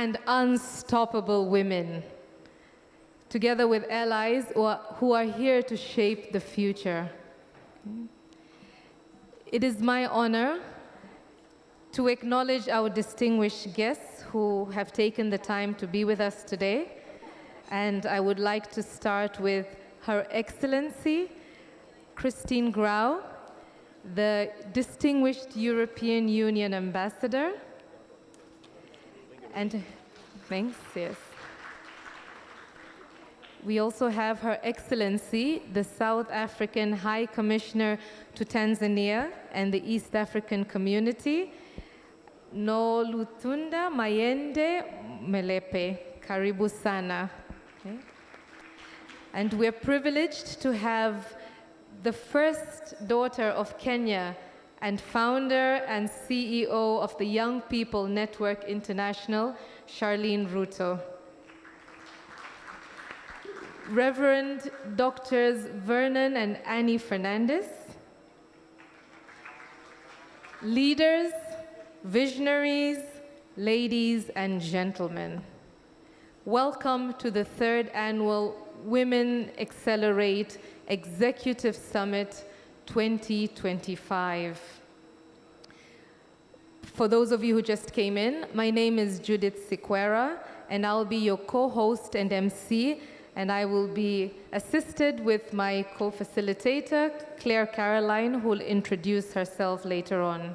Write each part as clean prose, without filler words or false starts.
and unstoppable women, together with allies who are here to shape the future. It is my honor to acknowledge our distinguished guests who have taken the time to be with us today. And I would like to start with Her Excellency, Christine Grau, the Distinguished European Union Ambassador. And thanks, yes. We also have Her Excellency, the South African High Commissioner to Tanzania and the East African Community, Noluthunda Mayende Melepe. Karibu sana. Okay. And we're privileged to have the first daughter of Kenya and founder and CEO of the Young People Network International, Charlene Ruto. Reverend Doctors Vernon and Annie Fernandez. Leaders, visionaries, ladies and gentlemen. Welcome to the third annual Women Accelerate Executive Summit 2025. For those of you who just came in, my name is Judith Siquera, and I'll be your co-host and MC, and I will be assisted with my co-facilitator, Claire Caroline, who will introduce herself later on.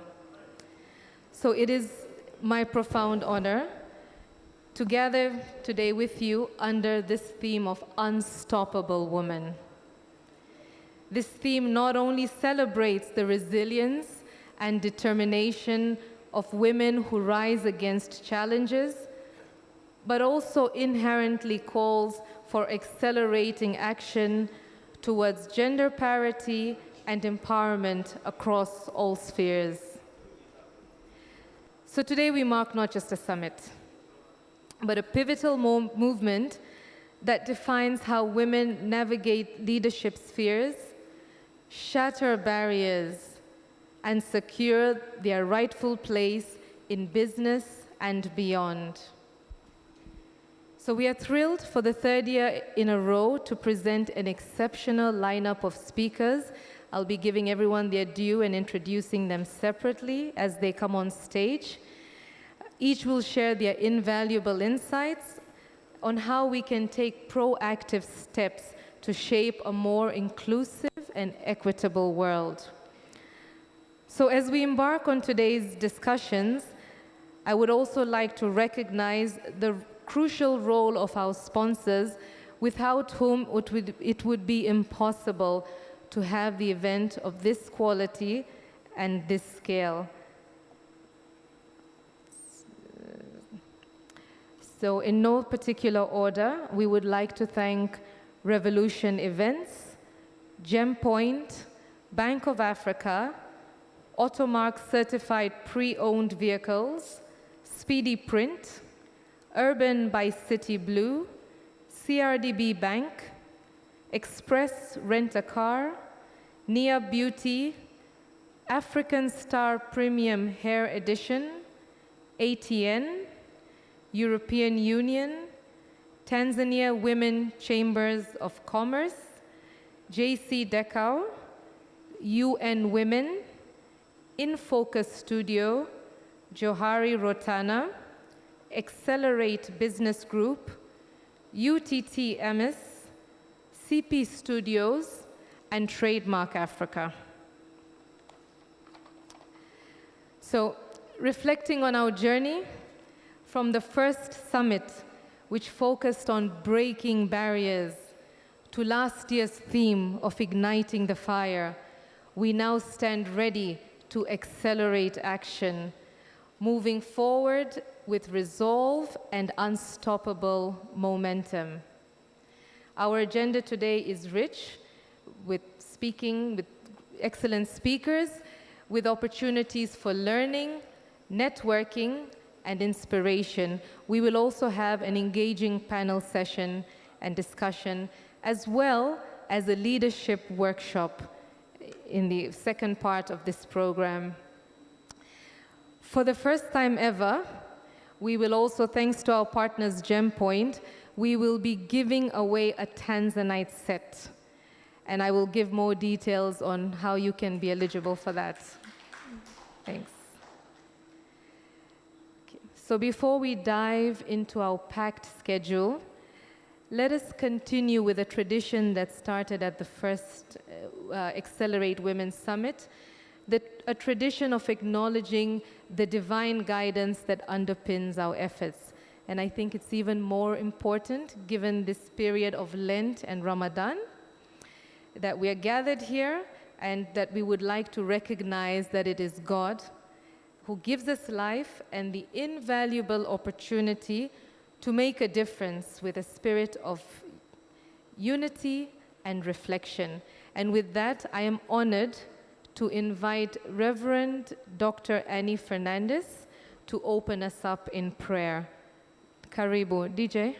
So it is my profound honor to gather today with you under this theme of Unstoppable Woman. This theme not only celebrates the resilience and determination of women who rise against challenges, but also inherently calls for accelerating action towards gender parity and empowerment across all spheres. So today we mark not just a summit, but a pivotal movement that defines how women navigate leadership spheres, shatter barriers, and secure their rightful place in business and beyond. So we are thrilled for the third year in a row to present an exceptional lineup of speakers. I'll be giving everyone their due and introducing them separately as they come on stage. Each will share their invaluable insights on how we can take proactive steps to shape a more inclusive and equitable world. So as we embark on today's discussions, I would also like to recognize the crucial role of our sponsors, without whom it would be impossible to have the event of this quality and this scale. So in no particular order, we would like to thank Revolution Events, GemPoint, Bank of Africa, Automark Certified Pre-Owned Vehicles, Speedy Print, Urban by City Blue, CRDB Bank, Express Rent-A-Car, Nia Beauty, African Star Premium Hair Edition, ATN, European Union, Tanzania Women Chambers of Commerce, JC Decau, UN Women, In Focus Studio, Johari Rotana, Accelerate Business Group, UTT MS, CP Studios, and Trademark Africa. So, reflecting on our journey from the first summit, which focused on breaking barriers, to last year's theme of igniting the fire, we now stand ready to accelerate action, moving forward with resolve and unstoppable momentum. Our agenda today is rich with speaking with excellent speakers, with opportunities for learning, networking, and inspiration. We will also have an engaging panel session and discussion, as well as a leadership workshop in the second part of this program. For the first time ever, We will also, thanks to our partners GemPoint, we will be giving away a Tanzanite set. And I will give more details on how you can be eligible for that. Thanks. Okay. So before we dive into our packed schedule, let us continue with a tradition that started at the first Accelerate Women's Summit, a tradition of acknowledging the divine guidance that underpins our efforts. And I think it's even more important given this period of Lent and Ramadan, that we are gathered here and that we would like to recognize that it is God who gives us life and the invaluable opportunity to make a difference with a spirit of unity and reflection. And with that, I am honored to invite Reverend Dr. Annie Fernandez to open us up in prayer. Karibu, DJ.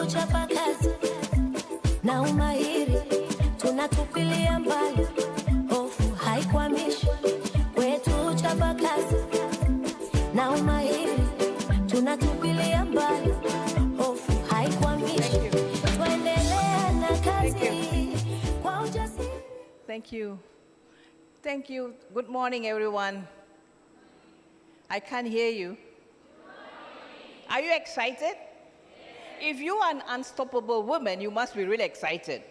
Chapakazi na umahiri tunatupilia mbali, hofu haikwamishi kwetu. Chapakazi na umahiri tunatupilia mbali, hofu haikwamishi, tuendelea na kazi kwa ujasiri. Thank you. Thank you. Good morning, everyone. I can't hear you. Are you excited? If you are an unstoppable woman, you must be really excited.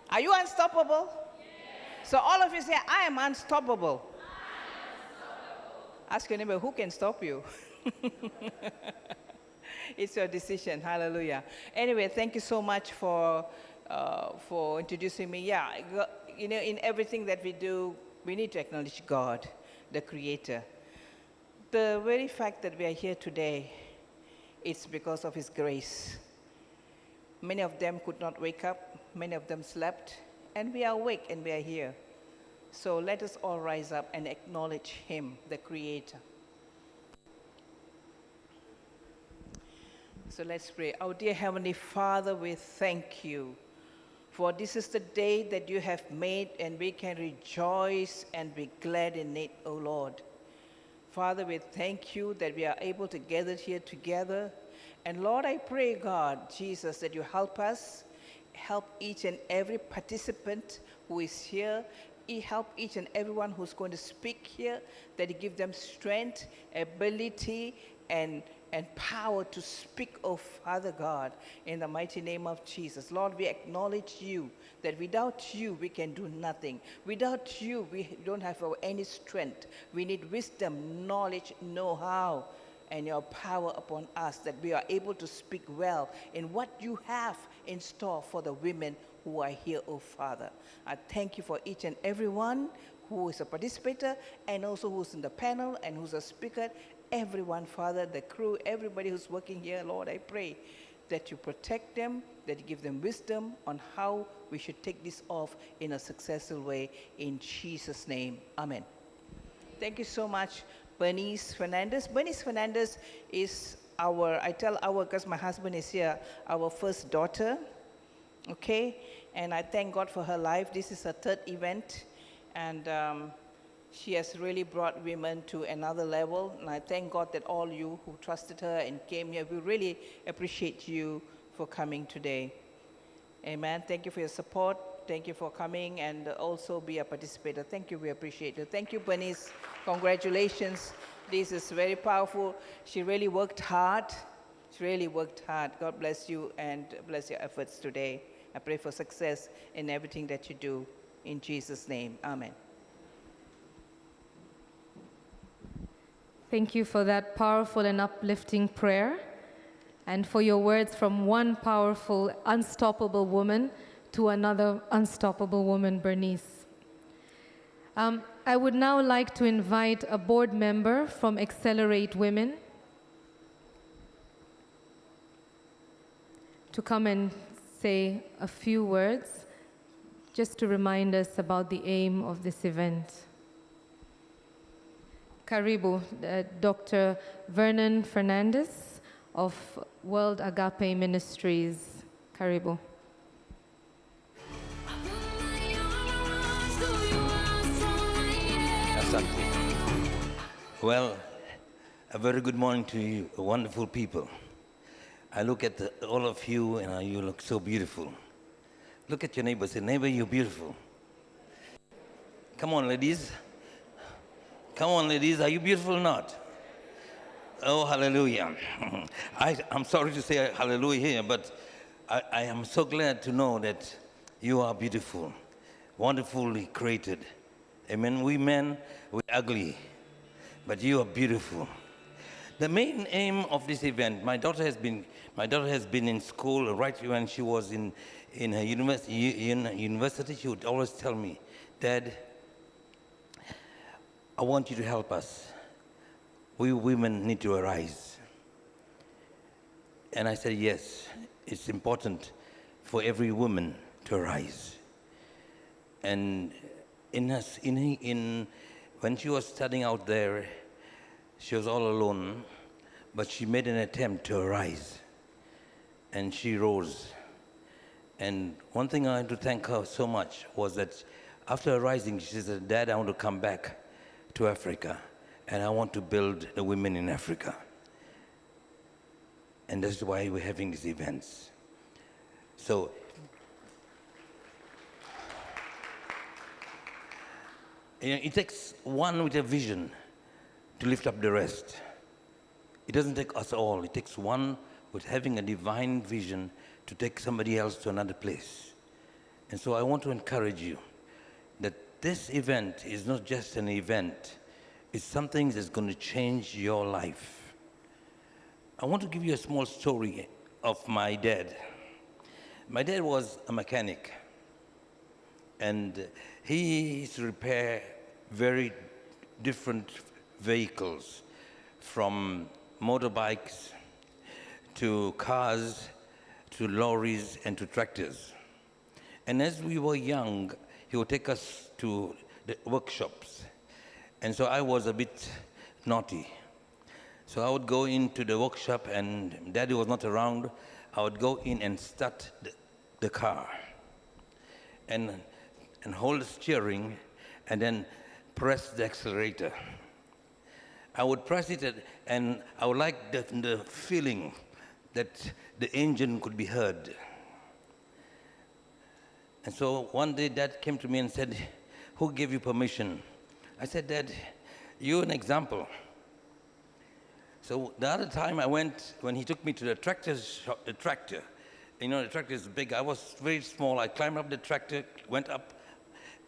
Are you unstoppable? So all of you say, I am unstoppable. Ask your neighbor, who can stop you? It's your decision. Hallelujah. Anyway, thank you so much for introducing me. Yeah, you know, in everything that we do, we need to acknowledge God, the Creator. The very fact that we are here today, it's because of His grace. Many of them could not wake up, many of them slept, and we are awake and we are here. So let us all rise up and acknowledge Him, the Creator. So let's pray. Our dear Heavenly Father, we thank you, for this is the day that you have made, and we can rejoice and be glad in it, O Lord. Father, we thank you that we are able to gather here together. And Lord, I pray, God, Jesus, that you help us, help each and every participant who is here, help each and everyone who's going to speak here, that you give them strength, ability, and power to speak, oh Father God, in the mighty name of Jesus. Lord, we acknowledge you, that without you we can do nothing. Without you we don't have any strength. We need wisdom, knowledge, know-how, and your power upon us, that we are able to speak well in what you have in store for the women who are here, oh Father. I thank you for each and every one who is a participator, and also who's in the panel and who's a speaker. Everyone, Father, the crew, everybody who's working here, Lord, I pray that you protect them, that you give them wisdom on how we should take this off in a successful way. In Jesus' name, amen. Thank you so much, Bernice Fernandez. Bernice Fernandez is I tell our because my husband is here, our first daughter, okay? And I thank God for her life. This is her third event, and she has really brought women to another level, and I thank God that all you who trusted her and came here, we really appreciate you for coming today. Amen. Thank you for your support. Thank you for coming and also be a participator. Thank you. We appreciate it. Thank you, Bernice. Congratulations. This is very powerful. She really worked hard. She really worked hard. God bless you and bless your efforts today. I pray for success in everything that you do. In Jesus' name, amen. Thank you for that powerful and uplifting prayer, and for your words from one powerful, unstoppable woman to another unstoppable woman, Bernice. I would now like to invite a board member from Accelerate Women to come and say a few words, just to remind us about the aim of this event. Karibu, Dr. Vernon Fernandez of World Agape Ministries. Karibu. Asante. Well, a very good morning to you, wonderful people. I look at all of you and you look so beautiful. Look at your neighbor, say, neighbor, you're beautiful. Come on, ladies. Come on, ladies, are you beautiful or not? Oh, hallelujah. I'm sorry to say hallelujah here, but I am so glad to know that you are beautiful, wonderfully created. Amen. We men, we're ugly, but you are beautiful. The main aim of this event, my daughter has been in school right when she was in her university. She would always tell me, Dad, I want you to help us. We women need to arise. And I said, yes, it's important for every woman to arise. And when she was studying out there, she was all alone, but she made an attempt to arise. And she rose. And one thing I had to thank her so much was that after arising, she said, Dad, I want to come back to Africa, and I want to build the women in Africa. And that's why we're having these events. So, it takes one with a vision to lift up the rest. It doesn't take us all. It takes one with having a divine vision to take somebody else to another place. And so I want to encourage you that this event is not just an event. It's something that's going to change your life. I want to give you a small story of my dad. My dad was a mechanic, and he used to repair very different vehicles, from motorbikes to cars to lorries and to tractors. And as we were young, he would take us to the workshops. And so I was a bit naughty. So I would go into the workshop, and Daddy was not around. I would go in and start the car and hold the steering and then press the accelerator. I would press it, and I would like the feeling that the engine could be heard. And so one day Dad came to me and said, who gave you permission? I said, Dad, you're an example. So the other time I went, when he took me to the tractor shop, the tractor is big. I was very small. I climbed up the tractor, went up,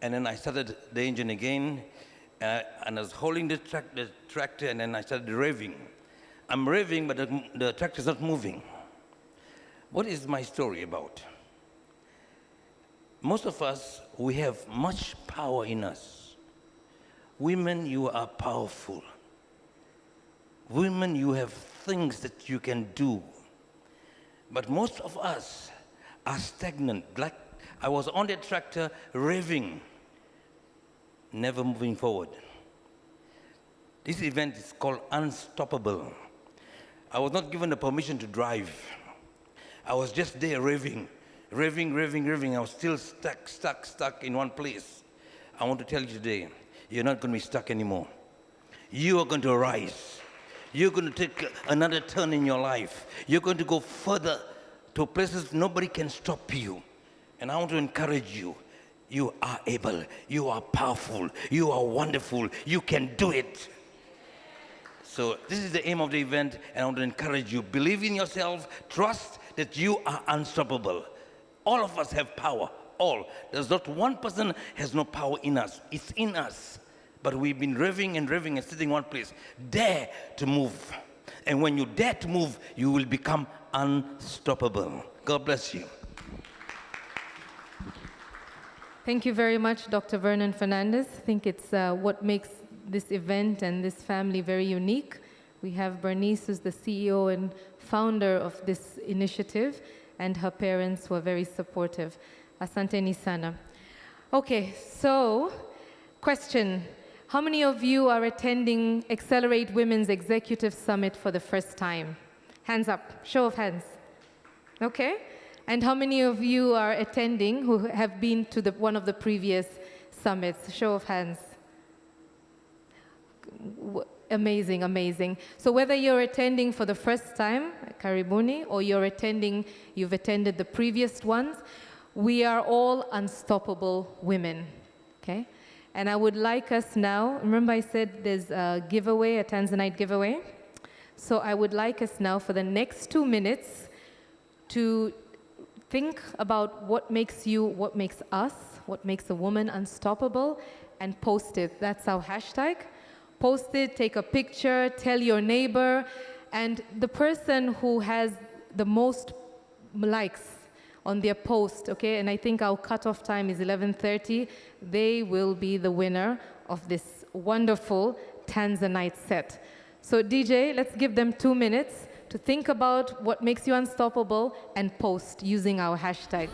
and then I started the engine again, and I was holding the tractor, and then I started revving. I'm revving, but the tractor's not moving. What is my story about? Most of us, we have much power in us. Women, you are powerful. Women, you have things that you can do. But most of us are stagnant. Like I was on the tractor revving, never moving forward. This event is called Unstoppable. I was not given the permission to drive. I was just there revving. I was still stuck in one place. I want to tell you today, you're not going to be stuck anymore. You are going to rise. You're going to take another turn in your life. You're going to go further to places nobody can stop you. And I want to encourage you. You are able. You are powerful. You are wonderful. You can do it. So this is the aim of the event, and I want to encourage you. Believe in yourself. Trust that you are unstoppable. All of us have power. All. There's not one person has no power in us. It's in us. But we've been revving and sitting in one place. Dare to move. And when you dare to move, you will become unstoppable. God bless you. Thank you very much, Dr. Vernon Fernandez. I think it's what makes this event and this family very unique. We have Bernice, who's the CEO and founder of this initiative, and her parents who are very supportive. Asante ni sana. Okay, so question. How many of you are attending Accelerate Women's Executive Summit for the first time? Hands up, show of hands. Okay. And how many of you are attending who have been to one of the previous summits? Show of hands. Amazing, amazing. So whether you're attending for the first time, Karibuni, or you've attended the previous ones, we are all unstoppable women, okay? And I would like us now, remember I said there's a giveaway, a Tanzanite giveaway? So I would like us now for the next 2 minutes to think about what makes you, what makes us, what makes a woman unstoppable, and post it. That's our hashtag. Post it, take a picture, tell your neighbor, and the person who has the most likes on their post, okay, and I think our cutoff time is 11:30, they will be the winner of this wonderful Tanzanite set. So DJ, let's give them 2 minutes to think about what makes you unstoppable and post using our hashtag.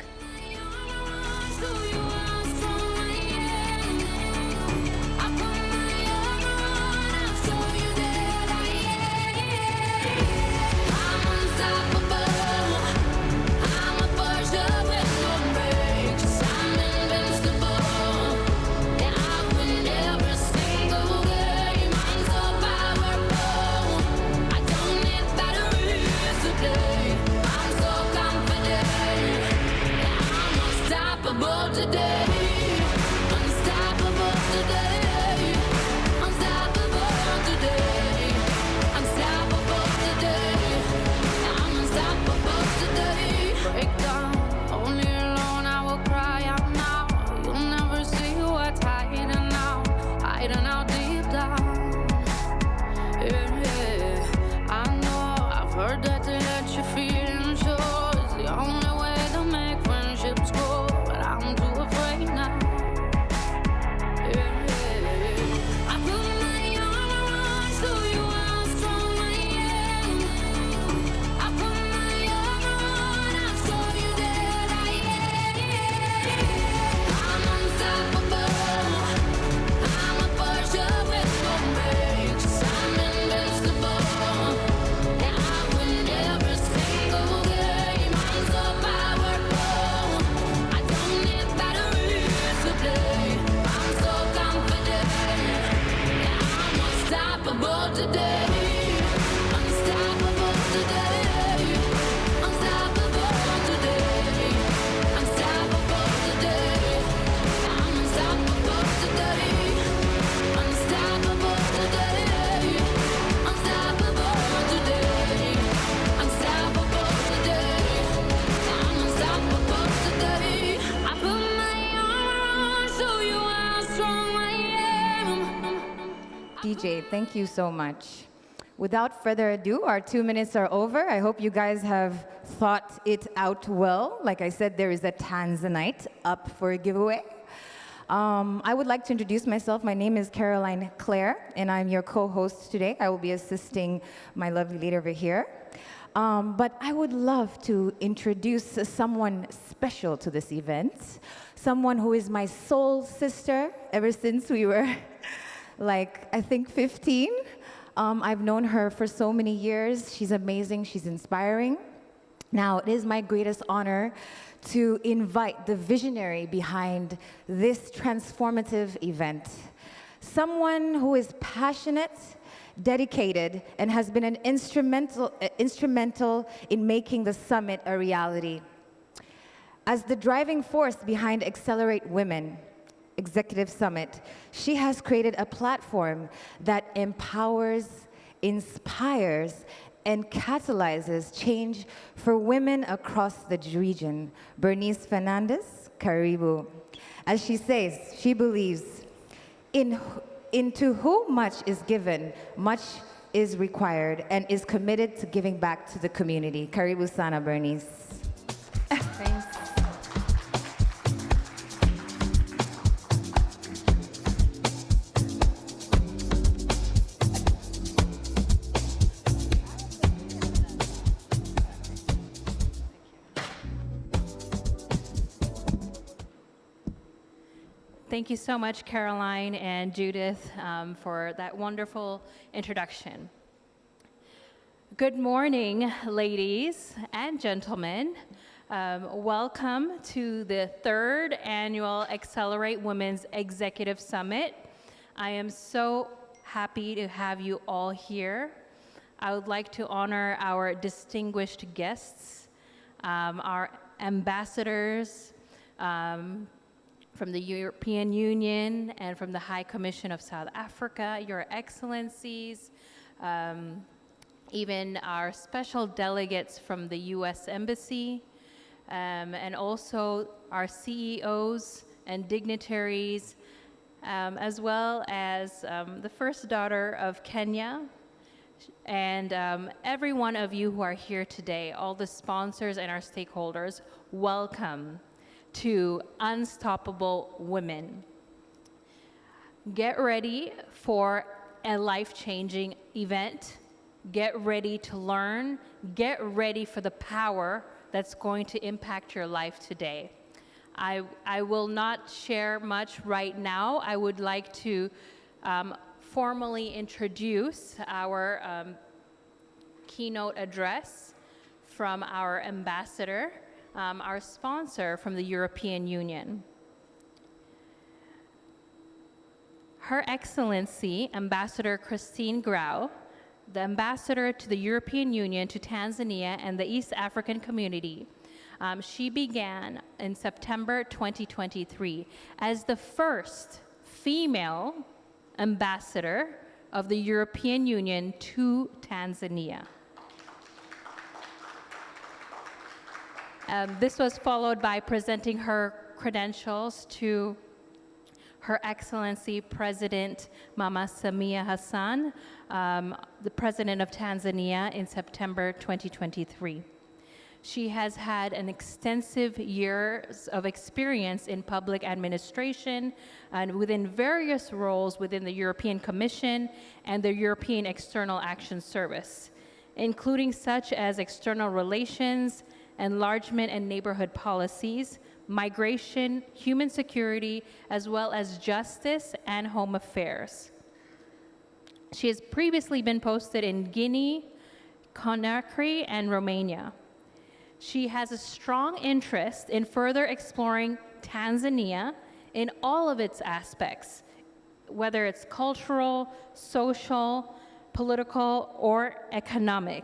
DJ, thank you so much. Without further ado, our 2 minutes are over. I hope you guys have thought it out well. Like I said, there is a Tanzanite up for a giveaway. I would like to introduce myself. My name is Caroline Claire, and I'm your co-host today. I will be assisting my lovely lady over here. But I would love to introduce someone special to this event, someone who is my soul sister ever since we were like, I think 15. I've known her for so many years. She's amazing, she's inspiring. Now, it is my greatest honor to invite the visionary behind this transformative event. Someone who is passionate, dedicated, and has been an instrumental in making the summit a reality. As the driving force behind Accelerate Women Executive Summit, she has created a platform that empowers, inspires, and catalyzes change for women across the region. Bernice Fernandez, Karibu. As she says, she believes, into whom much is given, much is required, and is committed to giving back to the community. Karibu sana, Bernice. Thanks. Thank you so much, Caroline and Judith, for that wonderful introduction. Good morning, ladies and gentlemen. Welcome to the 3rd Annual Accelerate Women's Executive Summit. I am so happy to have you all here. I would like to honor our distinguished guests, our ambassadors from the European Union and from the High Commission of South Africa, Your Excellencies, even our special delegates from the US Embassy, and also our CEOs and dignitaries, as well as the first daughter of Kenya, and every one of you who are here today, all the sponsors and our stakeholders, welcome to Unstoppable Women. Get ready for a life-changing event. Get ready to learn. Get ready for the power that's going to impact your life today. I will not share much right now. I would like to formally introduce our keynote address from our ambassador, our sponsor from the European Union. Her Excellency, Ambassador Christine Grau, the ambassador to the European Union to Tanzania and the East African community. She began in September 2023 as the first female ambassador of the European Union to Tanzania. This was followed by presenting her credentials to Her Excellency President Mama Samia Hassan, the President of Tanzania, in September 2023. She has had an extensive years of experience in public administration and within various roles within the European Commission and the European External Action Service, including such as external relations, enlargement and neighborhood policies, migration, human security, as well as justice and home affairs. She has previously been posted in Guinea, Conakry, and Romania. She has a strong interest in further exploring Tanzania in all of its aspects, whether it's cultural, social, political, or economic.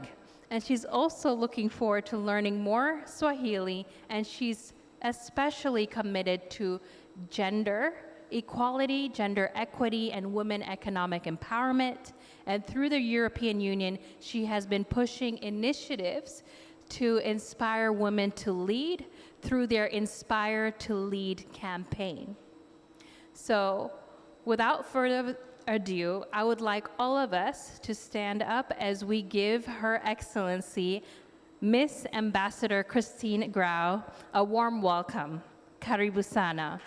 And she's also looking forward to learning more Swahili, and she's especially committed to gender equality, gender equity, and women economic empowerment. And through the European Union, she has been pushing initiatives to inspire women to lead through their Inspire to Lead campaign. So, without further ado, I would like all of us to stand up as we give Her Excellency, Miss Ambassador Christine Grau, a warm welcome. Karibu sana.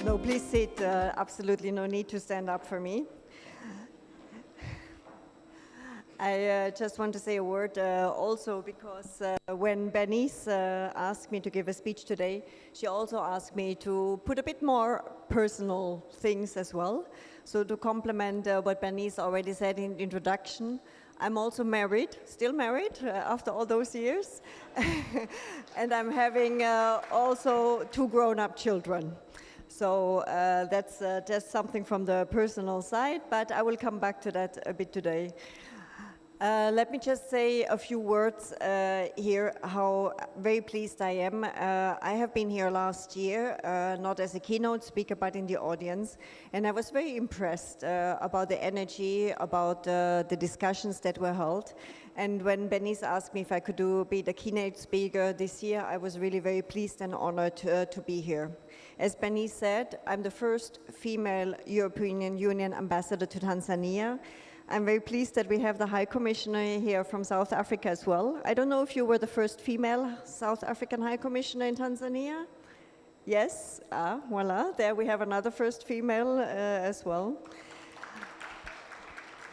No, please sit. Absolutely no need to stand up for me. I just want to say a word also because when Bernice asked me to give a speech today, she also asked me to put a bit more personal things as well. So to complement what Bernice already said in the introduction, I'm also married, still married after all those years. And I'm having also 2 grown-up children. So that's just something from the personal side, but I will come back to that a bit today. Let me just say a few words here, how very pleased I am. I have been here last year, not as a keynote speaker, but in the audience, and I was very impressed about the energy, about the discussions that were held. And when Bernice asked me if I could be the keynote speaker this year, I was really very pleased and honored to be here. As Bernice said, I'm the first female European Union ambassador to Tanzania. I'm very pleased that we have the High Commissioner here from South Africa as well. I don't know if you were the first female South African High Commissioner in Tanzania? Yes? Voila, there we have another first female as well.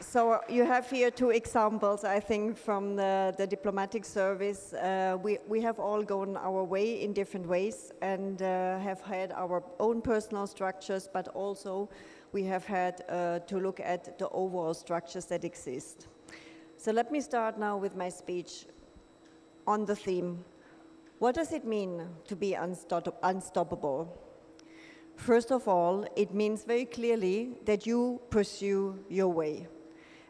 So you have here 2 examples, I think, from the diplomatic service. We have all gone our way in different ways and have had our own personal structures, but also we have had to look at the overall structures that exist. So let me start now with my speech on the theme. What does it mean to be unstoppable? First of all, it means very clearly that you pursue your way.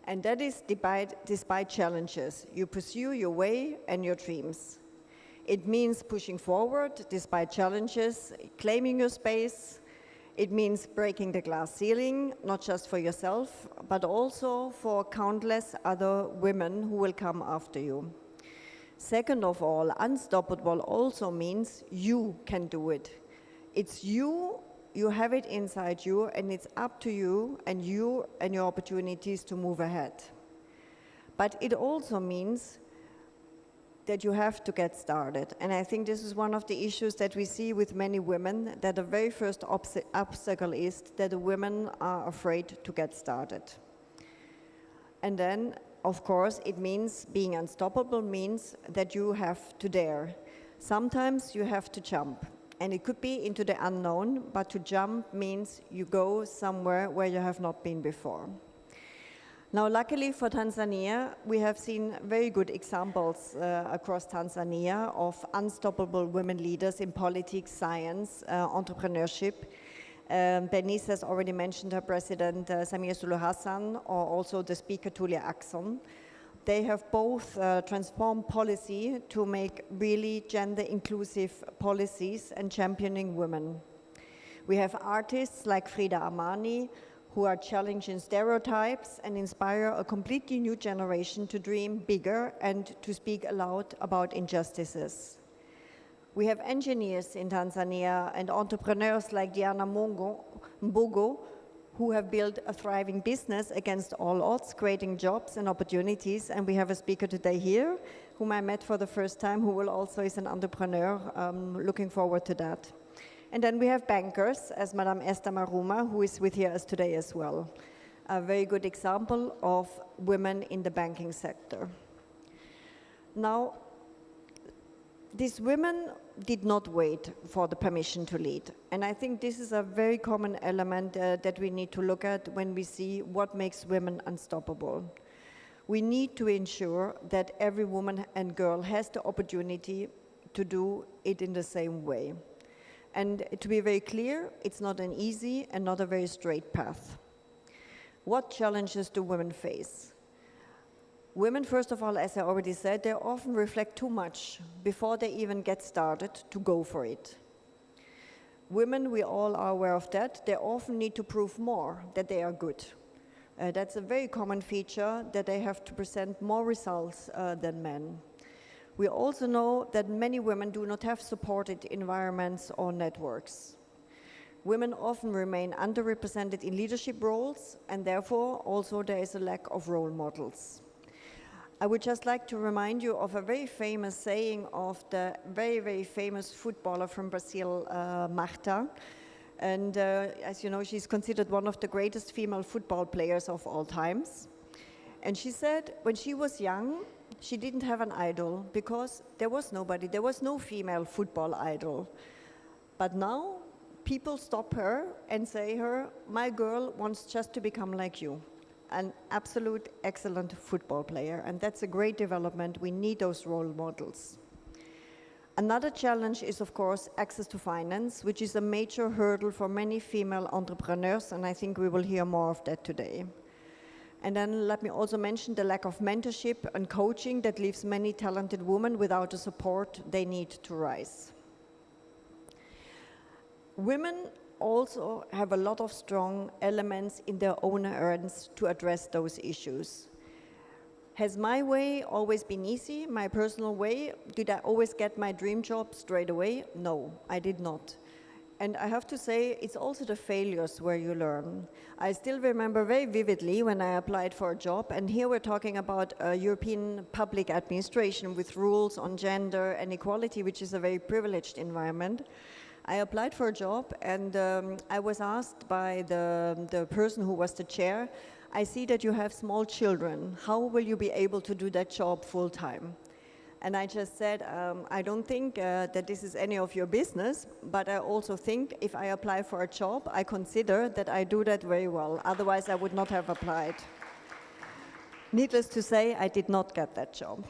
And that is despite challenges. You pursue your way and your dreams. It means pushing forward despite challenges, claiming your space. It means breaking the glass ceiling, not just for yourself, but also for countless other women who will come after you. Second of all, unstoppable also means you can do it. It's you have it inside you, and it's up to you and your opportunities to move ahead. But it also means that you have to get started. And I think this is one of the issues that we see with many women, that the very first obstacle is that the women are afraid to get started. And then, of course, it means being unstoppable means that you have to dare. Sometimes you have to jump. And it could be into the unknown, but to jump means you go somewhere where you have not been before. Now, luckily for Tanzania, we have seen very good examples across Tanzania of unstoppable women leaders in politics, science, entrepreneurship. Bernice has already mentioned her president, Samia Suluhu Hassan, or also the speaker, Tulia Ackson. They have both transformed policy to make really gender-inclusive policies and championing women. We have artists like Frida Armani, who are challenging stereotypes and inspire a completely new generation to dream bigger and to speak aloud about injustices. We have engineers in Tanzania and entrepreneurs like Diana Mbogo, who have built a thriving business against all odds, creating jobs and opportunities. And we have a speaker today here, whom I met for the first time, who will also is an entrepreneur, looking forward to that. And then we have bankers, as Madame Esther Maruma, who is with us today as well. A very good example of women in the banking sector. Now, these women did not wait for the permission to lead. And I think this is a very common element that we need to look at when we see what makes women unstoppable. We need to ensure that every woman and girl has the opportunity to do it in the same way. And to be very clear, it's not an easy and not a very straight path. What challenges do women face? Women, first of all, as I already said, they often reflect too much before they even get started to go for it. Women, we all are aware of that, they often need to prove more that they are good. That's a very common feature, that they have to present more results than men. We also know that many women do not have supported environments or networks. Women often remain underrepresented in leadership roles, and therefore also there is a lack of role models. I would just like to remind you of a very famous saying of the very, very famous footballer from Brazil, Marta. And as you know, she's considered one of the greatest female football players of all times. And she said when she was young, she didn't have an idol because there was nobody, there was no female football idol. But now people stop her and say her, my girl wants just to become like you. An absolute excellent football player, and that's a great development. We need those role models. Another challenge is, of course, access to finance, which is a major hurdle for many female entrepreneurs, and I think we will hear more of that today. And then let me also mention the lack of mentorship and coaching that leaves many talented women without the support they need to rise. Women also have a lot of strong elements in their own earns to address those issues. Has my way always been easy, my personal way? Did I always get my dream job straight away? No, I did not. And I have to say, it's also the failures where you learn. I still remember very vividly when I applied for a job, and here we're talking about European public administration with rules on gender and equality, which is a very privileged environment. I applied for a job, and I was asked by the person who was the chair, I see that you have small children. How will you be able to do that job full time? And I just said, I don't think that this is any of your business, but I also think if I apply for a job, I consider that I do that very well. Otherwise, I would not have applied. Needless to say, I did not get that job.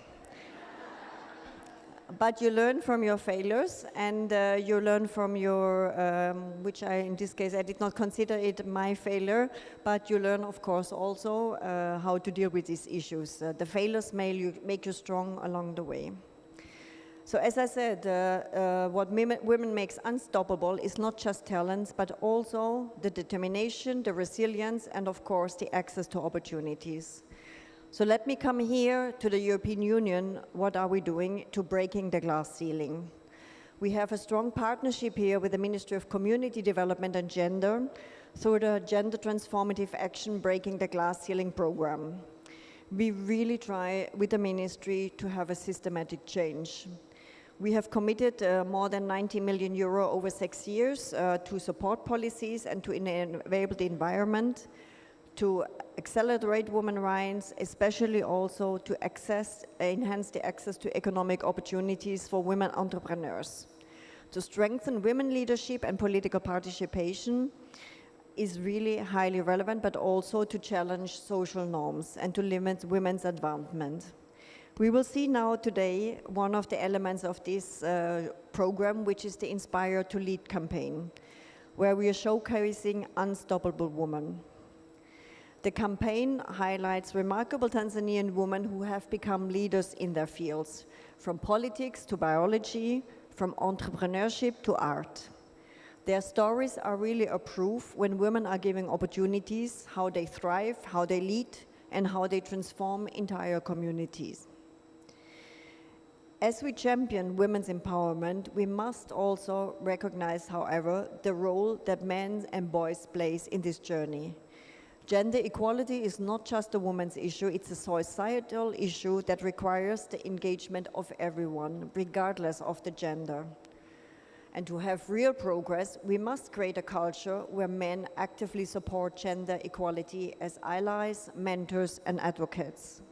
But you learn from your failures, and you learn from your, which in this case, I did not consider it my failure, but you learn, of course, also how to deal with these issues. The failures make you strong along the way. So as I said, what women makes unstoppable is not just talents, but also the determination, the resilience, and of course, the access to opportunities. So let me come here to the European Union. What are we doing to breaking the glass ceiling? We have a strong partnership here with the Ministry of Community Development and Gender through the Gender Transformative Action Breaking the Glass Ceiling program. We really try with the ministry to have a systematic change. We have committed more than 90 million euro over 6 years to support policies and to enable the environment, to accelerate women's rights, especially also to enhance the access to economic opportunities for women entrepreneurs. To strengthen women leadership and political participation is really highly relevant, but also to challenge social norms and to limit women's advancement. We will see now today one of the elements of this program, which is the Inspire to Lead campaign, where we are showcasing unstoppable women. The campaign highlights remarkable Tanzanian women who have become leaders in their fields, from politics to biology, from entrepreneurship to art. Their stories are really a proof when women are given opportunities, how they thrive, how they lead, and how they transform entire communities. As we champion women's empowerment, we must also recognize, however, the role that men and boys play in this journey. Gender equality is not just a woman's issue, it's a societal issue that requires the engagement of everyone, regardless of the gender. And to have real progress, we must create a culture where men actively support gender equality as allies, mentors, and advocates.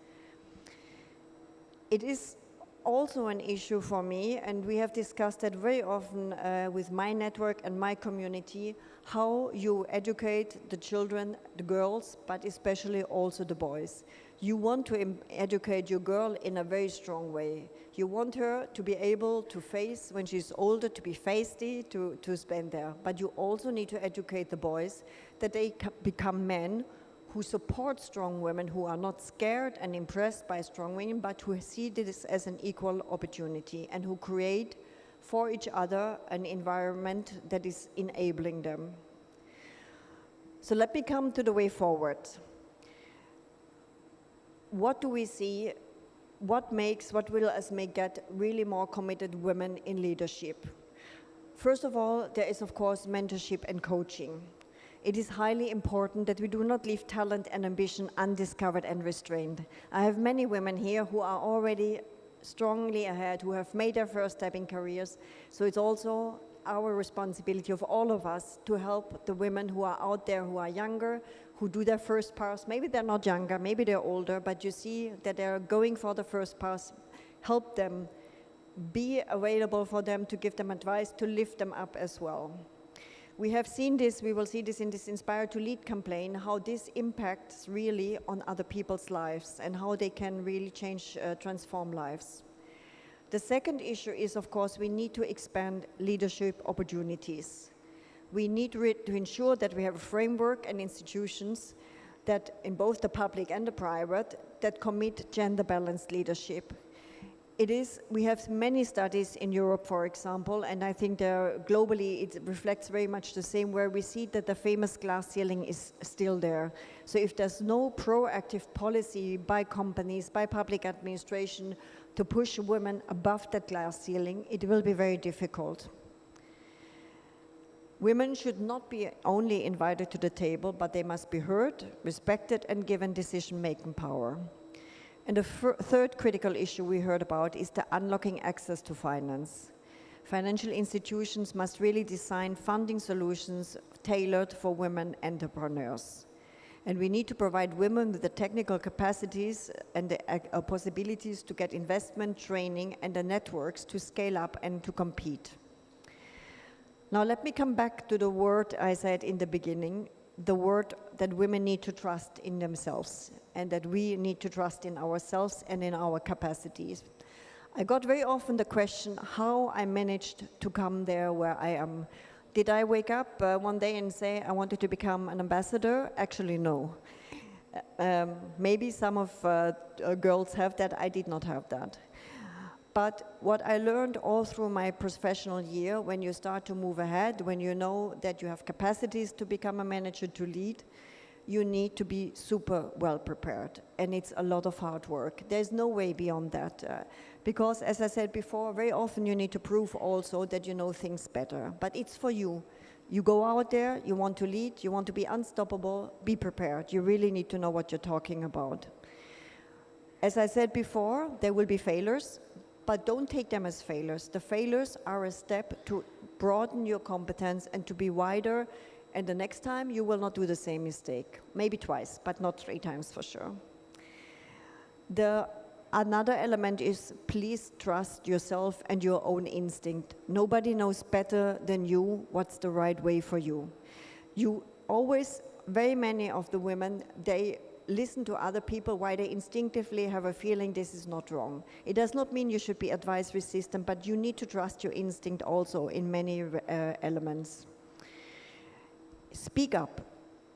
It is also an issue for me, and we have discussed that very often with my network and my community, how you educate the children, the girls, but especially also the boys. You want to educate your girl in a very strong way. You want her to be able to face, when she's older, to be feisty, to spend there. But you also need to educate the boys that they become men who support strong women, who are not scared and impressed by strong women, but who see this as an equal opportunity and who create for each other an environment that is enabling them. So let me come to the way forward. What do we see? What will us get really more committed women in leadership? First of all, there is of course mentorship and coaching. It is highly important that we do not leave talent and ambition undiscovered and restrained. I have many women here who are already strongly ahead, who have made their first step in careers. So it's also our responsibility of all of us to help the women who are out there, who are younger, who do their first pass. Maybe they're not younger, maybe they're older, but you see that they're going for the first pass. Help them, be available for them, to give them advice, to lift them up as well. We have seen this, we will see this in this Inspire to Lead campaign, how this impacts really on other people's lives and how they can really change, transform lives. The second issue is, of course, we need to expand leadership opportunities. We need to ensure that we have a framework and institutions that, in both the public and the private, that commit gender-balanced leadership. We have many studies in Europe, for example, and I think globally it reflects very much the same, where we see that the famous glass ceiling is still there. So if there's no proactive policy by companies, by public administration, to push women above that glass ceiling, it will be very difficult. Women should not be only invited to the table, but they must be heard, respected, and given decision-making power. And the third critical issue we heard about is the unlocking access to finance. Financial institutions must really design funding solutions tailored for women entrepreneurs. And we need to provide women with the technical capacities and the possibilities to get investment, training, and the networks to scale up and to compete. Now let me come back to the word I said in the beginning. the word that women need to trust in themselves and that we need to trust in ourselves and in our capacities. I got very often the question how I managed to come there where I am. Did I wake up one day and say I wanted to become an ambassador? Actually, no. Maybe some of girls have that. I did not have that. But what I learned all through my professional year, when you start to move ahead, when you know that you have capacities to become a manager, to lead, you need to be super well prepared. And it's a lot of hard work. There's no way beyond that. Because, as I said before, very often you need to prove also that you know things better. But it's for you. You go out there, you want to lead, you want to be unstoppable, be prepared. You really need to know what you're talking about. As I said before, there will be failures, but don't take them as failures. The failures are a step to broaden your competence and to be wider, and the next time you will not do the same mistake. Maybe twice, but not 3 times for sure. Another element is please trust yourself and your own instinct. Nobody knows better than you what's the right way for you. You always, very many of the women, they listen to other people why they instinctively have a feeling this is not wrong. It does not mean you should be advice resistant, but you need to trust your instinct also in many elements. Speak up.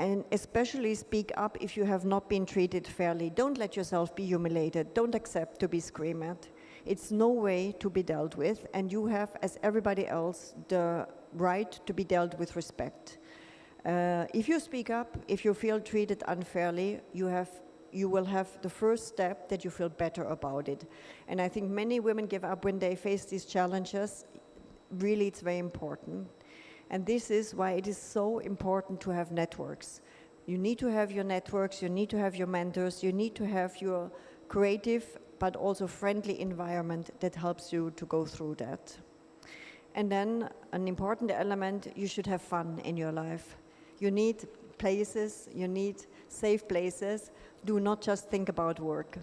And especially speak up if you have not been treated fairly. Don't let yourself be humiliated. Don't accept to be screamed at. It's no way to be dealt with, and you have, as everybody else, the right to be dealt with respect. If you speak up, if you feel treated unfairly, you will have the first step that you feel better about it. And I think many women give up when they face these challenges. Really, it's very important. And this is why it is so important to have networks. You need to have your networks, you need to have your mentors, you need to have your creative but also friendly environment that helps you to go through that. And then an important element, you should have fun in your life. You need places, you need safe places. Do not just think about work.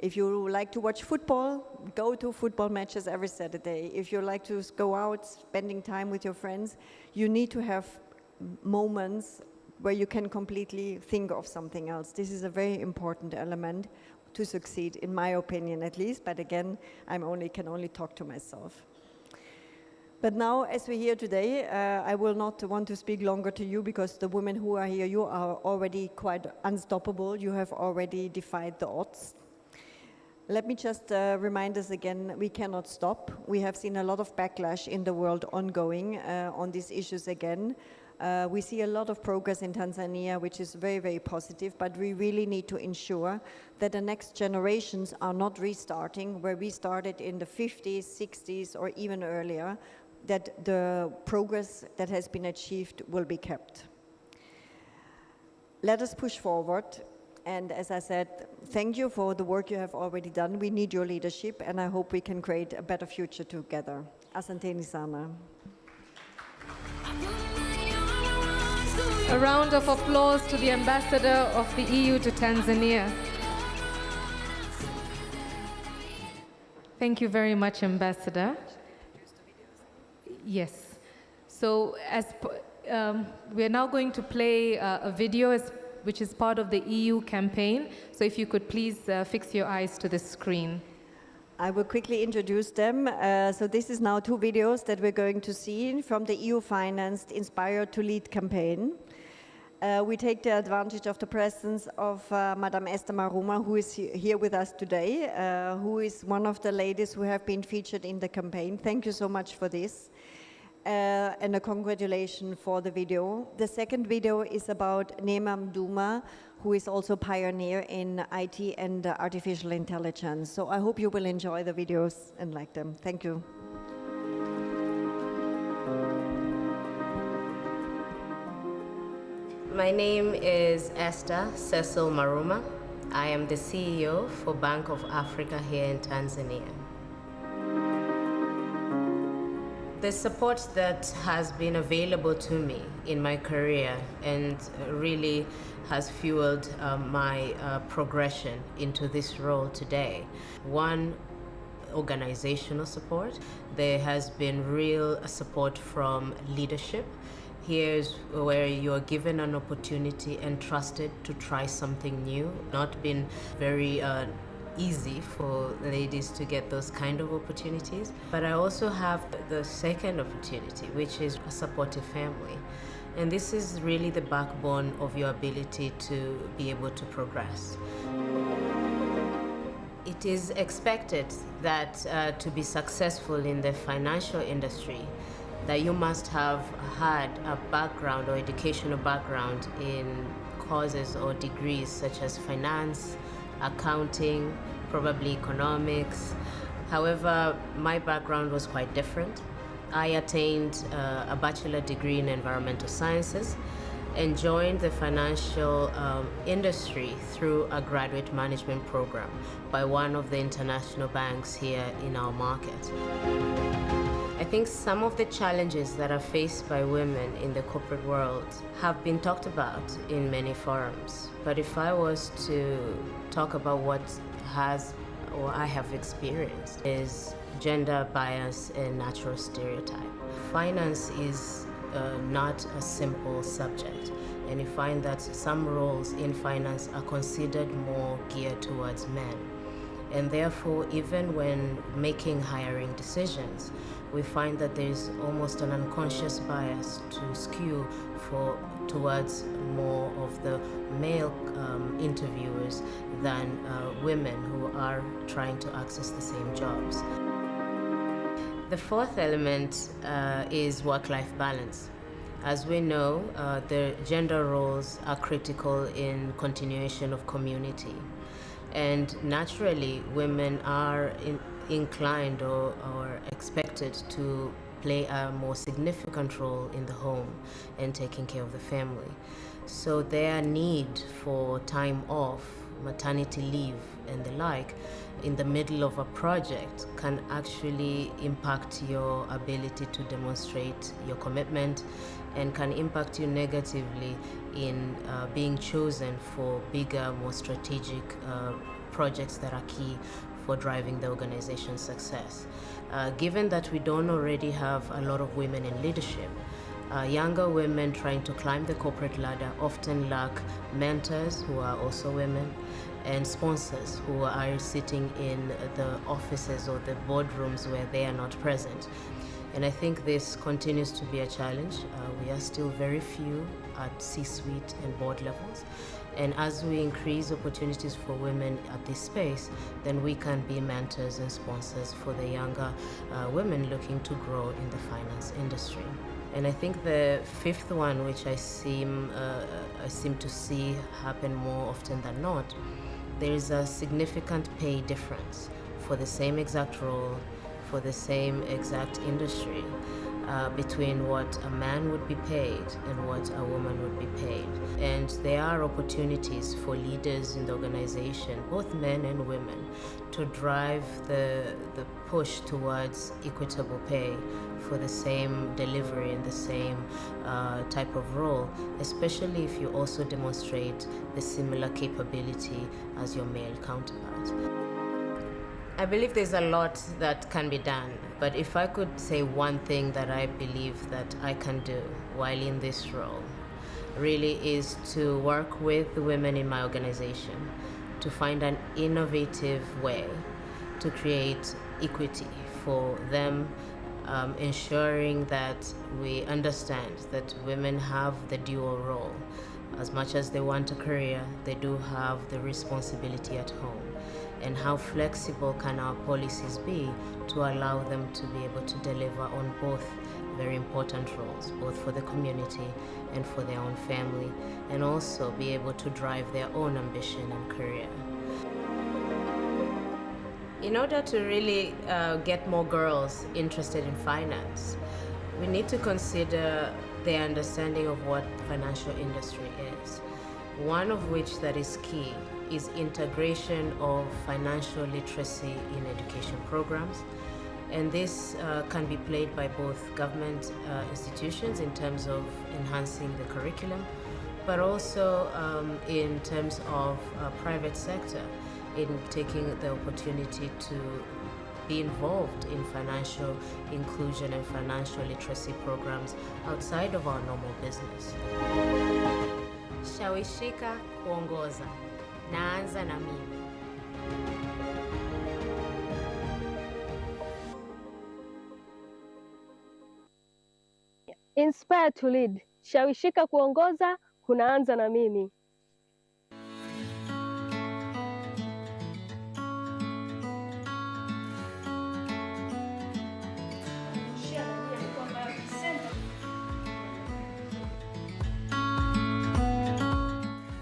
If you like to watch football, go to football matches every Saturday. If you like to go out, spending time with your friends, you need to have moments where you can completely think of something else. This is a very important element to succeed, in my opinion at least, but again, can only talk to myself. But now, as we're here today, I will not want to speak longer to you because the women who are here, you are already quite unstoppable. You have already defied the odds. Let me just remind us again, we cannot stop. We have seen a lot of backlash in the world ongoing on these issues again. We see a lot of progress in Tanzania, which is very, very positive, but we really need to ensure that the next generations are not restarting where we started in the 50s, 60s, or even earlier, that the progress that has been achieved will be kept. Let us push forward. And as I said, thank you for the work you have already done. We need your leadership, and I hope we can create a better future together. Asanteni sana. A round of applause to the ambassador of the EU to Tanzania. Thank you very much, Ambassador. Yes. So we are now going to play a video which is part of the EU campaign. So if you could please fix your eyes to the screen. I will quickly introduce them. So this is now 2 videos that we're going to see from the EU-financed Inspire to Lead campaign. We take the advantage of the presence of Madame Esther Maruma, who is here with us today, who is one of the ladies who have been featured in the campaign. Thank you so much for this. And a congratulations for the video. The second video is about Nema Mduma, who is also pioneer in IT and artificial intelligence. So I hope you will enjoy the videos and like them. Thank you. My name is Esther Cecil Maruma. I am the CEO for Bank of Africa here in Tanzania. The support that has been available to me in my career and really has fueled my progression into this role today. One, organizational support. There has been real support from leadership Here's where you're given an opportunity and trusted to try something new. Not been very easy for ladies to get those kind of opportunities. But I also have the second opportunity, which is a supportive family. And this is really the backbone of your ability to be able to progress. It is expected that to be successful in the financial industry, that you must have had a background or educational background in courses or degrees such as finance, accounting, probably economics. However, my background was quite different. I attained a bachelor degree in environmental sciences and joined the financial industry through a graduate management program by one of the international banks here in our market. I think some of the challenges that are faced by women in the corporate world have been talked about in many forums. But if I was to talk about what I have experienced is gender bias and natural stereotype. Finance is not a simple subject, and you find that some roles in finance are considered more geared towards men. And therefore, even when making hiring decisions, we find that there's almost an unconscious bias to skew towards more of the male interviewers than women who are trying to access the same jobs. The fourth element is work-life balance. As we know, the gender roles are critical in continuation of community. And naturally, women are inclined or expected to play a more significant role in the home and taking care of the family. So their need for time off, maternity leave, and the like in the middle of a project can actually impact your ability to demonstrate your commitment and can impact you negatively in being chosen for bigger, more strategic projects that are key for driving the organization's success. Given that we don't already have a lot of women in leadership, younger women trying to climb the corporate ladder often lack mentors who are also women and sponsors who are sitting in the offices or the boardrooms where they are not present. And I think this continues to be a challenge. We are still very few at C-suite and board levels. And as we increase opportunities for women at this space, then we can be mentors and sponsors for the younger women looking to grow in the finance industry. And I think the fifth one, which I seem to see happen more often than not, there is a significant pay difference for the same exact role, for the same exact industry, between what a man would be paid and what a woman would be paid. And there are opportunities for leaders in the organization, both men and women, to drive the push towards equitable pay for the same delivery and the same type of role, especially if you also demonstrate the similar capability as your male counterpart. I believe there's a lot that can be done, but if I could say one thing that I believe that I can do while in this role, really is to work with the women in my organization to find an innovative way to create equity for them, ensuring that we understand that women have the dual role. As much as they want a career, they do have the responsibility at home. And how flexible can our policies be to allow them to be able to deliver on both very important roles, both for the community and for their own family, and also be able to drive their own ambition and career. In order to really get more girls interested in finance, we need to consider their understanding of what the financial industry is. One of which that is key is integration of financial literacy in education programs. And this can be played by both government institutions in terms of enhancing the curriculum, but also in terms of private sector in taking the opportunity to be involved in financial inclusion and financial literacy programs outside of our normal business. Shawishika kuongoza. Naanza na mimi. Inspire to lead. Shawishika kuongoza, kunaanza na mimi.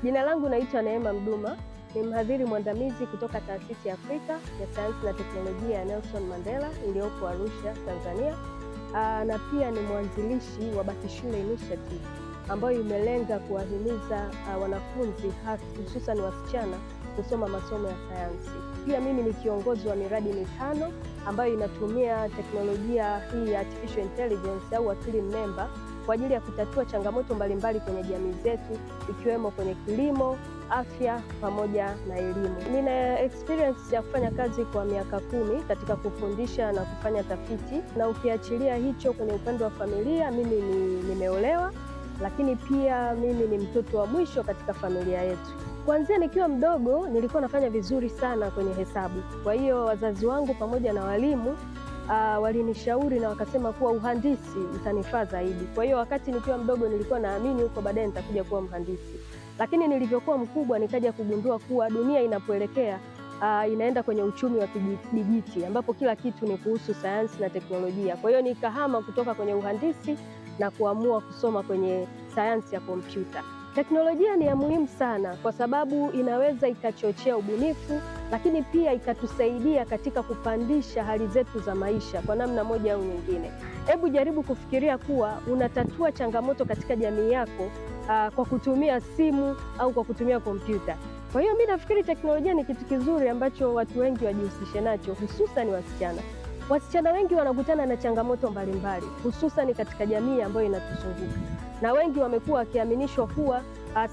Jina langu naitwa Neema Mduma, ni mhadhiri mwandamizi kutoka Taasisi ya Afrika ya Sayansi na Teknolojia ya Nelson Mandela iliyopo Arusha, Tanzania. Na pia ni mwanzilishi wa Baki Shule Initiative ambayo imelenga kuwahimiza wanafunzi hususan wasichana kusoma masomo ya sayansi. Pia mimi ni kiongozi wa miradi mitano ambayo inatumia teknolojia hii ya artificial intelligence au akili mnemba kwa ajili ya kutatua changamoto mbalimbali kwenye jamii zetu, ikiwemo kwenye kilimo, afya pamoja na elimu. Nina experience ya kufanya kazi kwa miaka 10 katika kufundisha na kufanya tafiti, na ukiachilia hicho kwenye upande wa familia, mimi nimeolewa, lakini pia mimi ni mtoto wa mwisho katika familia yetu. Kuanzia nikiwa mdogo nilikuwa nafanya vizuri sana kwenye hesabu. Kwa hiyo wazazi wangu pamoja na walimu walinishauri na wakasema kuwa uhandisi utanifaa zaidi. Kwa hiyo wakati nikiwa mdogo nilikuwa naamini huko baadaye nitakuja kuwa mhandisi. Lakini nilivyokuwa mkubwa nikaja kugundua kuwa dunia inapoelekea inaenda kwenye uchumi wa dijiti ambapo kila kitu ni kuhusu sayansi na teknolojia. Kwa hiyo nikahama kutoka kwenye uhandisi na kuamua kusoma kwenye sayansi ya kompyuta. Teknolojia ni ya muhimu sana kwa sababu inaweza ikachochea ubunifu, lakini pia ikatusaidia katika kupandisha hali zetu za maisha kwa namna moja au nyingine. Hebu jaribu kufikiria kuwa unatatua changamoto katika jamii yako kwa kutumia simu au kwa kutumia kompyuta. Kwa hiyo mimi nafikiri teknolojia ni kitu kizuri ambacho watu wengi wajihusishe nacho, hususan wasichana. Wasichana wengi wanakutana na changamoto mbalimbali, hususan katika jamii ambayo inatuzunguka. Na wengi wamekuwa wakiaminishwa kuwa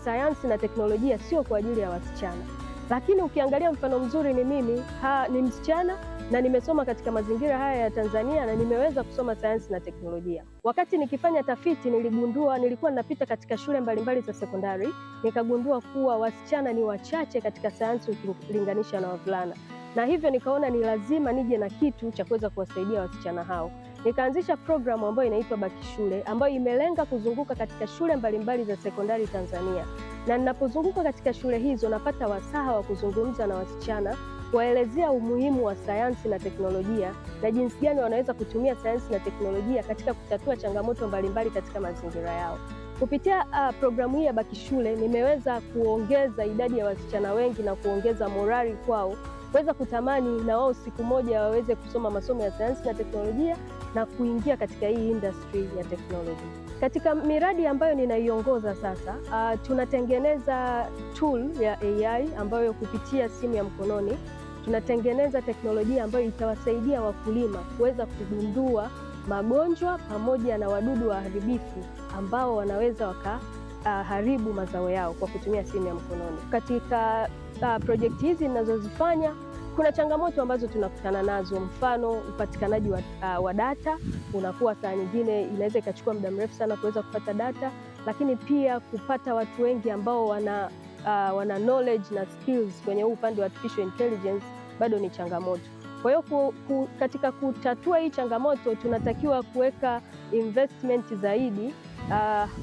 sayansi na teknolojia sio kwa ajili ya wasichana. Lakini ukiangalia mfano mzuri ni mimi, ni msichana na nimesoma katika mazingira haya ya Tanzania na nimeweza kusoma sayansi na teknolojia. Wakati nikifanya tafiti nilikuwa napita katika shule mbalimbali za sekondari, nikagundua kuwa wasichana ni wachache katika sayansi ukilinganisha na wavulana. Na hivyo nikaona ni lazima nije na kitu cha kuweza kuwasaidia wasichana hao. Nikaanzisha programu ambayo inaitwa Baki Shule ambayo imelenga kuzunguka katika shule mbalimbali za sekondari Tanzania. Na ninapozunguka katika shule hizo napata wasaha wa kuzungumza na wasichana, kuwaelezea umuhimu wa sayansi na teknolojia na jinsi gani wanaweza kutumia sayansi na teknolojia katika kutatua changamoto mbalimbali katika mazingira yao. Kupitia programu hii ya Baki Shule nimeweza kuongeza idadi ya wasichana wengi na kuongeza morali kwao kuweza kutamani na wao siku moja waweze kusoma masomo ya sayansi na teknolojia na kuingia katika hii industry ya teknolojia. Katika miradi ambayo ninaiongoza sasa, tunatengeneza tool ya AI ambayo kupitia simu ya mkononi tunatengeneza teknolojia ambayo itawasaidia wakulima kuweza kugundua magonjwa pamoja na wadudu waharibifu ambao wanaweza wakaharibu mazao yao kwa kutumia simu ya mkononi. Katika projekti hizi ninazozifanya kuna changamoto ambazo tunakutana nazo, mfano upatikanaji wa data unakuwa saa nyingine inaweza ikachukua muda mrefu sana kuweza kupata data, lakini pia kupata watu wengi ambao wana knowledge na skills kwenye upande wa artificial intelligence bado ni changamoto. Kwa hiyo katika kutatua hii changamoto tunatakiwa kuweka investment zaidi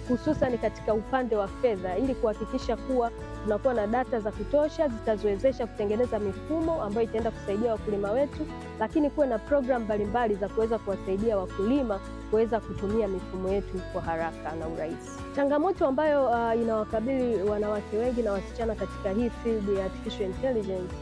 hususan katika upande wa fedha ili kuhakikisha kuwa tunakuwa na data za kutosha zitazoezesha kutengeneza mifumo ambayo itaenda kusaidia wakulima wetu, lakini kuwe na program mbalimbali za kuweza kuwasaidia wakulima kuweza kutumia mifumo yetu kwa haraka na urahisi. Changamoto ambayo inawakabili wanawake wengi na wasichana katika hii field ya artificial intelligence,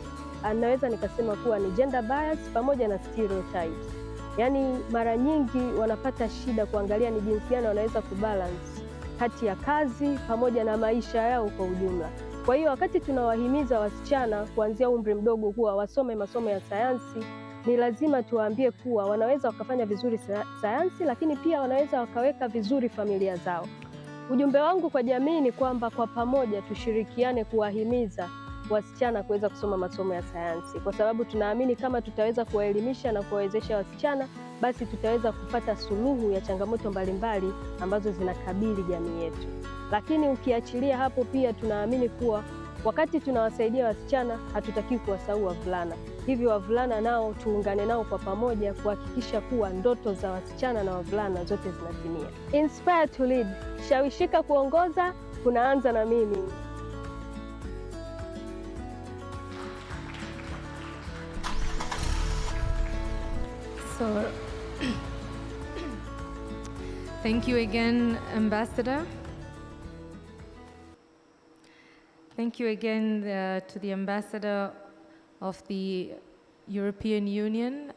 naweza nikasema kuwa ni gender bias pamoja na stereotypes. Yaani mara nyingi wanapata shida kuangalia ni jinsi gani wanaweza kubalance kati ya kazi pamoja na maisha yao kwa ujumla. Kwa hiyo wakati tunawahimiza wasichana kuanzia umri mdogo kuwa wasome masomo ya sayansi, ni lazima tuwaambie kuwa wanaweza wakafanya vizuri sayansi, lakini pia wanaweza wakaweka vizuri familia zao. Ujumbe wangu kwa jamii ni kwamba kwa pamoja tushirikiane kuwahimiza wasichana kuweza kusoma masomo ya sayansi, kwa sababu tunaamini kama tutaweza kuwaelimisha na kuwawezesha wasichana, basi tutaweza kupata suluhu ya changamoto mbalimbali ambazo zinakabili jamii yetu. Lakini ukiachilia hapo, pia tunaamini kuwa wakati tunawasaidia wasichana, hatutakiwi kuwasahau wavulana. Hivyo wavulana nao tuungane nao kwa pamoja kuhakikisha kuwa ndoto za wasichana na wavulana zote zinatimia. Inspire to lead, shawishika kuongoza, kunaanza na mimi. So, thank you again, Ambassador. Thank you again to the Ambassador of the European Union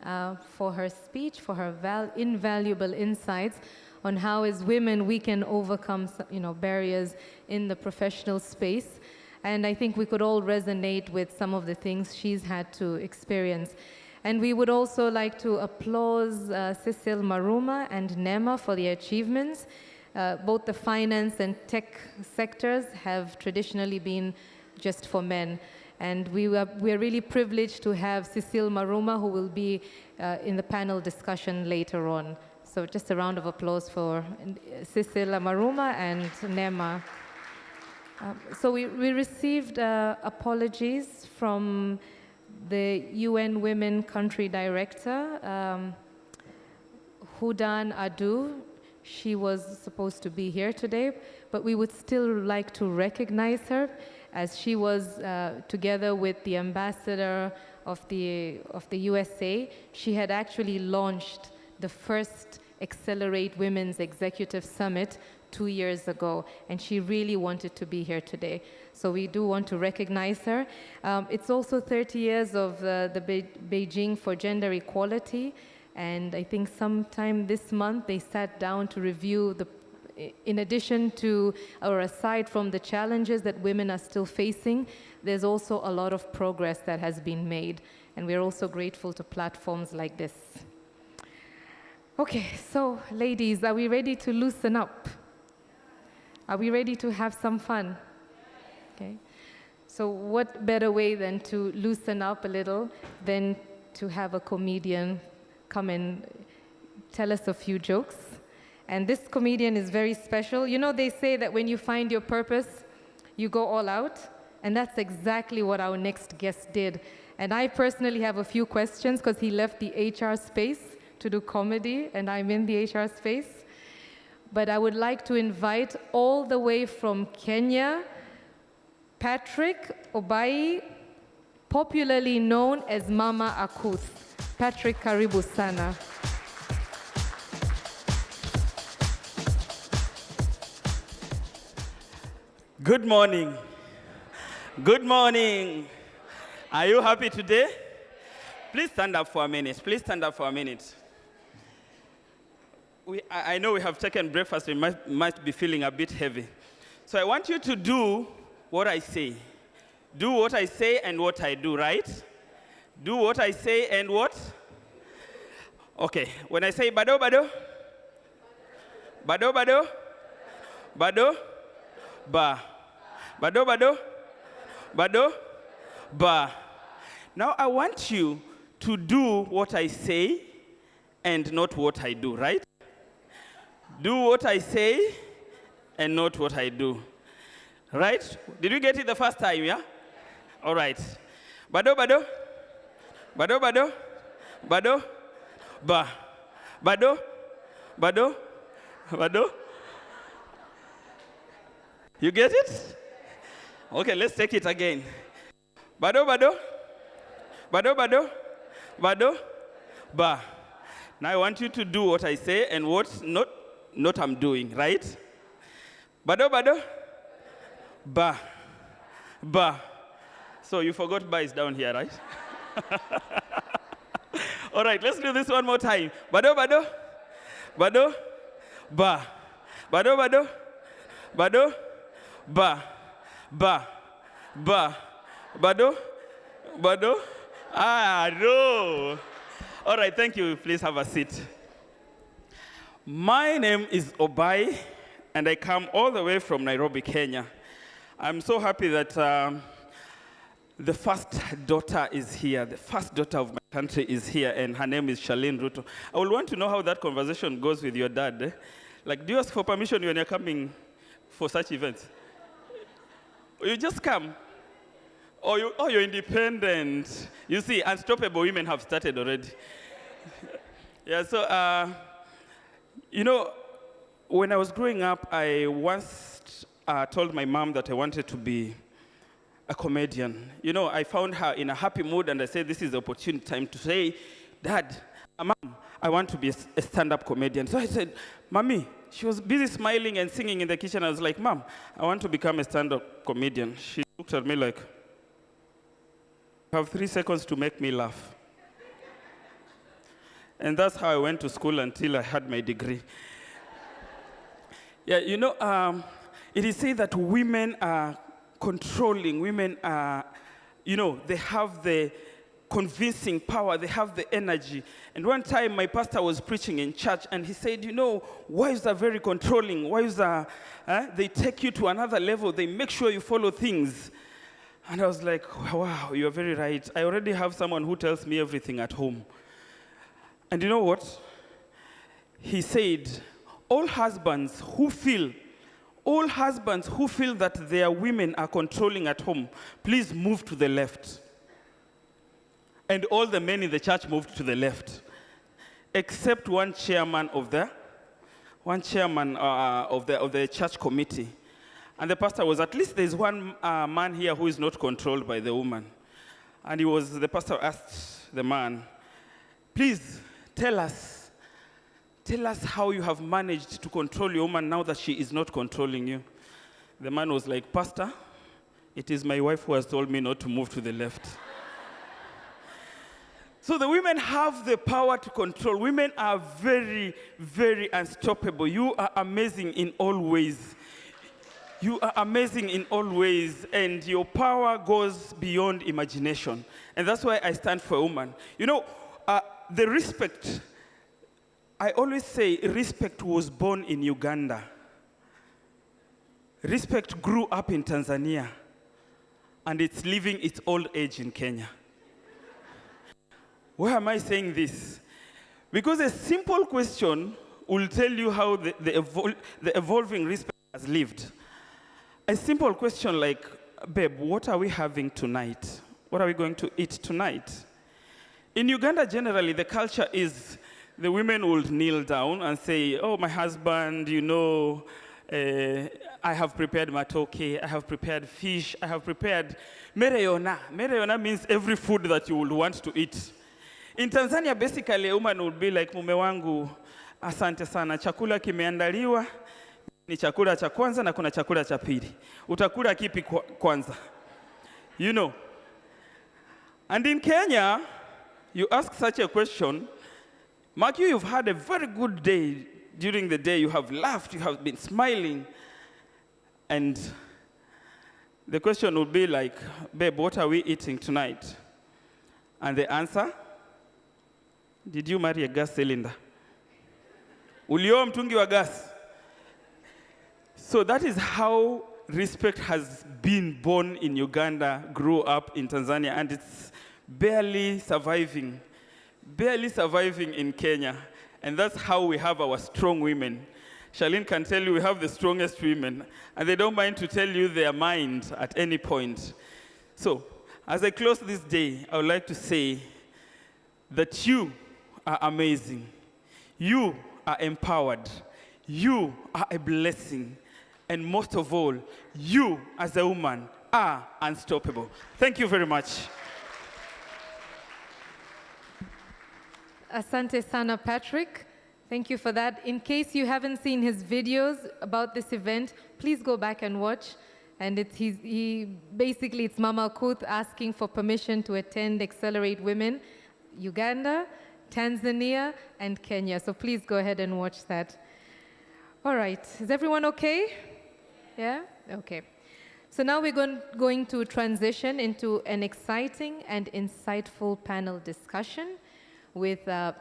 for her speech, for her invaluable insights on how as women we can overcome barriers in the professional space. And I think we could all resonate with some of the things she's had to experience. And we would also like to applaud Cecile Maruma and Nema for their achievements. Both the finance and tech sectors have traditionally been just for men. And we are really privileged to have Cecile Maruma, who will be in the panel discussion later on. So just a round of applause for Cecile Maruma and Nema. So we received apologies from the UN Women Country Director, Hudan Adu. She was supposed to be here today, but we would still like to recognize her, as she was together with the ambassador of the USA. She had actually launched the first Accelerate Women's Executive Summit 2 years ago, and she really wanted to be here today. So we do want to recognize her. It's also 30 years of the Beijing for Gender Equality, and I think sometime this month they sat down to review in addition to, or aside from the challenges that women are still facing, there's also a lot of progress that has been made, and we're also grateful to platforms like this. Okay, so ladies, are we ready to loosen up? Are we ready to have some fun? Okay. So what better way than to loosen up a little than to have a comedian come and tell us a few jokes. And this comedian is very special. You know, they say that when you find your purpose, you go all out. And that's exactly what our next guest did. And I personally have a few questions because he left the HR space to do comedy, and I'm in the HR space. But I would like to invite all the way from Kenya, Patrick Obai, popularly known as Mama Akuth. Patrick, karibu sana. Good morning. Good morning. Are you happy today? Please stand up for a minute. Please stand up for a minute. I know we have taken breakfast. We might be feeling a bit heavy. So I want you to do what I say. Do what I say and what I do, right? Do what I say and what? Okay. When I say bado, bado. Bado, bado. Bado. Ba. Bado, bado. Bado. Ba. Now I want you to do what I say and not what I do, right? Do what I say and not what I do. Right? Did you get it the first time, yeah? All right. Bado, bado. Bado, bado. Bado. Ba. Bado. Bado. Bado. You get it? Okay, let's take it again. Bado, bado. Bado, bado. Bado. Ba. Now I want you to do what I say and what not I'm doing, right? Bado, bado. Ba. Ba. So you forgot ba is down here, right? All right, let's do this one more time. Bado, bado. Bado. Ba. Bado, bado. Bado. Ba. Ba. Ba. Bado. Bado. Ah, no. All right, thank you. Please have a seat. My name is Obai, and I come all the way from Nairobi, Kenya. I'm so happy that The first daughter is here. The first daughter of my country is here, and her name is Charlene Ruto. I will want to know how that conversation goes with your dad. Like, do you ask for permission when you're coming for such events? Or you just come? Or you're independent? You see, unstoppable women have started already. Yeah, so, you know, when I was growing up, I once told my mom that I wanted to be a comedian. You know, I found her in a happy mood, and I said, this is the opportune time to say, Dad, Mom, I want to be a stand-up comedian. So I said, Mommy, she was busy smiling and singing in the kitchen. I was like, Mom, I want to become a stand-up comedian. She looked at me like, you have 3 seconds to make me laugh. And that's how I went to school until I had my degree. Yeah, you know, it is said that women are controlling. Women are, you know, they have the convincing power, they have the energy. And one time my pastor was preaching in church, and he said, you know, wives are very controlling. Wives are, they take you to another level. They make sure you follow things. And I was like, wow, you're very right. I already have someone who tells me everything at home. And you know what? He said, all husbands who feel that their women are controlling at home, please move to the left. And all the men in the church moved to the left, except one chairman of the church committee. And the pastor was, at least there's one man here who is not controlled by the woman. And the pastor asked the man, please tell us how you have managed to control your woman now that she is not controlling you. The man was like, Pastor, it is my wife who has told me not to move to the left. So the women have the power to control. Women are very, very unstoppable. You are amazing in all ways. You are amazing in all ways, and your power goes beyond imagination. And that's why I stand for a woman. You know, the respect, I always say respect was born in Uganda. Respect grew up in Tanzania, and it's living its old age in Kenya. Why am I saying this? Because a simple question will tell you how the evolving respect has lived. A simple question like, babe, what are we having tonight? What are we going to eat tonight? In Uganda, generally, the culture is the women would kneel down and say, oh, my husband, you know, I have prepared matoke, I have prepared fish, I have prepared mereyona. Mereyona means every food that you would want to eat. In Tanzania, basically, a woman would be like, mume wangu, asante sana, chakula kimeandaliwa, ni chakula cha kwanza na kuna chakula cha pili. Utakula kipi kwanza? You know. And in Kenya, you ask such a question, mark you've had a very good day. During the day, you have laughed, you have been smiling. And the question would be like, babe, what are we eating tonight? And the answer, did you marry a gas cylinder? Ulioa mtungi wa gas. So that is how respect has been born in Uganda, grew up in Tanzania, and it's barely surviving in Kenya. And that's how we have our strong women. Charlene can tell you we have the strongest women, and they don't mind to tell you their mind at any point. So, as I close this day, I would like to say that you are amazing. You are empowered. You are a blessing. And most of all, you as a woman are unstoppable. Thank you very much. Asante sana, Patrick. Thank you for that. In case you haven't seen his videos about this event, please go back and watch. And basically it's Mama Kuth asking for permission to attend Accelerate Women, Uganda, Tanzania, and Kenya. So please go ahead and watch that. All right, is everyone okay? Yeah? Okay. So now we're going to transition into an exciting and insightful panel discussion with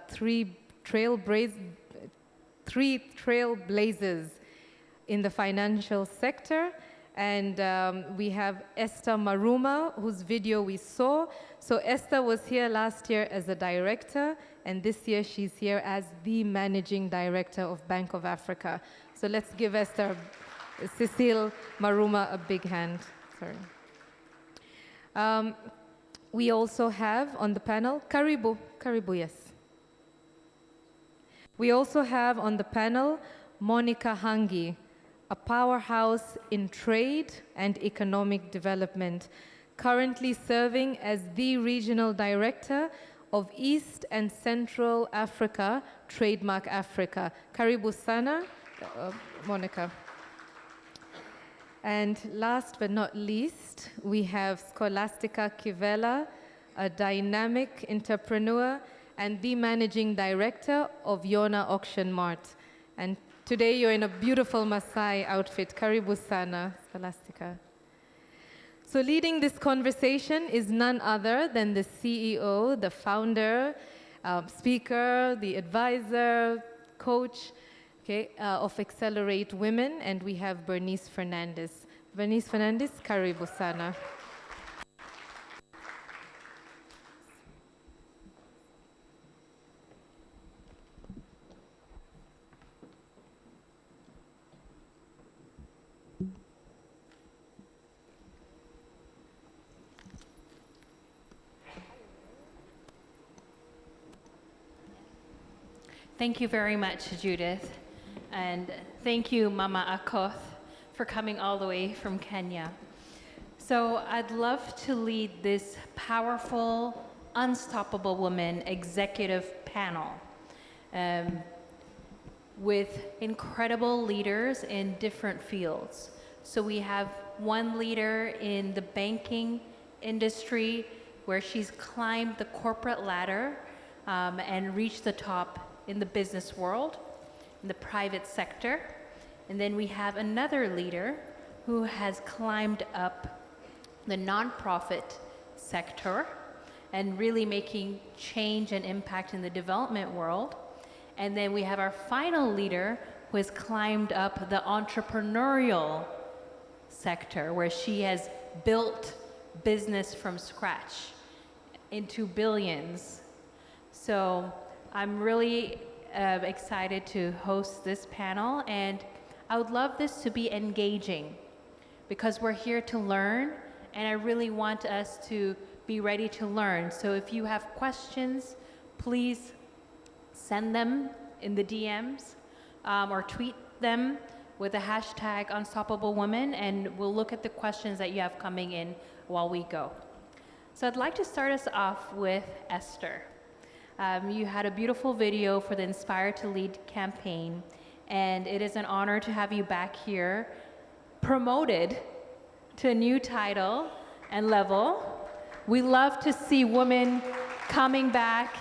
three trailblazers in the financial sector And we have Esther Maruma, whose video we saw. So Esther was here last year as a director, and this year she's here as the managing director of Bank of Africa. So let's give Esther, Cecile Maruma, a big hand. Sorry. We also have on the panel, Karibu, yes. We also have on the panel Monica Hangi, a powerhouse in trade and economic development, currently serving as the regional director of East and Central Africa, Trademark Africa. Karibu sana, Monica. And last but not least, we have Scholastica Kivela, a dynamic entrepreneur and the managing director of Yona Auction Mart. And today you're in a beautiful Maasai outfit. Karibu sana, Scholastica. So leading this conversation is none other than the CEO, the founder, speaker, the advisor, coach, of Accelerate Women, and we have Bernice Fernandez. Bernice Fernandez, karibu sana. Thank you very much, Judith. And thank you, Mama Akoth, for coming all the way from Kenya. So I'd love to lead this powerful, unstoppable woman executive panel with incredible leaders in different fields. So we have one leader in the banking industry where she's climbed the corporate ladder and reached the top in the business world, in the private sector. And then we have another leader who has climbed up the nonprofit sector and really making change and impact in the development world. And then we have our final leader who has climbed up the entrepreneurial sector, where she has built business from scratch into billions. So I'm really excited to host this panel, and I would love this to be engaging because we're here to learn, and I really want us to be ready to learn. So if you have questions, please send them in the DMs or tweet them with the hashtag #UnstoppableWoman, and we'll look at the questions that you have coming in while we go. So I'd like to start us off with Esther. You had a beautiful video for the Inspire to Lead campaign, and it is an honor to have you back here, promoted to a new title and level. We love to see women coming back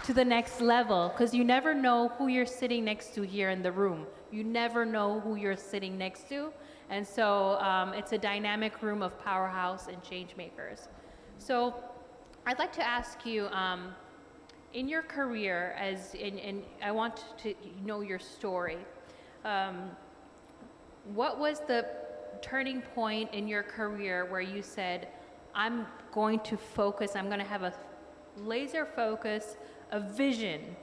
to the next level, because you never know who you're sitting next to here in the room. You never know who you're sitting next to, and so it's a dynamic room of powerhouse and change makers. So I'd like to ask you, in your career, and I want to know your story, what was the turning point in your career where you said, I'm going to focus, I'm going to have a laser focus, a vision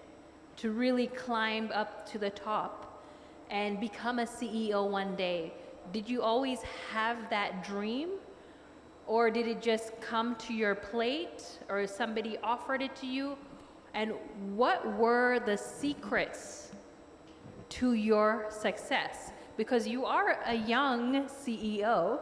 to really climb up to the top and become a CEO one day? Did you always have that dream? Or did it just come to your plate, or somebody offered it to you? And what were the secrets to your success? Because you are a young CEO,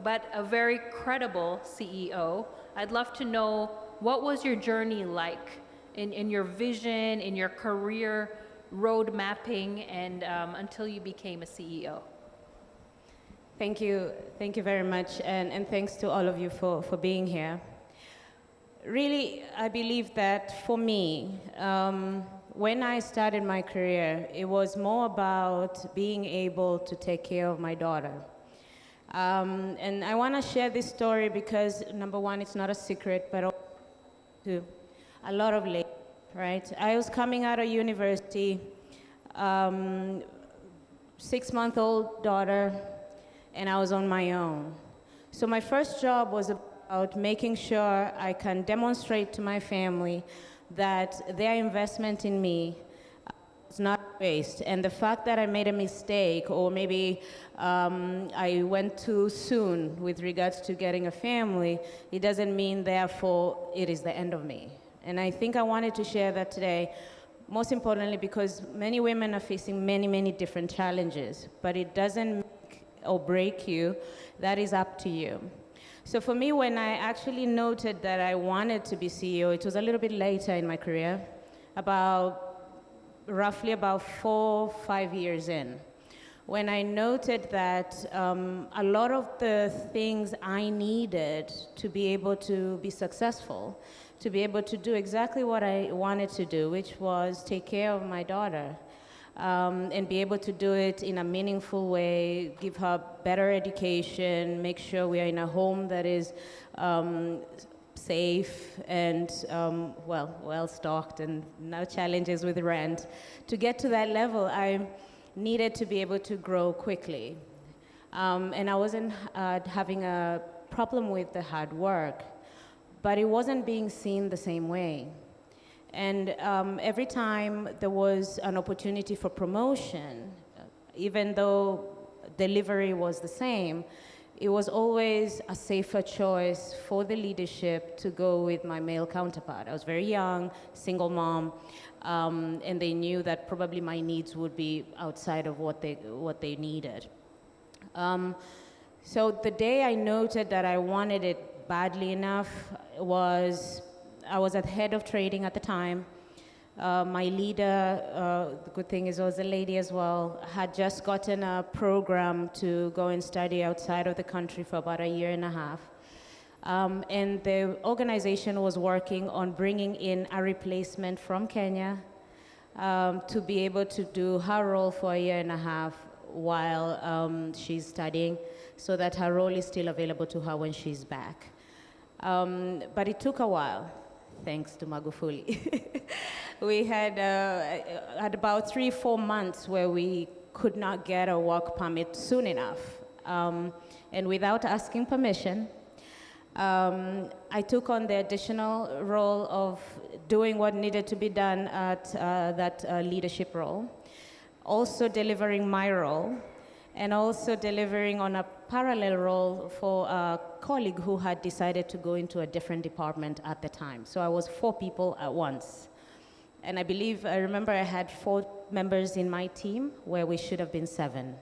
but a very credible CEO. I'd love to know, what was your journey like in your vision, in your career road mapping, and until you became a CEO? Thank you very much, and thanks to all of you for being here. Really, I believe that for me, when I started my career, it was more about being able to take care of my daughter. And I want to share this story because, number one, it's not a secret, but to a lot of ladies, right? I was coming out of university, 6-month-old daughter, and I was on my own. So my first job was about making sure I can demonstrate to my family that their investment in me is not waste. And the fact that I made a mistake, or maybe I went too soon with regards to getting a family, it doesn't mean therefore it is the end of me. And I think I wanted to share that today, most importantly because many women are facing many, many different challenges, but it doesn't make or break you. That is up to you. So for me, when I actually noted that I wanted to be CEO, it was a little bit later in my career, roughly about 4-5 years in, when I noted that a lot of the things I needed to be able to be successful, to be able to do exactly what I wanted to do, which was take care of my daughter, and be able to do it in a meaningful way, give her better education, make sure we are in a home that is safe and well-stocked and no challenges with rent. To get to that level, I needed to be able to grow quickly. And I wasn't having a problem with the hard work, but it wasn't being seen the same way. And every time there was an opportunity for promotion, even though delivery was the same, it was always a safer choice for the leadership to go with my male counterpart. I was very young, single mom, and they knew that probably my needs would be outside of what they needed. So the day I noted that I wanted it badly enough was, I was at head of trading at the time. My leader, the good thing is, was a lady as well, had just gotten a program to go and study outside of the country for about 1.5 years. And the organization was working on bringing in a replacement from Kenya to be able to do her role for 1.5 years while she's studying, so that her role is still available to her when she's back. But it took a while, thanks to Magufuli. We had about 3-4 months where we could not get a work permit soon enough. And without asking permission, I took on the additional role of doing what needed to be done at that leadership role, also delivering my role, and also delivering on a parallel role for a colleague who had decided to go into a different department at the time. So I was 4 people at once. And I remember I had 4 members in my team where we should have been 7.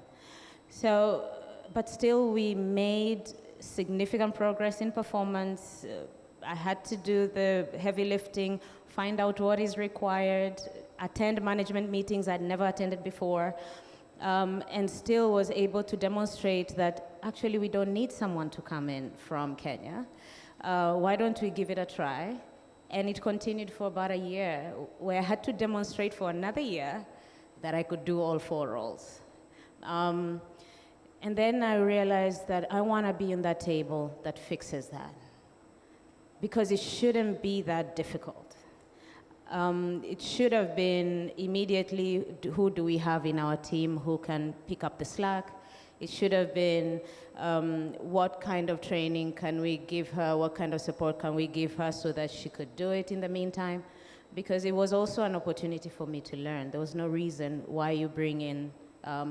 So, but still we made significant progress in performance. I had to do the heavy lifting, find out what is required, attend management meetings I'd never attended before, and still was able to demonstrate that actually we don't need someone to come in from Kenya. Why don't we give it a try? And it continued for about 1 year, where I had to demonstrate for another year that I could do all 4 roles. And then I realized that I want to be in that table that fixes that, because it shouldn't be that difficult. It should have been immediately, who do we have in our team who can pick up the slack? It should have been, what kind of training can we give her? What kind of support can we give her so that she could do it in the meantime? Because it was also an opportunity for me to learn. There was no reason why you bring in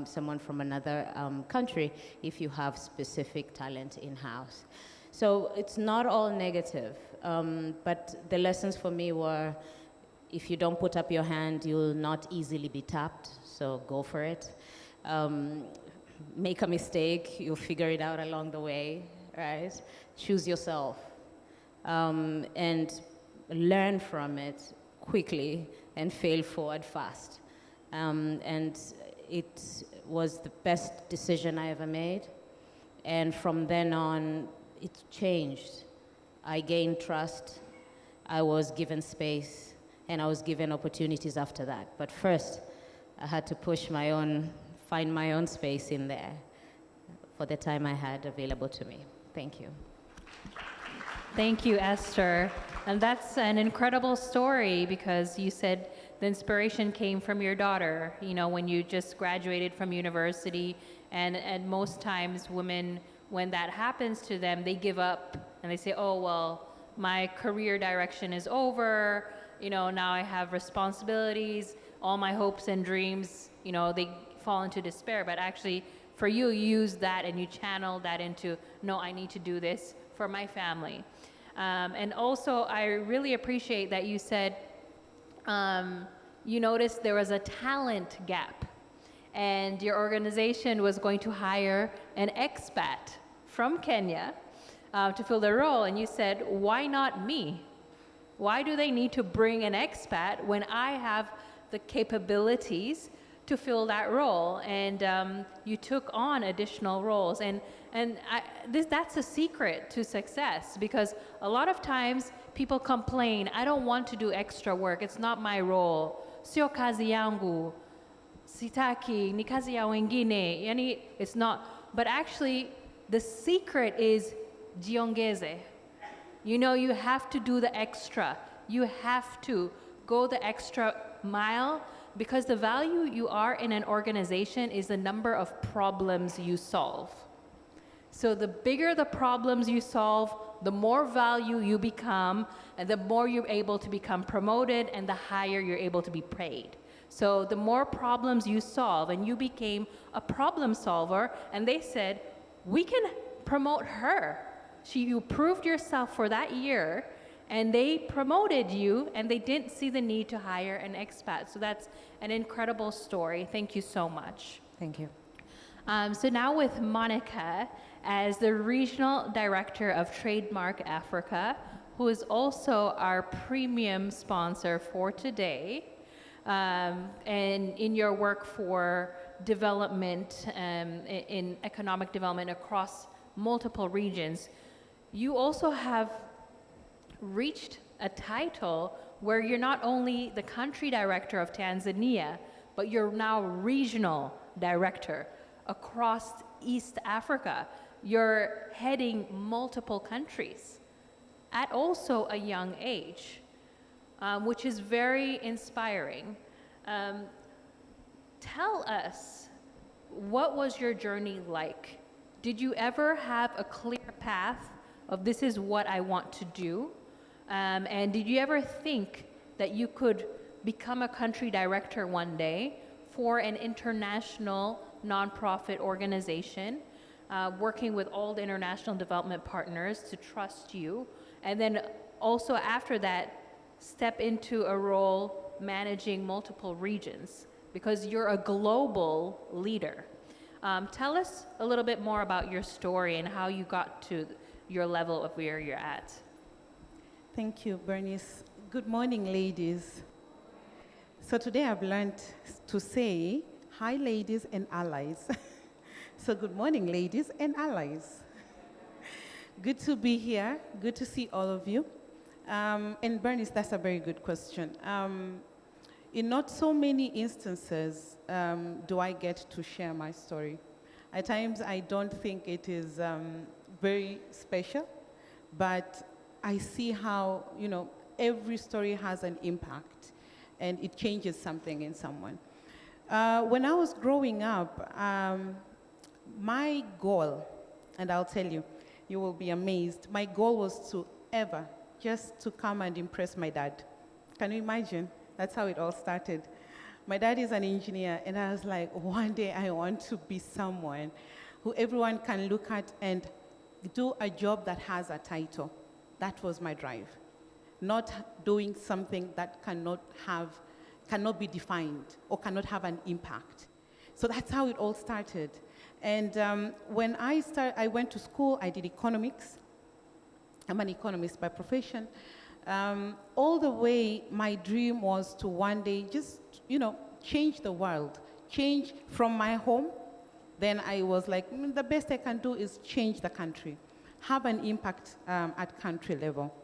someone from another country if you have specific talent in-house. So it's not all negative, but the lessons for me were, if you don't put up your hand, you'll not easily be tapped, so go for it. Make a mistake, you'll figure it out along the way, right? Choose yourself, and learn from it quickly and fail forward fast. And it was the best decision I ever made. And from then on, it changed. I gained trust, I was given space, and I was given opportunities after that. But first, I had to find my own space in there for the time I had available to me. Thank you. Thank you, Esther. And that's an incredible story because you said the inspiration came from your daughter, you know, when you just graduated from university. And most times women, when that happens to them, they give up and they say, oh, well, my career direction is over. You know, now I have responsibilities, all my hopes and dreams, you know, they fall into despair. But actually, for you, you use that and you channel that into, no, I need to do this for my family. And also, I really appreciate that you said you noticed there was a talent gap and your organization was going to hire an expat from Kenya to fill the role. And you said, why not me? Why do they need to bring an expat when I have the capabilities to fill that role? And you took on additional roles. And that's a secret to success, because a lot of times people complain, I don't want to do extra work, it's not my role. Sio kazi yangu, sitaki, ni kazi ya wengine. Yani, it's not. But actually, the secret is jiongeze. You know, you have to do the extra. You have to go the extra mile, because the value you are in an organization is the number of problems you solve. So the bigger the problems you solve, the more value you become, and the more you're able to become promoted, and the higher you're able to be paid. So the more problems you solve, and you became a problem solver, and they said, we can promote her. You proved yourself for that year, and they promoted you, and they didn't see the need to hire an expat. So that's an incredible story. Thank you so much. Thank you. So now with Monica as the Regional Director of Trademark Africa, who is also our premium sponsor for today, and in your work for development, in economic development across multiple regions, you also have reached a title where you're not only the country director of Tanzania, but you're now regional director across East Africa. You're heading multiple countries at also a young age, which is very inspiring. Tell us, what was your journey like? Did you ever have a clear path of this is what I want to do? And did you ever think that you could become a country director one day for an international nonprofit organization, working with all the international development partners to trust you, and then also after that, step into a role managing multiple regions, because you're a global leader. Tell us a little bit more about your story and how you got to your level of where you're at. Thank you, Bernice. Good morning, ladies. So today I've learned to say, hi, ladies and allies. So good morning, ladies and allies. Good to be here. Good to see all of you. And Bernice, that's a very good question. In not so many instances do I get to share my story. At times I don't think it is very special, but I see how, you know, every story has an impact and it changes something in someone. When I was growing up, my goal, and I'll tell you, you will be amazed, my goal was to just to come and impress my dad. Can you imagine? That's how it all started. My dad is an engineer, and I was like, one day I want to be someone who everyone can look at and do a job that has a title. That was my drive. Not doing something that cannot be defined or cannot have an impact. So that's how it all started. And when I went to school, I did economics. I'm an economist by profession. All the way, my dream was to one day just, you know, change the world, change from my home. Then I was like, the best I can do is change the country, have an impact at country level.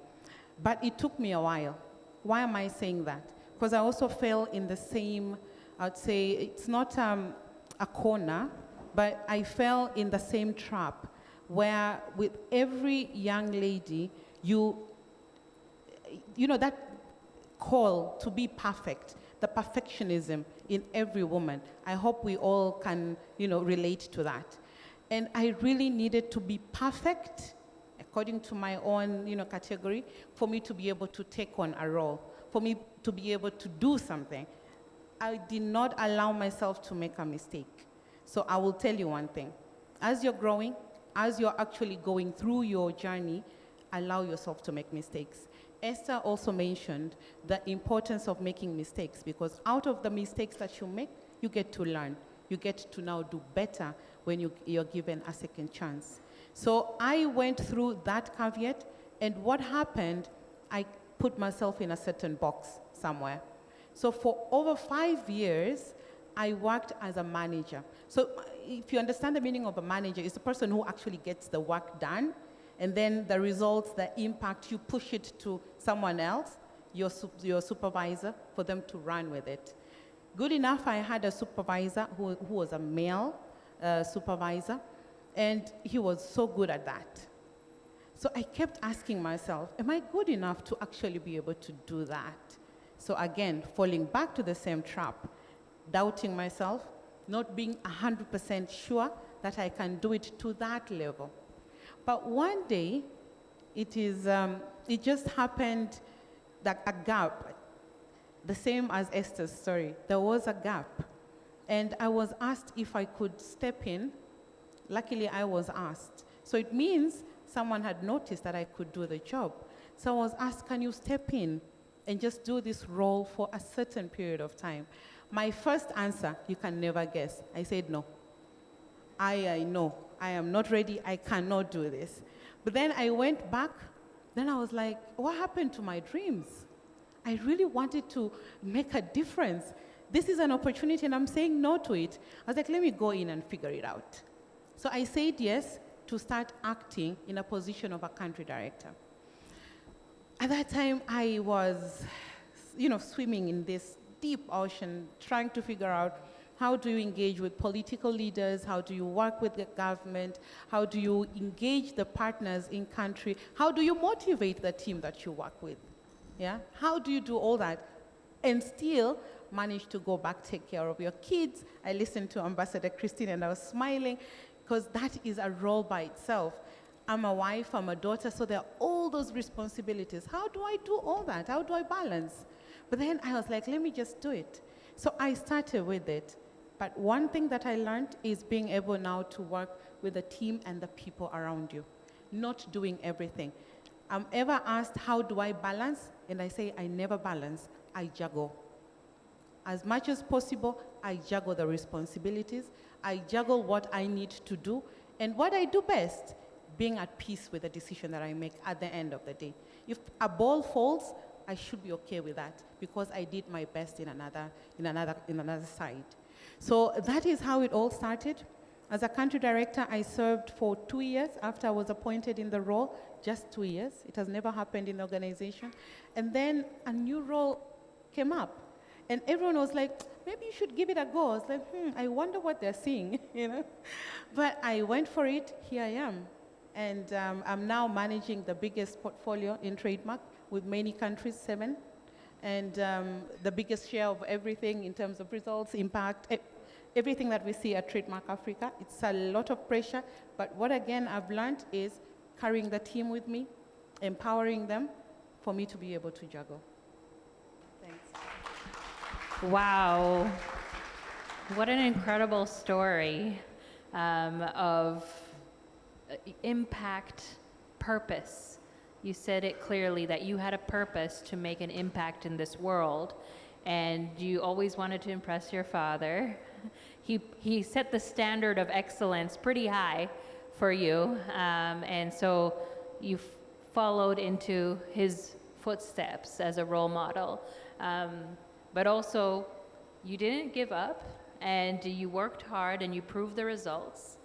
But it took me a while. Why am I saying that? Because I also fell in the same, I'd say, it's not a corner, but I fell in the same trap where with every young lady, that call to be perfect, the perfectionism in every woman. I hope we all can, relate to that. And I really needed to be perfect, according to my own, category, for me to be able to take on a role, for me to be able to do something. I did not allow myself to make a mistake. So I will tell you one thing. As you're growing, as you're actually going through your journey, allow yourself to make mistakes. Esther also mentioned the importance of making mistakes, because out of the mistakes that you make, you get to learn. You get to now do better when you're given a second chance. So I went through that caveat, and what happened, I put myself in a certain box somewhere. So for over 5 years, I worked as a manager. So if you understand the meaning of a manager, it's the person who actually gets the work done, and then the results, the impact, you push it to someone else, your supervisor, for them to run with it. Good enough, I had a supervisor who was a male supervisor, and he was so good at that. So I kept asking myself, am I good enough to actually be able to do that? So again, falling back to the same trap, doubting myself, not being 100% sure that I can do it to that level. But one day, it just happened that a gap, the same as Esther's story, there was a gap. And I was asked if I could step in. Luckily, I was asked. So it means someone had noticed that I could do the job. So I was asked, can you step in and just do this role for a certain period of time? My first answer, you can never guess. I said no. I know. I am not ready. I cannot do this. But then I went back. Then I was like, what happened to my dreams? I really wanted to make a difference. This is an opportunity, and I'm saying no to it. I was like, let me go in and figure it out. So I said yes to start acting in a position of a country director. At that time, I was, swimming in this deep ocean, trying to figure out how do you engage with political leaders, how do you work with the government, how do you engage the partners in country, how do you motivate the team that you work with? Yeah? How do you do all that and still manage to go back, take care of your kids? I listened to Ambassador Christine and I was smiling, because that is a role by itself. I'm a wife, I'm a daughter, so there are all those responsibilities. How do I do all that? How do I balance? But then I was like, let me just do it. So I started with it. But one thing that I learned is being able now to work with the team and the people around you, not doing everything. I'm ever asked, how do I balance? And I say, I never balance, I juggle. As much as possible, I juggle the responsibilities, I juggle what I need to do, and what I do best, being at peace with the decision that I make at the end of the day. If a ball falls, I should be okay with that, because I did my best in another side. So that is how it all started. As a country director, I served for 2 years after I was appointed in the role, just 2 years. It has never happened in the organization. And then a new role came up. And everyone was like, maybe you should give it a go. I was like, I wonder what they're seeing, But I went for it, here I am. And I'm now managing the biggest portfolio in trademark with many countries, 7. And the biggest share of everything in terms of results, impact, everything that we see at Trademark Africa. It's a lot of pressure, but what again I've learned is carrying the team with me, empowering them for me to be able to juggle. Thanks. Wow. What an incredible story of impact, purpose. You said it clearly that you had a purpose to make an impact in this world, and you always wanted to impress your father. He set the standard of excellence pretty high for you, and so you followed into his footsteps as a role model. But also, you didn't give up, and you worked hard, and you proved the results.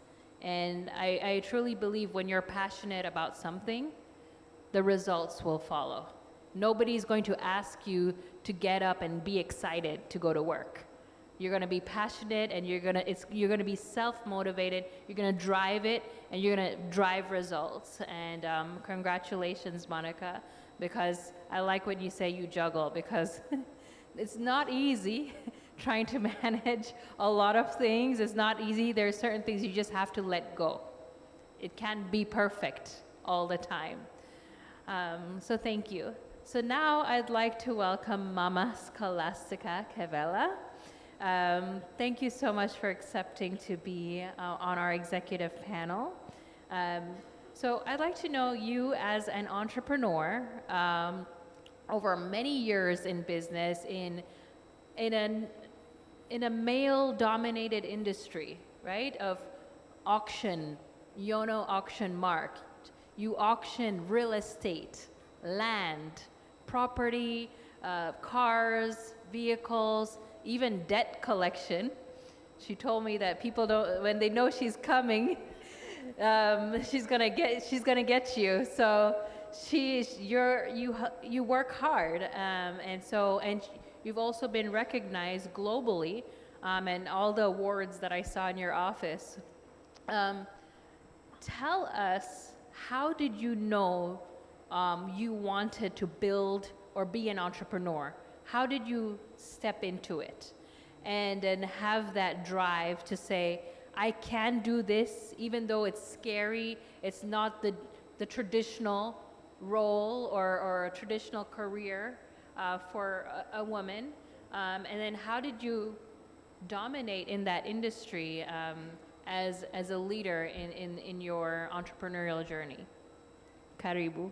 And I truly believe when you're passionate about something, the results will follow. Nobody's going to ask you to get up and be excited to go to work. You're going to be passionate, and you're going to be self-motivated. You're going to drive it, and you're going to drive results. And congratulations, Monica. because I like when you say you juggle, because it's not easy trying to manage a lot of things. It's not easy. There are certain things you just have to let go. It can't be perfect all the time. So thank you. So now I'd like to welcome Mama Scholastica Kevela. Thank you so much for accepting to be on our executive panel. So I'd like to know you as an entrepreneur, over many years in business in a male-dominated industry, right? Of auction, Yono Auction Mark. You auction real estate, land, property, cars, vehicles, even debt collection. She told me that people don't, when they know she's coming, she's gonna get you. So you work hard, and you've also been recognized globally, and all the awards that I saw in your office. Tell us, how did you know you wanted to build or be an entrepreneur? How did you step into it and then have that drive to say, I can do this, even though it's scary, it's not the traditional role or a traditional career for a woman? And then how did you dominate in that industry as a leader in your entrepreneurial journey? Karibu.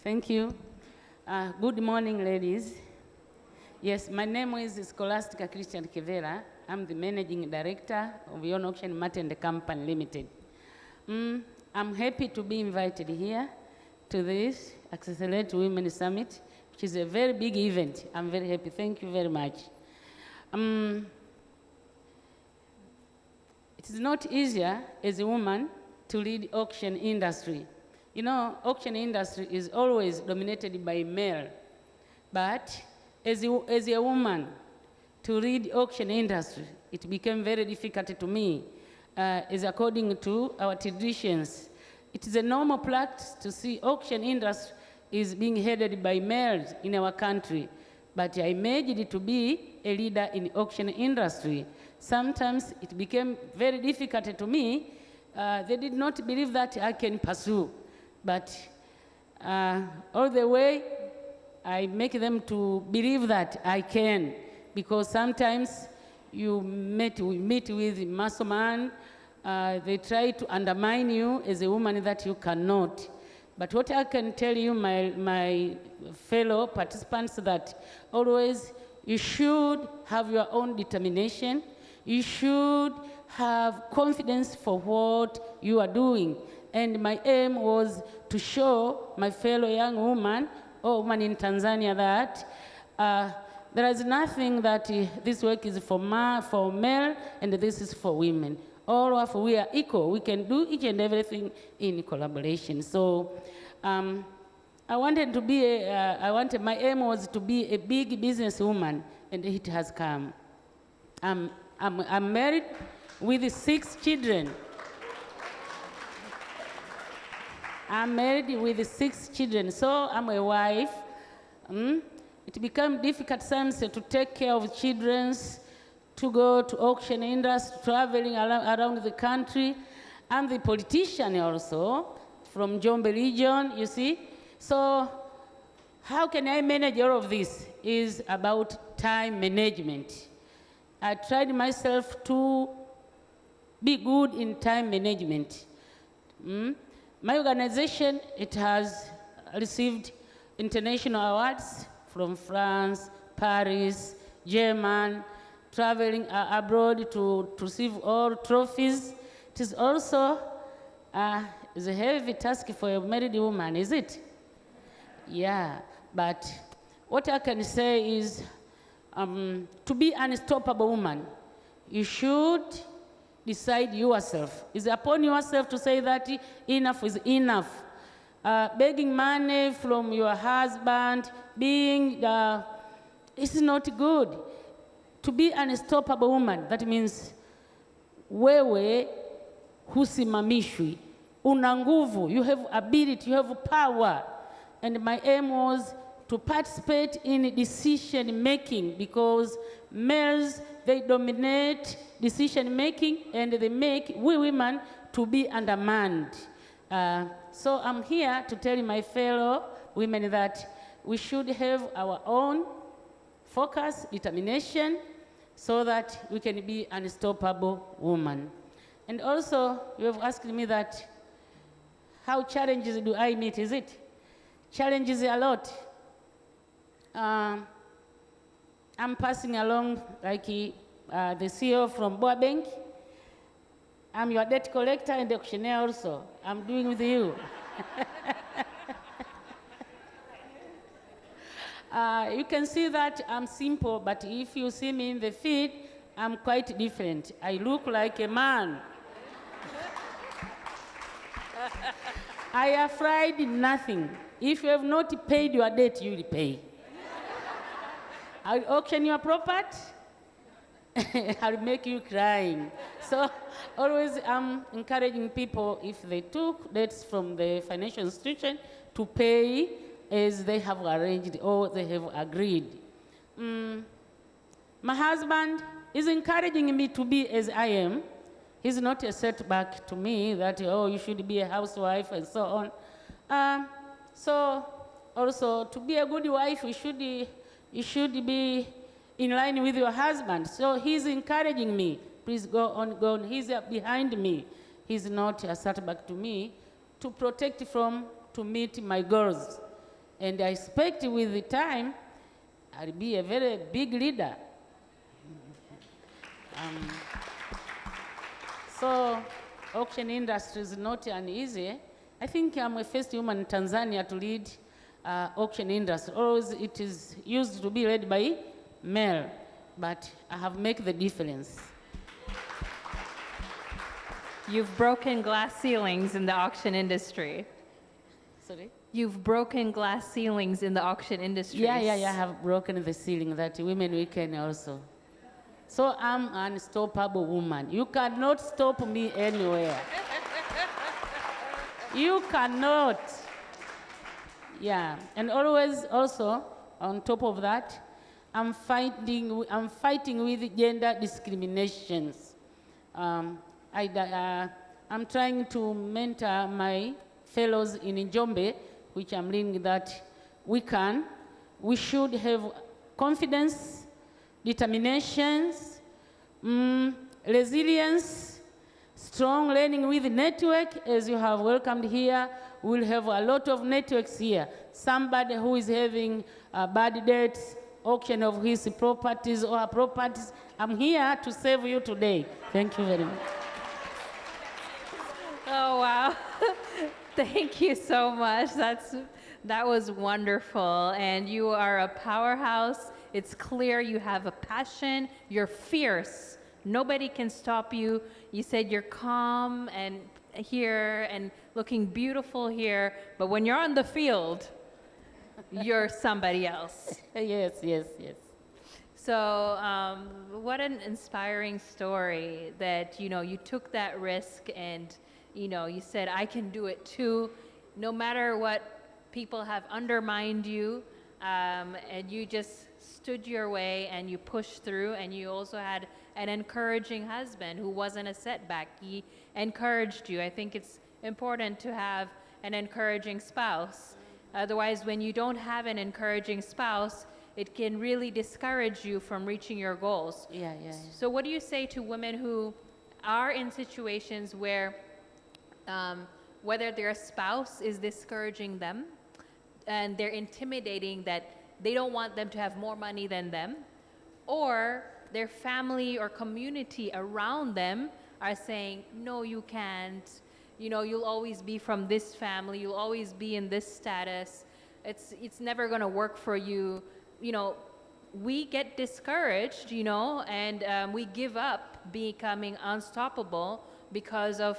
Thank you. Good morning, ladies. Yes, my name is Scholastica Christian Kevela. I'm the Managing Director of Yono Auction Mart and Company Limited. I'm happy to be invited here to this Accelerate Women Summit, which is a very big event. I'm very happy. Thank you very much. It is not easier as a woman to lead auction industry. You know, auction industry is always dominated by male, but as a woman to lead auction industry, it became very difficult to me, as according to our traditions. It is a normal practice to see auction industry is being headed by males in our country, but I made it to be a leader in auction industry. Sometimes it became very difficult to me. They did not believe that I can pursue, but all the way I make them to believe that I can, because sometimes we meet with muscle man, they try to undermine you as a woman that you cannot. But what I can tell you, my fellow participants, that always you should have your own determination. You should have confidence for what you are doing. And my aim was to show my fellow young woman or woman in Tanzania that there is nothing that this work is for male and this is for women. All of we are equal. We can do each and everything in collaboration. So I wanted to be my aim was to be a big businesswoman, and it has come. I'm married with 6 children. I'm married with 6 children, so I'm a wife. It became difficult sometimes to take care of children, to go to auction industry, traveling around the country. I'm the politician also from Njombe region, you see. So how can I manage all of this? Is about time management. I tried myself to be good in time management. My organization, it has received international awards from France, Paris, Germany, traveling abroad to receive all trophies. It is also is a heavy task for a married woman, is it? Yeah, but what I can say is to be an unstoppable woman, you should decide yourself. It's upon yourself to say that enough is enough. Begging money from your husband, it's not good. To be an unstoppable woman, that means wewe husimamishwi, una nguvu, you have ability, you have power. and my aim was to participate in decision making, because males, they dominate decision making and they make we women to be undermined. So I'm here to tell my fellow women that we should have our own focus, determination, so that we can be unstoppable women. And also, you have asked me that, how challenges do I meet, is it? Challenges a lot. I'm passing along like the CEO from Boa Bank. I'm your debt collector and auctioneer also. I'm doing with you. You can see that I'm simple, but if you see me in the field, I'm quite different. I look like a man. I have fried nothing. If you have not paid your debt, you will pay. I'll auction your property. I'll make you crying. So always I'm encouraging people, if they took debts from the financial institution, to pay as they have arranged or they have agreed. My husband is encouraging me to be as I am. He's not a setback to me that, oh, you should be a housewife and so on. So also, to be a good wife, you should be in line with your husband. So he's encouraging me. Please go on, go on. He's behind me. He's not a setback to me, to protect from, to meet my goals. And I expect with the time, I'll be a very big leader. So auction industry is not uneasy. I think I'm the first woman in Tanzania to lead auction industry. Always it is used to be led by male, but I have made the difference. You've broken glass ceilings in the auction industry. Sorry? You've broken glass ceilings in the auction industry. Yeah, I have broken the ceiling that women we can also. So I'm an unstoppable woman. You cannot stop me anywhere. You cannot. Yeah, and always also, on top of that, I'm fighting with gender discriminations. I'm trying to mentor my fellows in Njombe, which I'm leading, that we should have confidence, determinations, resilience, strong learning with network. As you have welcomed here, we'll have a lot of networks here. Somebody who is having bad debts, auction of his properties or her properties, I'm here to save you today. Thank you very much. Oh, wow. Thank you so much. That was wonderful. And you are a powerhouse. It's clear you have a passion. You're fierce. Nobody can stop you. You said you're calm and here and looking beautiful here, but when you're on the field, you're somebody else. Yes. So what an inspiring story that, you took that risk and, you said, I can do it too, no matter what people have undermined you, and you just stood your way and you pushed through, and you also had an encouraging husband who wasn't a setback. He encouraged you. I think it's important to have an encouraging spouse. Otherwise, when you don't have an encouraging spouse, it can really discourage you from reaching your goals. Yeah. So what do you say to women who are in situations where whether their spouse is discouraging them and they're intimidating that they don't want them to have more money than them, or their family or community around them are saying, no, you can't, you'll always be from this family, you'll always be in this status, it's never going to work for you. We get discouraged, and we give up becoming unstoppable because of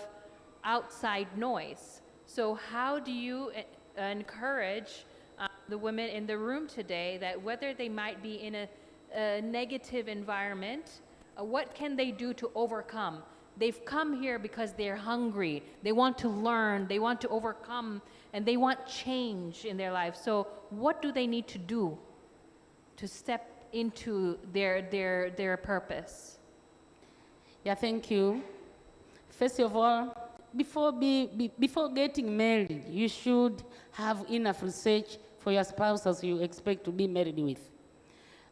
outside noise. So how do you encourage the women in the room today that whether they might be in a negative environment, what can they do to overcome? They've come here because they're hungry. They want to learn. They want to overcome and they want change in their life. So what do they need to do to step into their purpose? Yeah, thank you. First of all, before getting married, you should have enough research for your spouses you expect to be married with.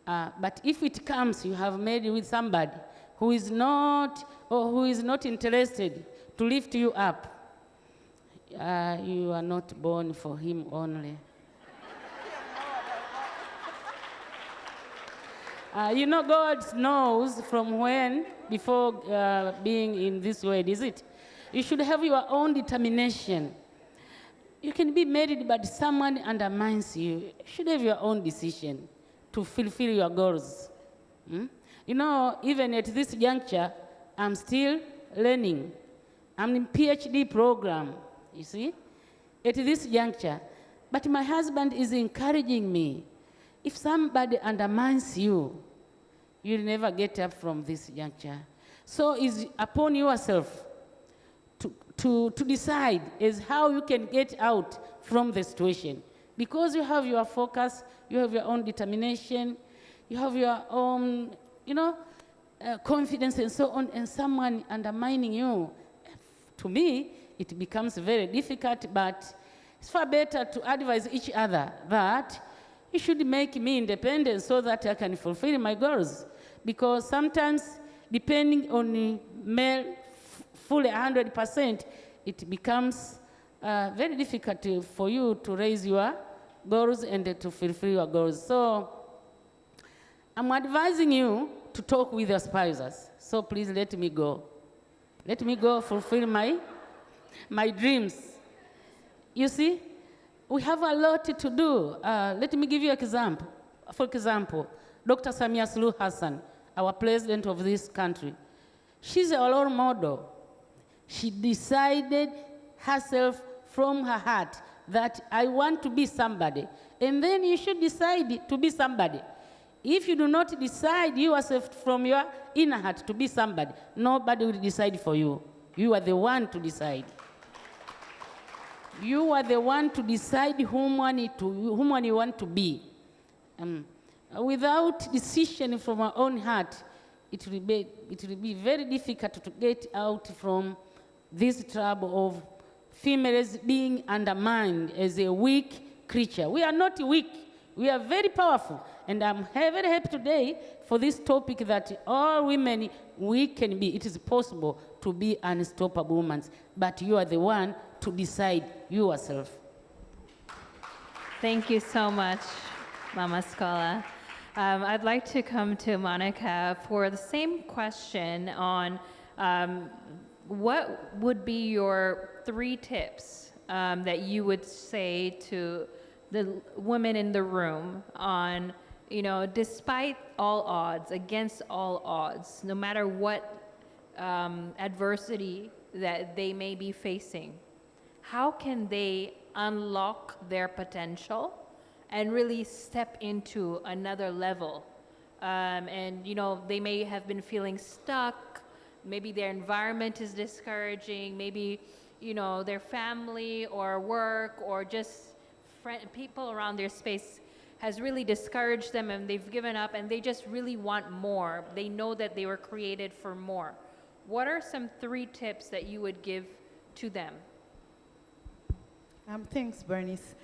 But if it comes, you have married with somebody who is not interested to lift you up, you are not born for him only. God knows from when, before being in this world, is it? You should have your own determination. You can be married, but someone undermines you. You should have your own decision to fulfill your goals. Even at this juncture, I'm still learning. I'm in PhD program, you see, at this juncture. But my husband is encouraging me. If somebody undermines you, you'll never get up from this juncture. So it's upon yourself to decide is how you can get out from the situation. Because you have your focus, you have your own determination, you have your own, confidence and so on, and someone undermining you, to me, it becomes very difficult, but it's far better to advise each other that you should make me independent so that I can fulfill my goals. Because sometimes, depending on the male fully 100%, it becomes very difficult for you to raise your goals and to fulfill your goals. So I'm advising you to talk with your spouses. So please let me go. Let me go fulfill my dreams. You see, we have a lot to do. Let me give you an example. For example, Dr. Samia Suluhu Hassan, our president of this country, she's a role model. She decided herself from her heart that I want to be somebody. And then you should decide to be somebody. If you do not decide yourself from your inner heart to be somebody, nobody will decide for you. You are the one to decide. You are the one to decide whom you want to be. Without decision from our own heart, it will be very difficult to get out from this trouble of females being undermined as a weak creature. We are not weak. We are very powerful. And I'm very happy today for this topic that all women, we can be. It is possible to be unstoppable women, but you are the one to decide yourself. Thank you so much, Mama Scola. I'd like to come to Monica for the same question on what would be your 3 tips that you would say to the women in the room on, despite all odds, against all odds, no matter what adversity that they may be facing, how can they unlock their potential and really step into another level? And they may have been feeling stuck. Maybe their environment is discouraging. Maybe, their family or work or just people around their space has really discouraged them and they've given up and they just really want more. They know that they were created for more. What are some 3 tips that you would give to them? Thanks, Bernice.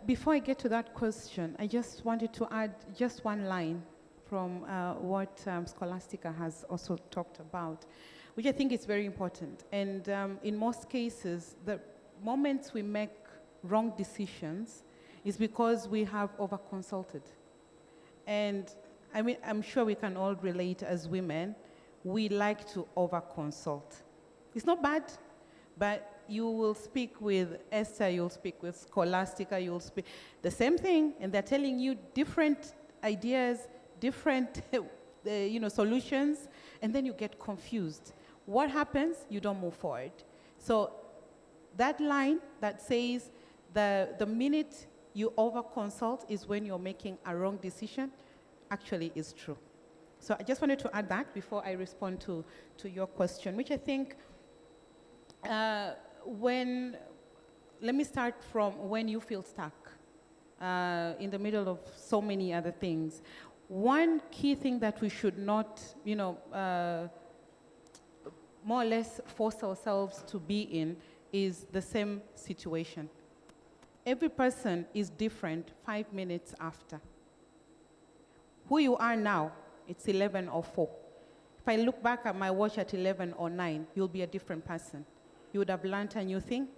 Before I get to that question, I just wanted to add just one line from what Scholastica has also talked about, which I think is very important. And in most cases, the moments we make wrong decisions is because we have over-consulted. And I mean, I'm sure we can all relate as women, we like to over-consult. It's not bad, but you will speak with Esther, you'll speak with Scholastica, you'll speak the same thing, and they're telling you different ideas, different solutions, and then you get confused. What happens? You don't move forward. So that line that says the minute you over-consult is when you're making a wrong decision actually is true. So I just wanted to add that before I respond to your question, which I think when let me start from when you feel stuck in the middle of so many other things. One key thing that we should not, more or less force ourselves to be in is the same situation. Every person is different 5 minutes after. Who you are now, it's 11 or 4. If I look back at my watch at 11 or 9, you'll be a different person. You would have learned a new thing.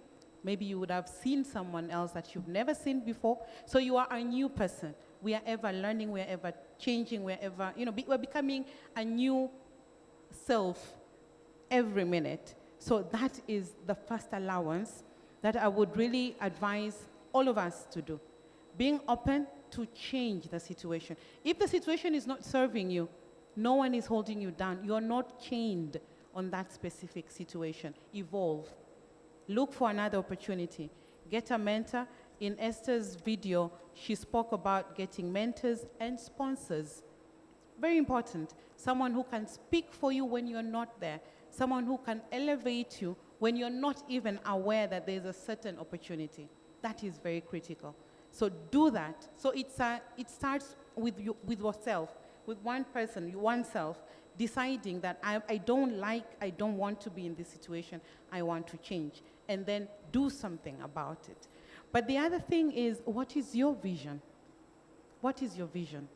Maybe you would have seen someone else that you've never seen before. So you are a new person. We are ever learning, we are ever changing, we are ever, we're becoming a new self every minute. So that is the first allowance that I would really advise all of us to do. Being open to change the situation. If the situation is not serving you, no one is holding you down. You're not chained on that specific situation. Evolve. Look for another opportunity. Get a mentor. In Esther's video, she spoke about getting mentors and sponsors. Very important. Someone who can speak for you when you're not there. Someone who can elevate you when you're not even aware that there's a certain opportunity. That is very critical. So do that. So it starts with yourself, with one person, oneself, deciding that I don't want to be in this situation, I want to change, and then do something about it. But the other thing is, what is your vision? What is your vision?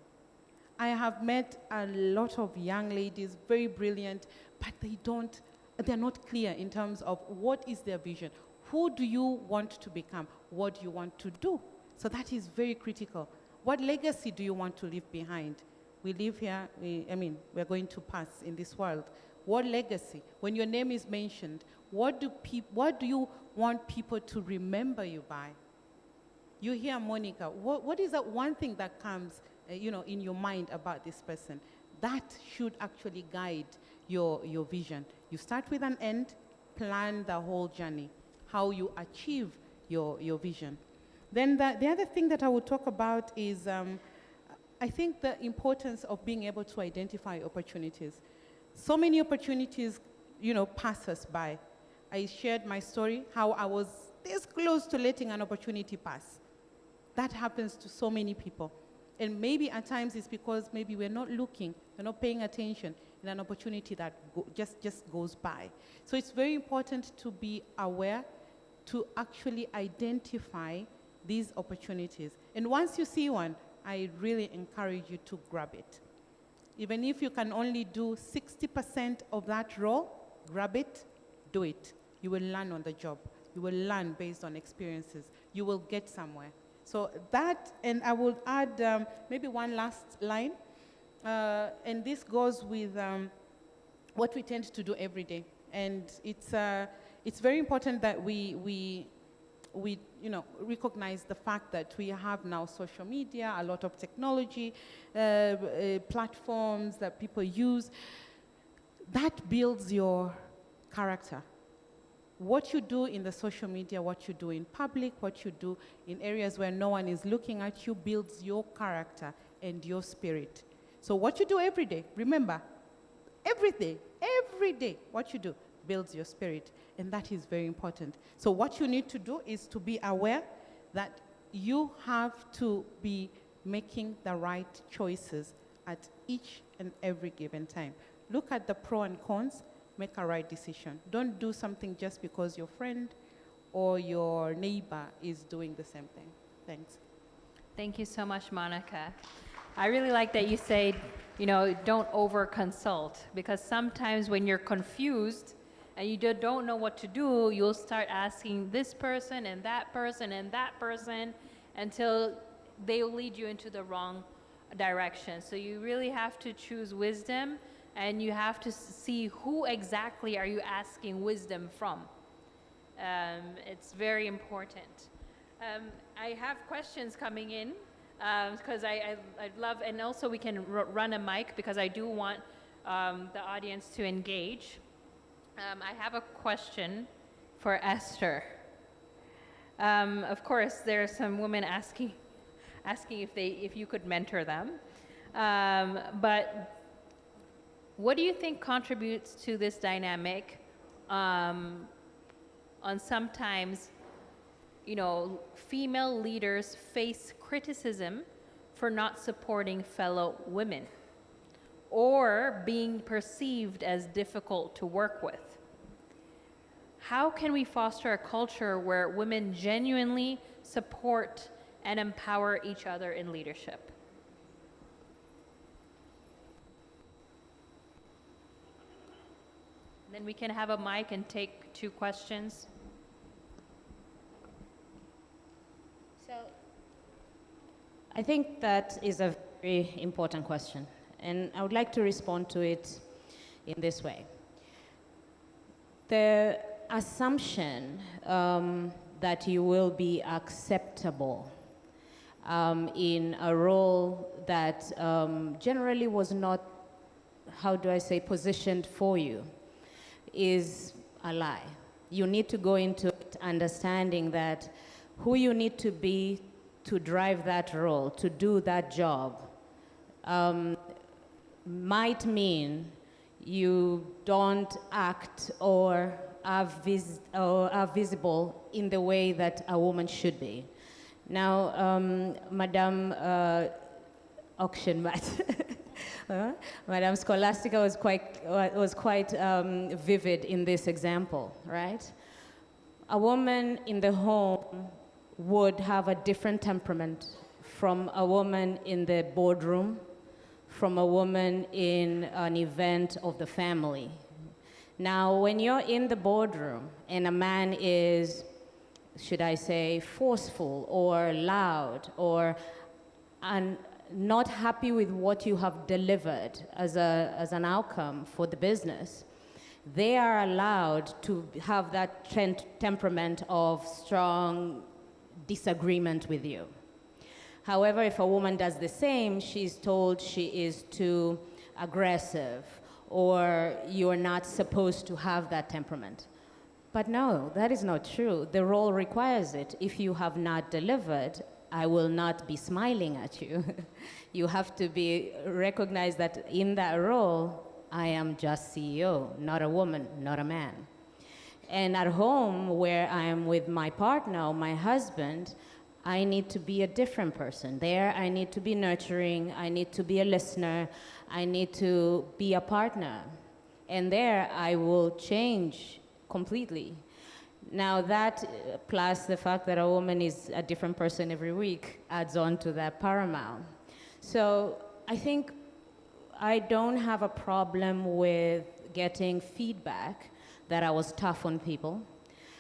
I have met a lot of young ladies, very brilliant, but they're not clear in terms of what is their vision. Who do you want to become? What do you want to do? So that is very critical. What legacy do you want to leave behind? We live here, we're going to pass in this world. What legacy? When your name is mentioned, what do you want people to remember you by? You hear Monica, what is that one thing that comes in your mind about this person? That should actually guide your vision. You start with an end, plan the whole journey, how you achieve your vision. Then the other thing that I would talk about is I think the importance of being able to identify opportunities. So many opportunities, pass us by. I shared my story, how I was this close to letting an opportunity pass. That happens to so many people. And maybe at times it's because maybe we're not looking, we're not paying attention in an opportunity that just goes by. So it's very important to be aware, to actually identify these opportunities. And once you see one, I really encourage you to grab it. Even if you can only do 60% of that role, grab it, do it. You will learn on the job. You will learn based on experiences. You will get somewhere. So that, and I will add maybe one last line, and this goes with what we tend to do every day. And it's very important that we recognize the fact that we have now social media, a lot of technology, platforms that people use. That builds your character. What you do in the social media, what you do in public, what you do in areas where no one is looking at you builds your character and your spirit. So what you do every day, remember, every day, what you do builds your spirit, and that is very important. So what you need to do is to be aware that you have to be making the right choices at each and every given time. Look at the pros and cons, make a right decision. Don't do something just because your friend or your neighbor is doing the same thing. Thanks. Thank you so much, Monica. I really like that you said, don't over-consult, because sometimes when you're confused and you don't know what to do, you'll start asking this person and that person and that person until they will lead you into the wrong direction. So you really have to choose wisdom, and you have to see who exactly are you asking wisdom from. It's very important. I have questions coming in because I'd love, and also we can run a mic because I do want the audience to engage. I have a question for Esther. Of course, there are some women asking if you could mentor them, but what do you think contributes to this dynamic on sometimes female leaders face criticism for not supporting fellow women or being perceived as difficult to work with. How can we foster a culture where women genuinely support and empower each other in leadership? Then we can have a mic and take 2 questions. So I think that is a very important question, and I would like to respond to it in this way. The assumption that you will be acceptable in a role that generally was not, how do I say, positioned for you is a lie. You need to go into it understanding that who you need to be to drive that role, to do that job, might mean you don't act or are visible in the way that a woman should be. Now, Madame Auction Mat, Madame Scholastica was quite vivid in this example, right? A woman in the home would have a different temperament from a woman in the boardroom, from a woman in an event of the family. Now, when you're in the boardroom and a man is, should I say, forceful or loud or not happy with what you have delivered as an outcome for the business, they are allowed to have that temperament of strong disagreement with you. However, if a woman does the same, she's told she is too aggressive or you're not supposed to have that temperament. But no, that is not true. The role requires it. If you have not delivered, I will not be smiling at you. You have to recognize that in that role, I am just CEO, not a woman, not a man. And at home, where I am with my partner or my husband, I need to be a different person. There, I need to be nurturing, I need to be a listener, I need to be a partner. And there, I will change completely. Now that, plus the fact that a woman is a different person every week, adds on to that paramount. So I think I don't have a problem with getting feedback that I was tough on people.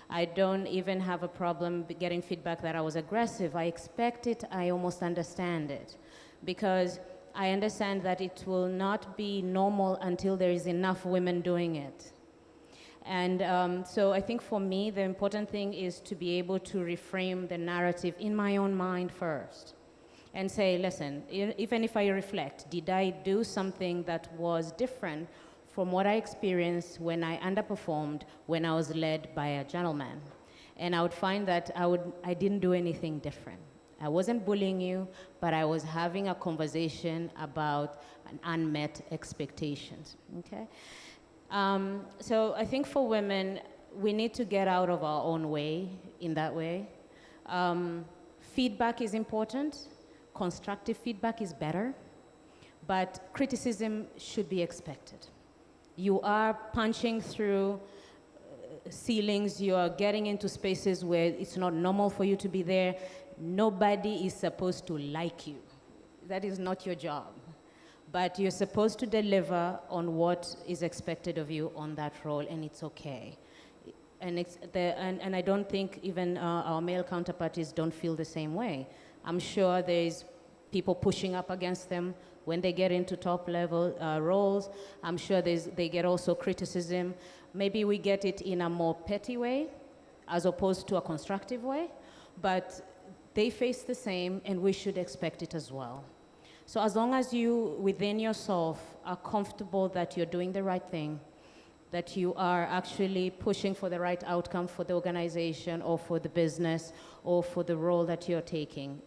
I don't even have a problem getting feedback that I was aggressive. I expect it, I almost understand it. Because I understand that it will not be normal until there is enough women doing it. And so I think for me, the important thing is to be able to reframe the narrative in my own mind first. And say, listen, even if I reflect, did I do something that was different from what I experienced when I underperformed, when I was led by a gentleman? And I would find that I didn't do anything different. I wasn't bullying you, but I was having a conversation about an unmet expectations, okay? So I think for women, we need to get out of our own way in that way. Feedback is important. Constructive feedback is better, but criticism should be expected. You are punching through ceilings, you are getting into spaces where it's not normal for you to be there. Nobody is supposed to like you. That is not your job. But you're supposed to deliver on what is expected of you on that role, and it's okay. And I don't think even our male counterparts don't feel the same way. I'm sure there's people pushing up against them when they get into top-level roles. I'm sure they get also criticism. Maybe we get it in a more petty way as opposed to a constructive way, but they face the same, and we should expect it as well. So as long as you, within yourself, are comfortable that you're doing the right thing, that you are actually pushing for the right outcome for the organization or for the business or for the role that you're taking,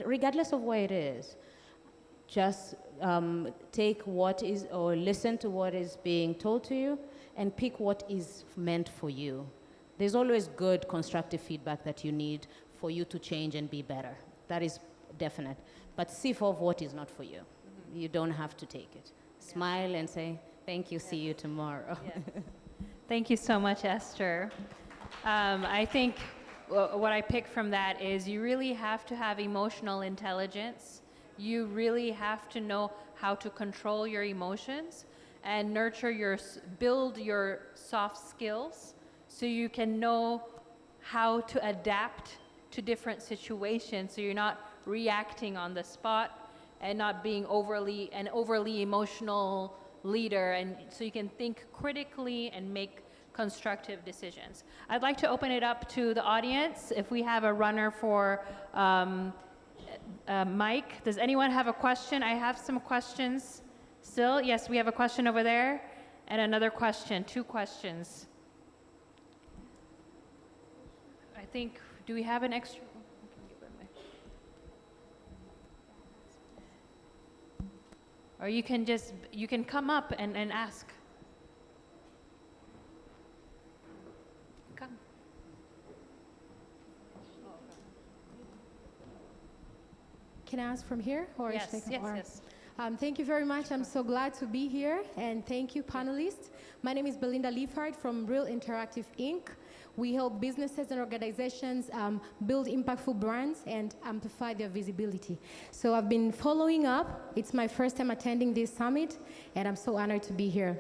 regardless of where it is, just take what is, or listen to what is being told to you and pick what is meant for you. There's always good constructive feedback that you need for you to change and be better. That is definite. But sieve off what is not for you. You don't have to take it. Smile and say, thank you, see you tomorrow. Thank you so much, Esther. I think what I pick from that is you really have to have emotional intelligence. You really have to know how to control your emotions and build your soft skills so you can know how to adapt to different situations so you're not reacting on the spot and not being an overly emotional leader, and so you can think critically and make constructive decisions. I'd like to open it up to the audience. If we have a runner for Mike, does anyone have a question? I have some questions still. Yes, we have a question over there and another question, 2 questions. I think, do we have an extra? Or you can come up and ask. Come. Can I ask from here? Or Yes, should I come? yes, Or- yes. Thank you very much. I'm so glad to be here, and thank you, panelists. My name is Belinda Leifard from Real Interactive Inc. We help businesses and organizations build impactful brands and amplify their visibility. So I've been following up. It's my first time attending this summit, and I'm so honored to be here.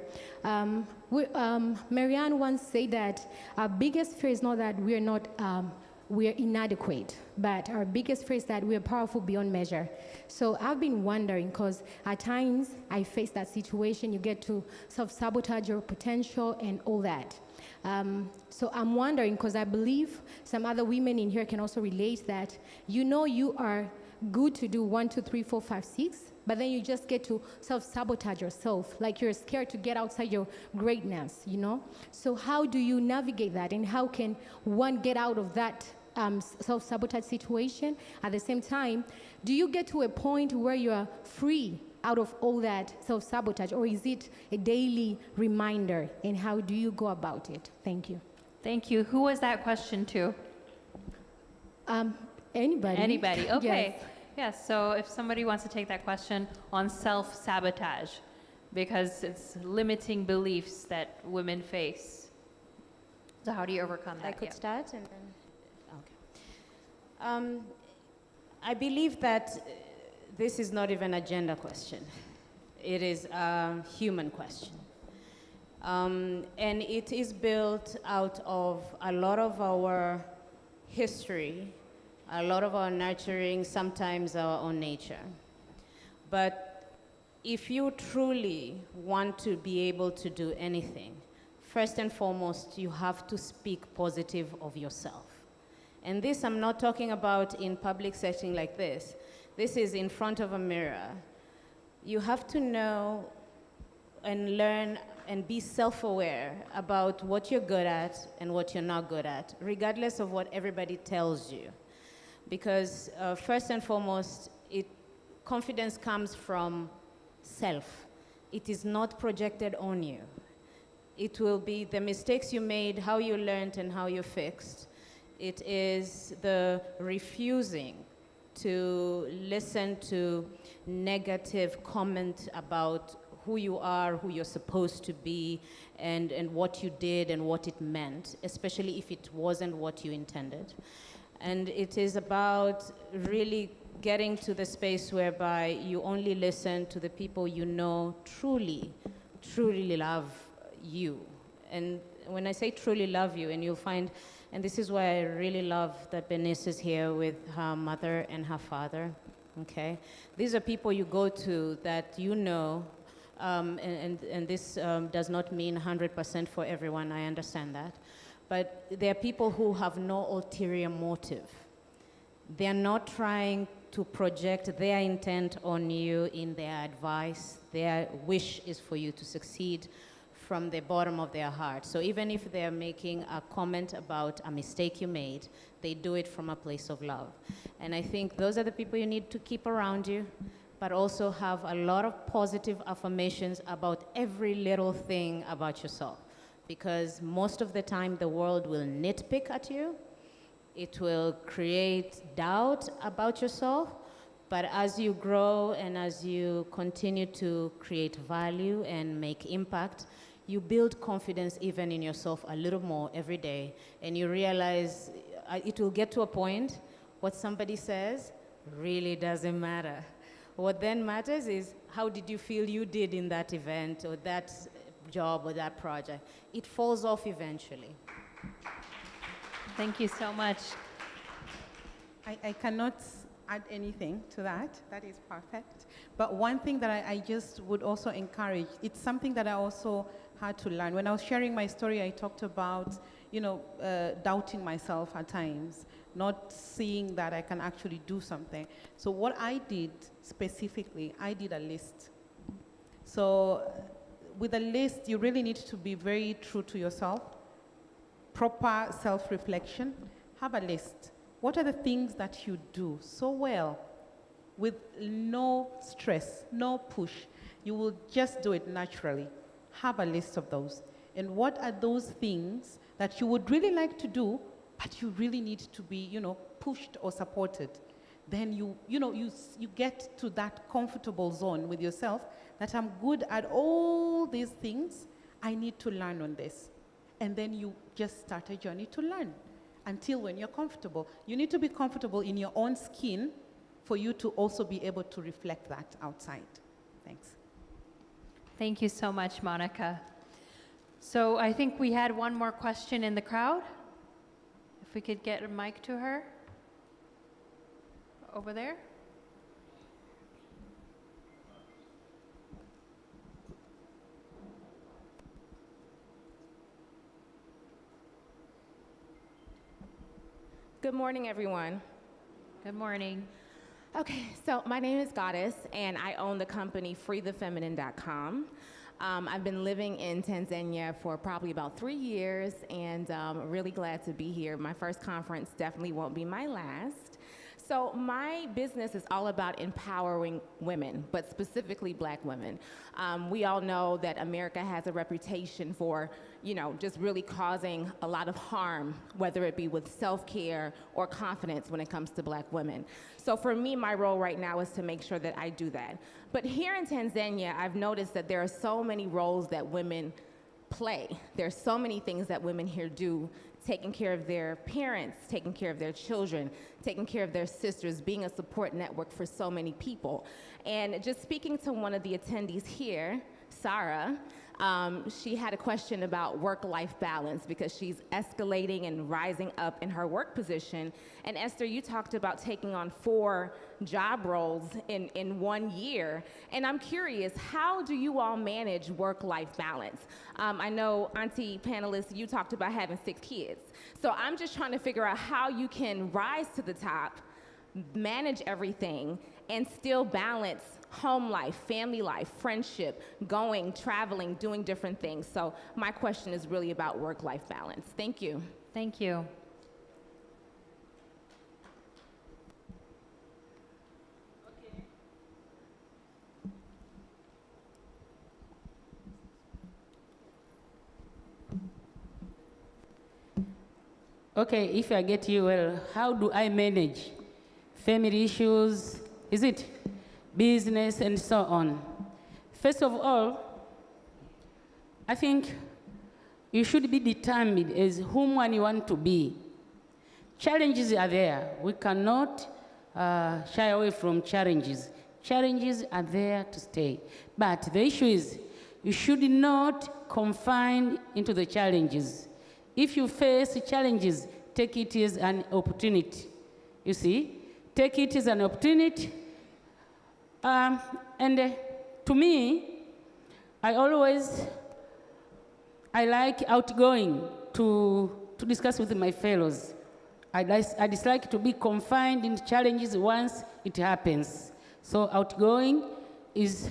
Marianne once said that our biggest fear is not that we're inadequate, but our biggest fear is that we're powerful beyond measure. So I've been wondering, because at times I face that situation, you get to self-sabotage your potential and all that. So I'm wondering, because I believe some other women in here can also relate, that you are good to do 1, 2, 3, 4, 5, 6, but then you just get to self-sabotage yourself, like you're scared to get outside your greatness, So how do you navigate that, and how can one get out of that self-sabotage situation? At the same time, do you get to a point where you are free out of all that self-sabotage, or is it a daily reminder, and how do you go about it? Thank you. Thank you. Who was that question to? Anybody. Anybody, okay. Yes. Yes, so if somebody wants to take that question on self-sabotage, because it's limiting beliefs that women face. So how do you overcome that? I could Yeah. start and then, okay. I believe that this is not even a gender question. It is a human question. And it is built out of a lot of our history, a lot of our nurturing, sometimes our own nature. But if you truly want to be able to do anything, first and foremost, you have to speak positive of yourself. And this I'm not talking about in public setting like this. This is in front of a mirror. You have to know and learn and be self-aware about what you're good at and what you're not good at, regardless of what everybody tells you. Because first and foremost, confidence comes from self. It is not projected on you. It will be the mistakes you made, how you learned, and how you fixed. It is the refusing to listen to negative comment about who you are, who you're supposed to be, and what you did and what it meant, especially if it wasn't what you intended. And it is about really getting to the space whereby you only listen to the people you know truly, truly love you. And when I say truly love you, and you'll find, and this is why I really love that Bernice is here with her mother and her father, okay? These are people you go to that you know, and this does not mean 100% for everyone, I understand that. But there are people who have no ulterior motive. They're not trying to project their intent on you in their advice. Their wish is for you to succeed from the bottom of their heart. So even if they're making a comment about a mistake you made, they do it from a place of love. And I think those are the people you need to keep around you, but also have a lot of positive affirmations about every little thing about yourself. because most of the time the world will nitpick at you. It will create doubt about yourself. But as you grow and as you continue to create value and make impact, you build confidence even in yourself a little more every day. And you realize it will get to a point what somebody says really doesn't matter. What then matters is how did you feel you did in that event or that job or that project. It falls off eventually. Thank you so much. I cannot add anything to that. That is perfect. But one thing that I just would also encourage, it's something that I also had to learn. When I was sharing my story, I talked about, doubting myself at times, not seeing that I can actually do something. So what I did specifically, I did a list. So with a list, you really need to be very true to yourself, proper self-reflection. Have a list. What are the things that you do so well with no stress, no push? You will just do it naturally. Have a list of those. And what are those things that you would really like to do, but you really need to be, pushed or supported? Then you get to that comfortable zone with yourself that I'm good at all these things. I need to learn on this. And then you just start a journey to learn. Until when you're comfortable. You need to be comfortable in your own skin for you to also be able to reflect that outside. Thanks. Thank you so much, Monica. So I think we had one more question in the crowd. If we could get a mic to her. Over there. Good morning, everyone. Good morning. Okay, so my name is Goddess, and I own the company freethefeminine.com. I've been living in Tanzania for probably about 3 years, and really glad to be here. My first conference definitely won't be my last. So my business is all about empowering women, but specifically Black women. We all know that America has a reputation for, just really causing a lot of harm, whether it be with self-care or confidence when it comes to Black women. So for me, my role right now is to make sure that I do that. But here in Tanzania, I've noticed that there are so many roles that women play. There's so many things that women here do, taking care of their parents, taking care of their children, taking care of their sisters, being a support network for so many people. And just speaking to one of the attendees here, Sarah, she had a question about work-life balance because she's escalating and rising up in her work position. And Esther, you talked about taking on 4 job roles in 1 year. And I'm curious, how do you all manage work-life balance? I know, Auntie panelists, you talked about having 6 kids. So I'm just trying to figure out how you can rise to the top, manage everything, and still balance home life, family life, friendship, going, traveling, doing different things. So my question is really about work-life balance. Thank you. Thank you. Okay, if I get you well, how do I manage family issues? Is it business and so on? First of all, I think you should be determined as whom one you want to be. Challenges are there. We cannot shy away from challenges. Challenges are there to stay. But the issue is you should not confine into the challenges. If you face challenges, take it as an opportunity. You see? Take it as an opportunity. To me, I like outgoing to discuss with my fellows. I dislike to be confined in challenges once it happens. So outgoing is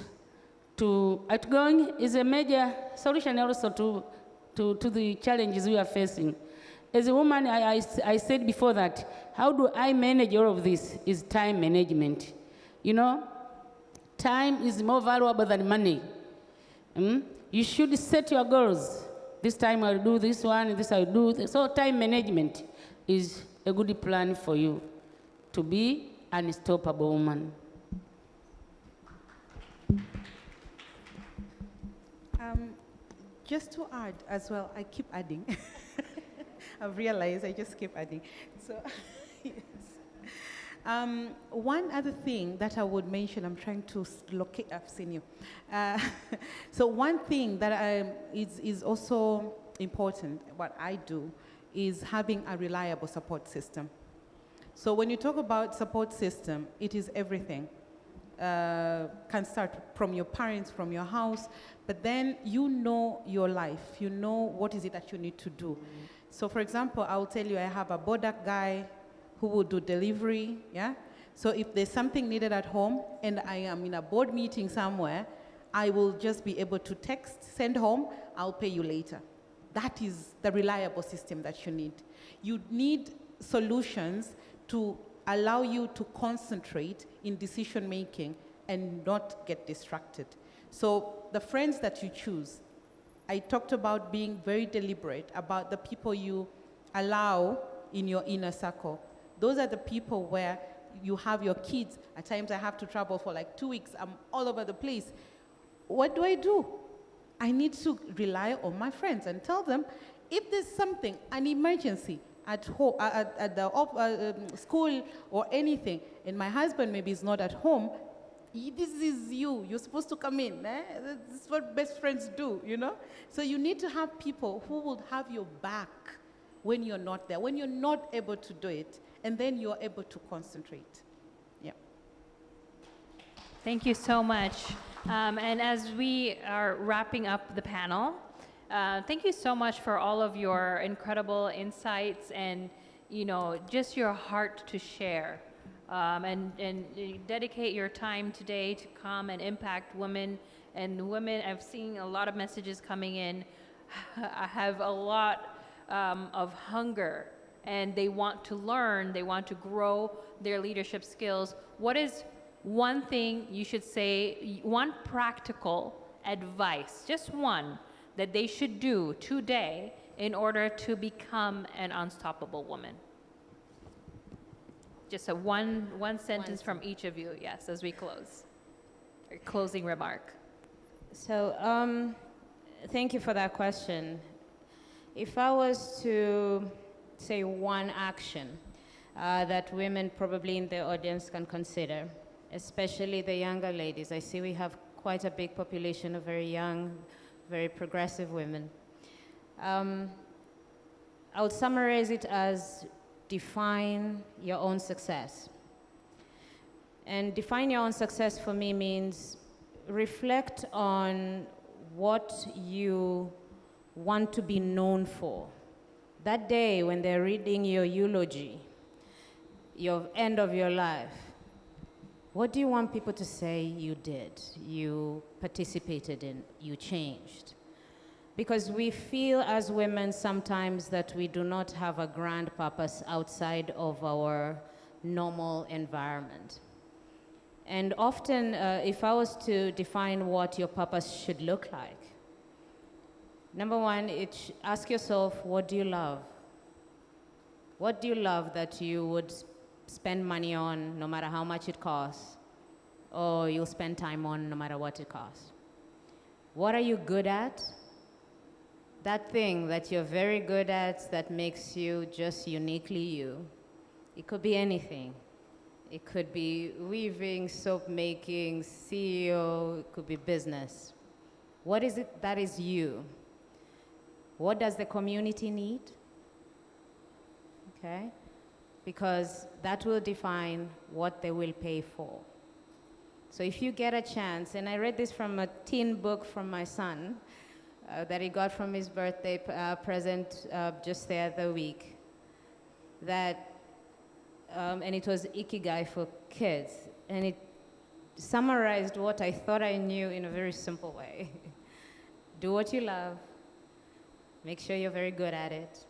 a major solution also to the challenges we are facing. As a woman, I said before that, how do I manage all of this is time management. Time is more valuable than money. You should set your goals. This time I'll do this one, this I'll do this. So time management is a good plan for you to be an unstoppable woman. Just to add as well, I keep adding. I've realized I just keep adding. So, yes. One other thing that I would mention, I'm trying to locate, I've seen you. So one thing that is also important, what I do, is having a reliable support system. So when you talk about support system, it is everything. Can start from your parents, from your house, but then you know your life, you know what is it that you need to do. So for example, I'll tell you I have a border guy who will do delivery, yeah? So if there's something needed at home and I am in a board meeting somewhere, I will just be able to text, send home, I'll pay you later. That is the reliable system that you need. You need solutions to allow you to concentrate in decision making and not get distracted. So the friends that you choose, I talked about being very deliberate about the people you allow in your inner circle. Those are the people where you have your kids. At times I have to travel for like 2 weeks. I'm all over the place. What do? I need to rely on my friends and tell them if there's something, an emergency, at home, at the school or anything, and my husband maybe is not at home, this is you. You're supposed to come in. This is what best friends do, you know? So you need to have people who will have your back when you're not there, when you're not able to do it, and then you're able to concentrate. Yeah. Thank you so much. And as we are wrapping up the panel, thank you so much for all of your incredible insights and, you know, just your heart to share. And dedicate your time today to come and impact women. And women, I've seen a lot of messages coming in, have a lot of hunger, and they want to learn, they want to grow their leadership skills. What is one thing you should say, one practical advice, just one, that they should do today in order to become an unstoppable woman? Just a one sentence from each of you, yes, as we close. A closing remark. So, thank you for that question. If I was to say one action that women probably in the audience can consider, especially the younger ladies, I see we have quite a big population of very young, very progressive women. I would summarize it as define your own success. And define your own success for me means reflect on what you want to be known for. That day when they're reading your eulogy, your end of your life, what do you want people to say you did, you participated in, you changed? Because we feel as women sometimes that we do not have a grand purpose outside of our normal environment. And often, if I was to define what your purpose should look like, number one, ask yourself, what do you love? What do you love that you would spend money on no matter how much it costs, or you'll spend time on no matter what it costs? What are you good at? That thing that you're very good at that makes you just uniquely you. It could be anything. It could be weaving, soap making, CEO, it could be business. What is it that is you? What does the community need? Okay? Because that will define what they will pay for. So if you get a chance, and I read this from a teen book from my son, that he got from his birthday present just the other week. And it was Ikigai for kids. And it summarized what I thought I knew in a very simple way. Do what you love. Make sure you're very good at it.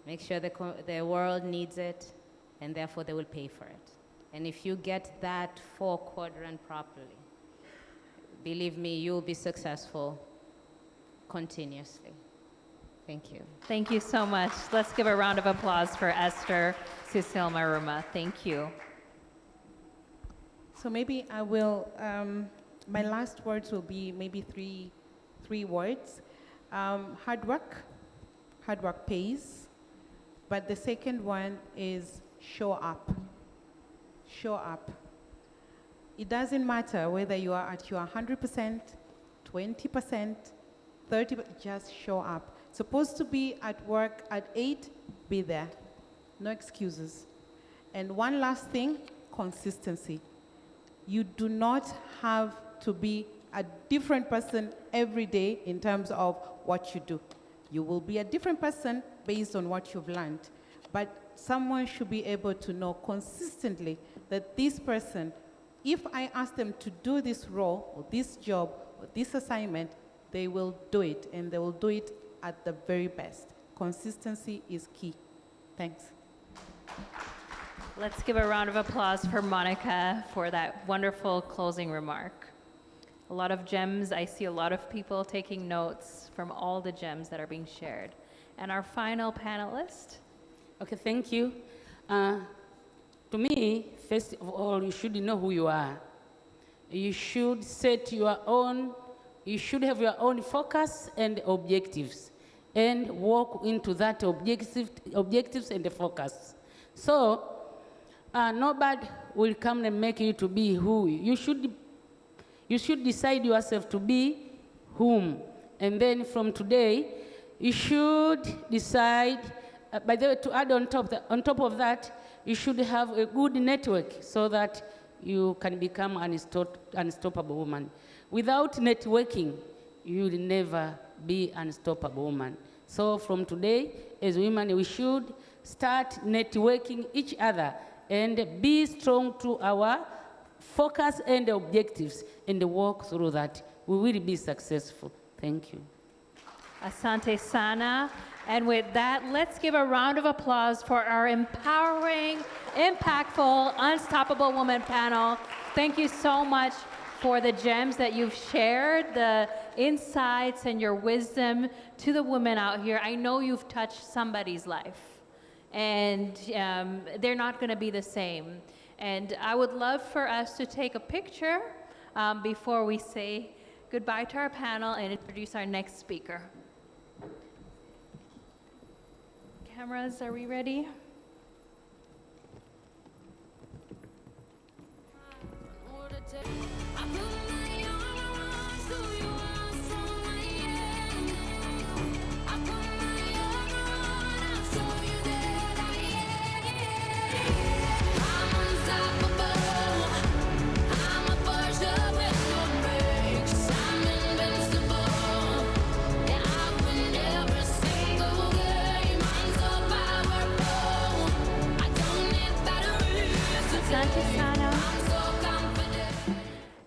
Make sure the world needs it, and therefore they will pay for it. And if you get that 4-quadrant properly, believe me, you'll be successful continuously. Thank you. Thank you so much. Let's give a round of applause for Esther Cecile Maruma. Thank you. So maybe I will, my last words will be maybe three words. Hard work pays. But the second one is show up. Show up. It doesn't matter whether you are at your 100%, 20%, 30%, just show up. Supposed to be at work at 8, be there. No excuses. And one last thing, consistency. You do not have to be a different person every day in terms of what you do. You will be a different person based on what you've learned. But someone should be able to know consistently that this person, if I ask them to do this role or this job or this assignment, they will do it, and they will do it at the very best. Consistency is key. Thanks. Let's give a round of applause for Monica for that wonderful closing remark. A lot of gems. I see a lot of people taking notes from all the gems that are being shared. And our final panelist. Okay, thank you. To me, first of all, you should know who you are. You should set your own, you should have your own focus and objectives and walk into that objectives and the focus. So, nobody will come and make you to be who. You should decide yourself to be whom. And then from today, you should decide, by the way, to add on top of that, you should have a good network so that you can become an unstoppable woman. Without networking, you will never be an unstoppable woman. So from today, as women, we should start networking each other and be strong to our focus and objectives and work through that. We will be successful. Thank you. Asante Sana. And with that, let's give a round of applause for our empowering, impactful, unstoppable woman panel. Thank you so much for the gems that you've shared, the insights and your wisdom to the women out here. I know you've touched somebody's life, and they're not going to be the same. And I would love for us to take a picture before we say goodbye to our panel and introduce our next speaker. Cameras, are we ready?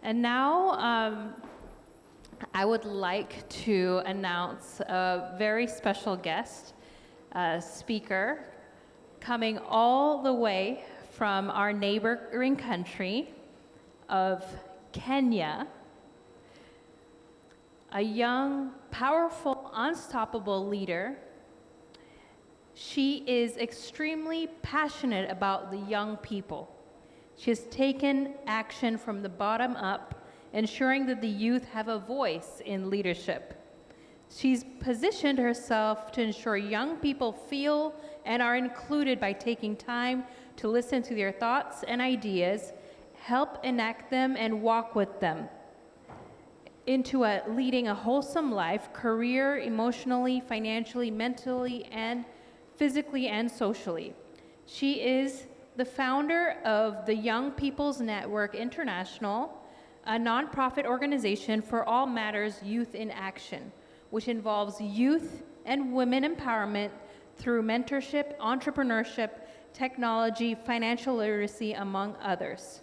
And now I would like to announce a very special guest speaker coming all the way from our neighboring country of Kenya, a young, powerful, unstoppable leader. She is extremely passionate about the young people. She has taken action from the bottom up, ensuring that the youth have a voice in leadership. She's positioned herself to ensure young people feel and are included by taking time to listen to their thoughts and ideas, help enact them, and walk with them into leading a wholesome life, career, emotionally, financially, mentally, and physically and socially. She is the founder of the Young People's Network International, a nonprofit organization for all matters youth in action, which involves youth and women empowerment through mentorship, entrepreneurship, technology, financial literacy, among others.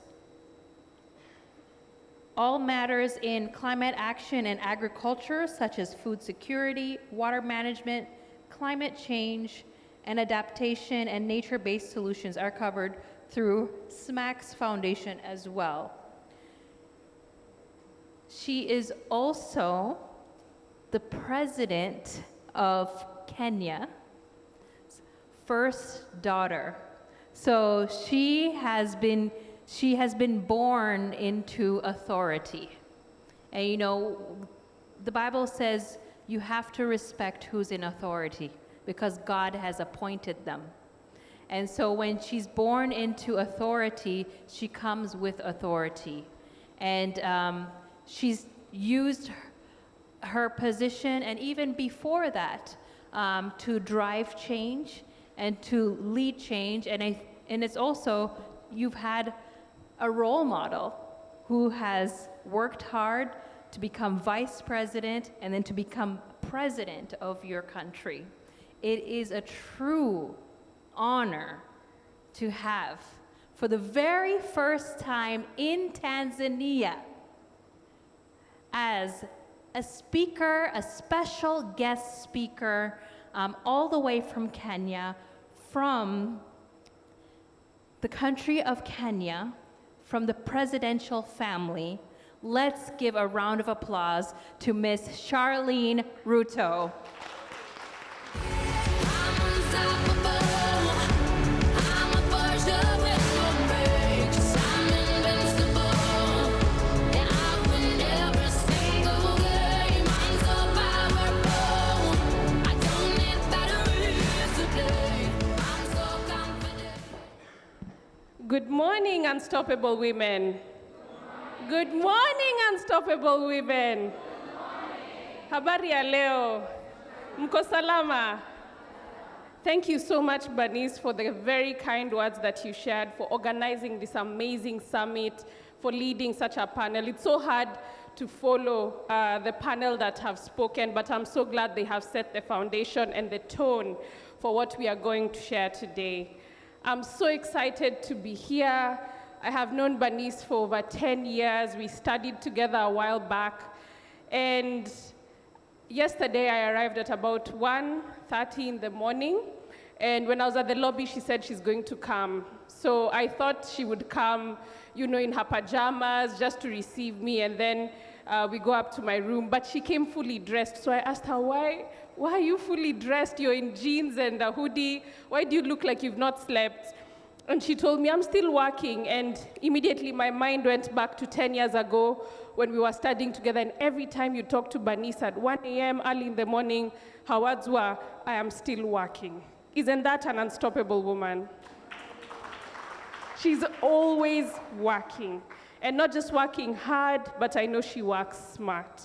All matters in climate action and agriculture, such as food security, water management, climate change, and adaptation and nature-based solutions are covered through SMAC's foundation as well. She is also the president of Kenya's first daughter. So she has been born into authority. And you know, the Bible says you have to respect who's in authority because God has appointed them. And so when she's born into authority, she comes with authority. And she's used her position, and even before that, to drive change and to lead change. And it's also, you've had a role model who has worked hard to become vice president and then to become president of your country. It is a true honor to have, for the very first time in Tanzania, as a speaker, a special guest speaker, all the way from Kenya, from the country of Kenya, from the presidential family. Let's give a round of applause to Miss Charlene Ruto. Good morning, unstoppable women. Good morning, unstoppable women. Habari ya leo. Mko salama? Thank you so much, Bernice, for the very kind words that you shared, for organizing this amazing summit, for leading such a panel. It's so hard to follow the panel that have spoken, but I'm so glad they have set the foundation and the tone for what we are going to share today. I'm so excited to be here. I have known Bernice for over 10 years. We studied together a while back. And yesterday I arrived at about 1:30 in the morning. And when I was at the lobby, she said she's going to come. So I thought she would come, you know, in her pajamas just to receive me, and then we go up to my room. But she came fully dressed. So I asked her, why are you fully dressed? You're in jeans and a hoodie. Why do you look like you've not slept? And she told me, I'm still working. And immediately my mind went back to 10 years ago when we were studying together. And every time you talk to Bernice at 1 a.m. early in the morning, her words were, I am still working. Isn't that an unstoppable woman? She's always working. And not just working hard, but I know she works smart.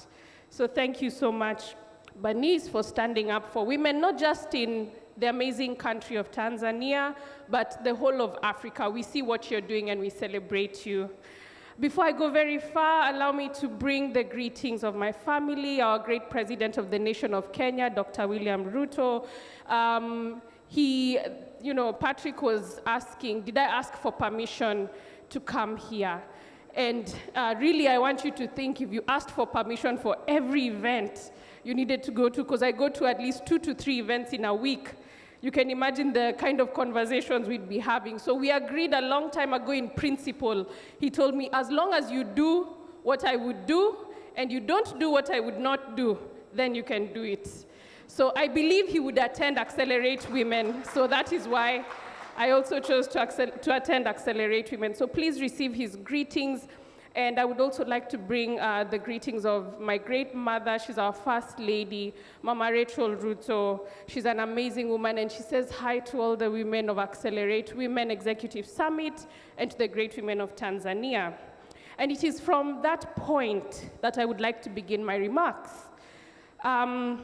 So thank you so much, Bernice, for standing up for women, not just in the amazing country of Tanzania, but the whole of Africa. We see what you're doing and we celebrate you. Before I go very far, allow me to bring the greetings of my family, our great president of the nation of Kenya, Dr. William Ruto. Patrick was asking, did I ask for permission to come here? And really, I want you to think if you asked for permission for every event you needed to go to, because I go to at least 2 to 3 events in a week. You can imagine the kind of conversations we'd be having. So we agreed a long time ago in principle. He told me, as long as you do what I would do and you don't do what I would not do, then you can do it. So I believe he would attend Accelerate Women. So that is why I also chose to attend Accelerate Women. So please receive his greetings. And I would also like to bring the greetings of my great mother. She's our first lady, Mama Rachel Ruto. She's an amazing woman, and she says hi to all the women of Accelerate Women Executive Summit and to the great women of Tanzania. And it is from that point that I would like to begin my remarks. My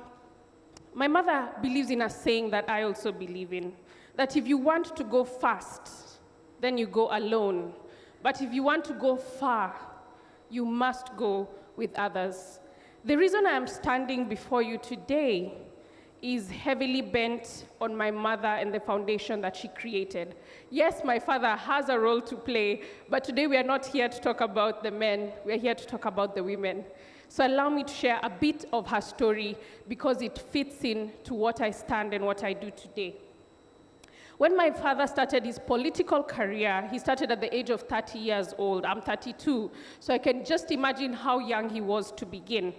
mother believes in a saying that I also believe in, that if you want to go fast, then you go alone. But if you want to go far, you must go with others. The reason I am standing before you today is heavily bent on my mother and the foundation that she created. Yes, my father has a role to play, but today we are not here to talk about the men, we are here to talk about the women. So allow me to share a bit of her story because it fits in to what I stand and what I do today. When my father started his political career, he started at the age of 30 years old. I'm 32, so I can just imagine how young he was to begin.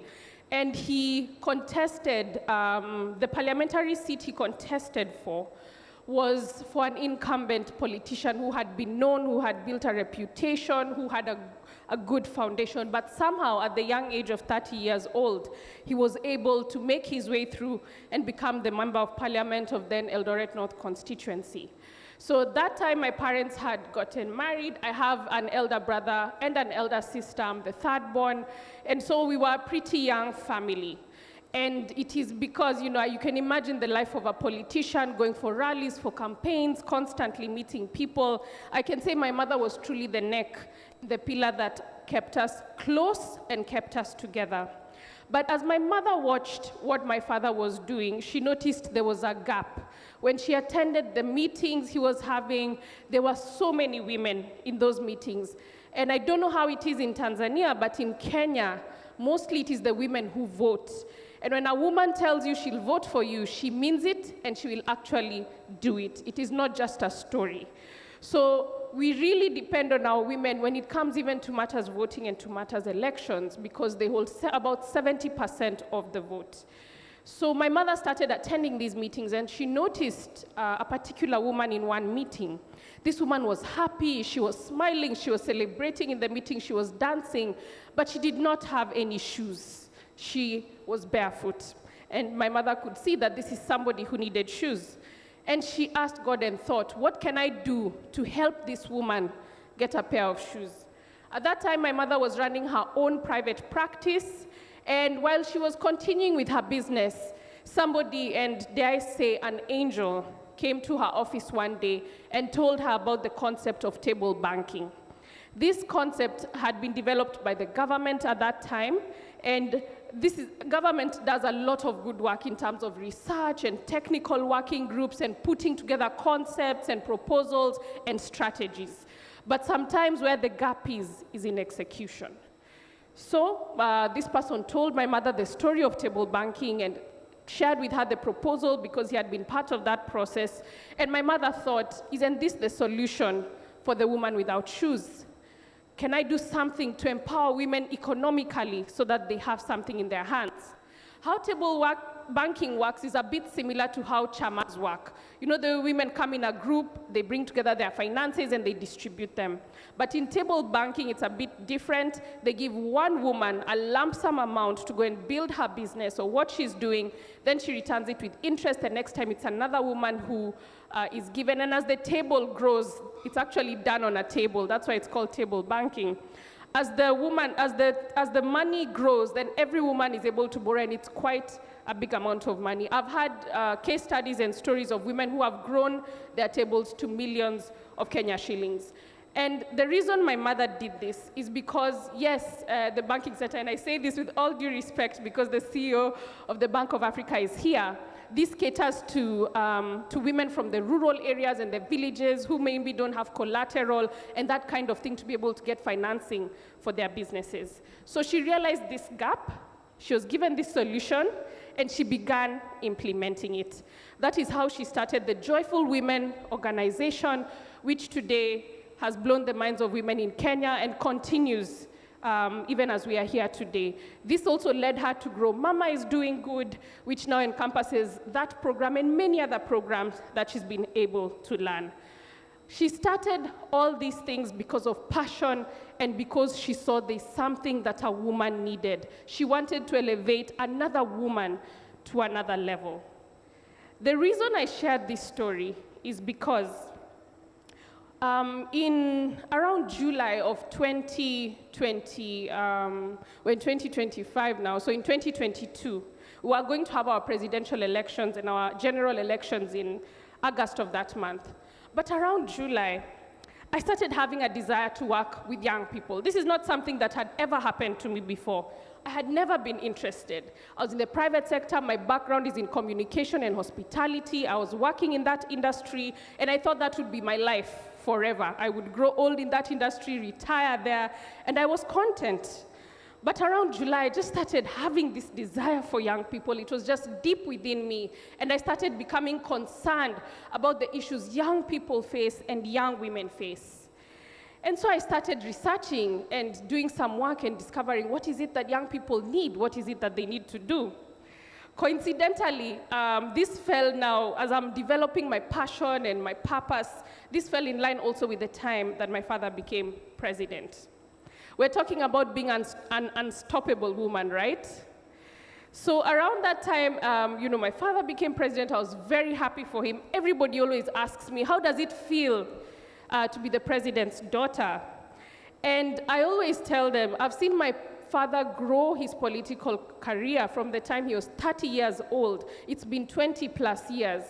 and he contested, the parliamentary seat he contested for was for an incumbent politician who had been known, who had built a reputation, who had a good foundation, but somehow at the young age of 30 years old, he was able to make his way through and become the member of parliament of then Eldoret North constituency. So that time my parents had gotten married. I have an elder brother and an elder sister, I'm the third born, and so we were a pretty young family. And it is because, you know, you can imagine the life of a politician going for rallies, for campaigns, constantly meeting people. I can say my mother was truly the neck, the pillar that kept us close and kept us together. But as my mother watched what my father was doing, she noticed there was a gap. When she attended the meetings he was having, there were so many women in those meetings. And I don't know how it is in Tanzania, but in Kenya, mostly it is the women who vote. And when a woman tells you she'll vote for you, she means it and she will actually do it. It is not just a story. So we really depend on our women when it comes even to matters voting and to matters elections, because they hold about 70% of the vote. So my mother started attending these meetings and she noticed a particular woman in one meeting. This woman was happy, she was smiling, she was celebrating in the meeting, she was dancing, but she did not have any shoes. She was barefoot. And my mother could see that this is somebody who needed shoes. And she asked God and thought, what can I do to help this woman get a pair of shoes? At that time, my mother was running her own private practice. And while she was continuing with her business, somebody, and dare I say, an angel, came to her office one day and told her about the concept of table banking. This concept had been developed by the government at that time, and government does a lot of good work in terms of research and technical working groups and putting together concepts and proposals and strategies. But sometimes where the gap is in execution. So this person told my mother the story of table banking and shared with her the proposal because he had been part of that process. And my mother thought, isn't this the solution for the woman without shoes? Can I do something to empower women economically so that they have something in their hands? How table banking works is a bit similar to how chamas work. You know, the women come in a group, they bring together their finances and they distribute them. But in table banking, it's a bit different. They give one woman a lump sum amount to go and build her business or what she's doing. Then she returns it with interest, and next time it's another woman who is given. And as the table grows, it's actually done on a table. That's why it's called table banking. As the money grows, then every woman is able to borrow, and it's quite a big amount of money. I've had case studies and stories of women who have grown their tables to millions of Kenya shillings. And the reason my mother did this is because, yes, the banking sector, and I say this with all due respect because the CEO of the Bank of Africa is here, this caters to women from the rural areas and the villages who maybe don't have collateral and that kind of thing to be able to get financing for their businesses. So she realized this gap, she was given this solution, and she began implementing it. That is how she started the Joyful Women organization, which today has blown the minds of women in Kenya and continues even as we are here today. This also led her to grow Mama is Doing Good, which now encompasses that program and many other programs that she's been able to learn. She started all these things because of passion and because she saw there's something that a woman needed. She wanted to elevate another woman to another level. The reason I shared this story is because in around July of 2020, we're in 2025 now, so in 2022, we are going to have our presidential elections and our general elections in August of that month. But around July, I started having a desire to work with young people. This is not something that had ever happened to me before. I had never been interested. I was in the private sector. My background is in communication and hospitality. I was working in that industry, and I thought that would be my life forever. I would grow old in that industry, retire there, and I was content. But around July, I just started having this desire for young people. It was just deep within me, and I started becoming concerned about the issues young people face and young women face. And so I started researching and doing some work and discovering what is it that young people need, what is it that they need to do. Coincidentally, this fell now, as I'm developing my passion and my purpose, this fell in line also with the time that my father became president. We're talking about being an unstoppable woman, right? So around that time, my father became president. I was very happy for him. Everybody always asks me, how does it feel to be the president's daughter? And I always tell them, I've seen my father grow his political career from the time he was 30 years old. It's been 20 plus years.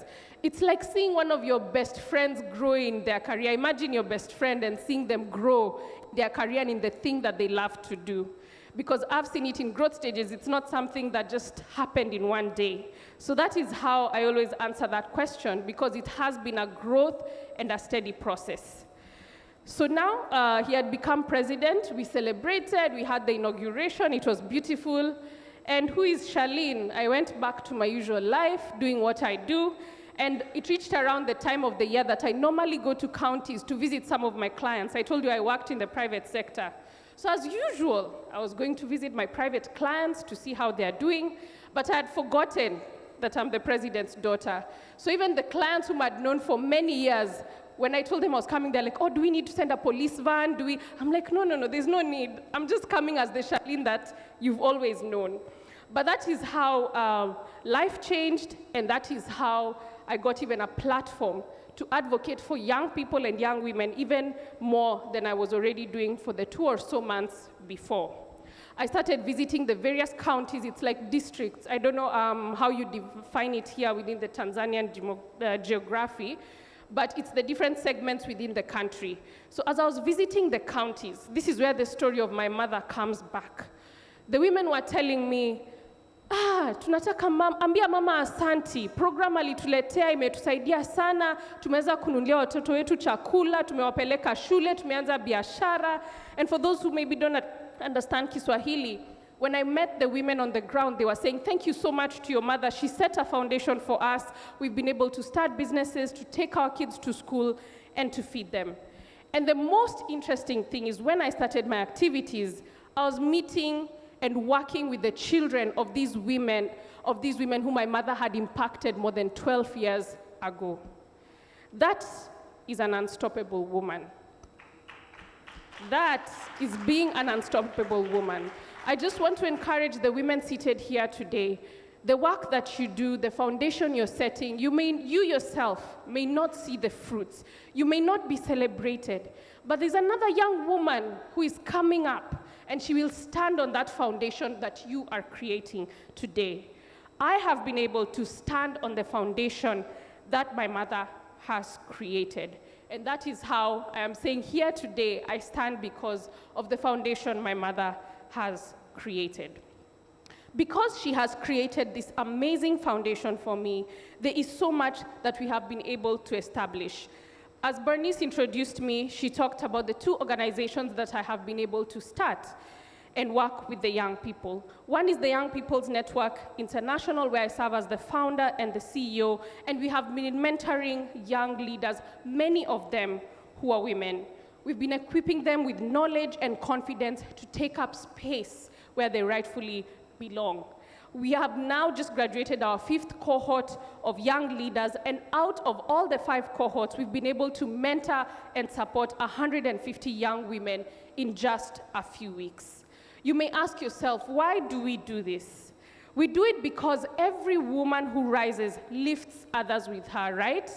It's like seeing one of your best friends grow in their career. Imagine your best friend and seeing them grow their career and in the thing that they love to do. Because I've seen it in growth stages. It's not something that just happened in one day. So that is how I always answer that question, because it has been a growth and a steady process. So now he had become president. We celebrated. We had the inauguration. It was beautiful. And who is Charlene? I went back to my usual life, doing what I do. And it reached around the time of the year that I normally go to counties to visit some of my clients. I told you I worked in the private sector. So as usual, I was going to visit my private clients to see how they're doing, but I had forgotten that I'm the president's daughter. So even the clients whom I'd known for many years, when I told them I was coming, they're like, oh, do we need to send a police van? I'm like, no, there's no need. I'm just coming as the Charlene that you've always known. But that is how life changed, and that is how I got even a platform to advocate for young people and young women even more than I was already doing for the 2 or so months before. I started visiting the various counties. It's like districts. I don't know how you define it here within the Tanzanian geography, but it's the different segments within the country. So as I was visiting the counties, this is where the story of my mother comes back. The women were telling me, tunataka ambia mama asanti. Program alituletea imetusaidia sana. Tumeweza kununulia watoto wetu chakula, tumewapeleka shule, tumeanza biashara. And for those who maybe don't understand Kiswahili, when I met the women on the ground, they were saying, thank you so much to your mother. She set a foundation for us. We've been able to start businesses, to take our kids to school, and to feed them. And the most interesting thing is when I started my activities, I was meeting and working with the children of these women whom my mother had impacted more than 12 years ago. That is an unstoppable woman. That is being an unstoppable woman. I just want to encourage the women seated here today. The work that you do, the foundation you're setting, you yourself may not see the fruits. You may not be celebrated. But there's another young woman who is coming up, and she will stand on that foundation that you are creating today. I have been able to stand on the foundation that my mother has created. And that is how I am saying here today, I stand because of the foundation my mother has created. Because she has created this amazing foundation for me, there is so much that we have been able to establish. As Bernice introduced me, she talked about the 2 organizations that I have been able to start and work with the young people. One is the Young People's Network International, where I serve as the founder and the CEO, and we have been mentoring young leaders, many of them who are women. We've been equipping them with knowledge and confidence to take up space where they rightfully belong. We have now just graduated our 5th cohort of young leaders, and out of all the 5 cohorts, we've been able to mentor and support 150 young women in just a few weeks. You may ask yourself, why do we do this? We do it because every woman who rises lifts others with her, right?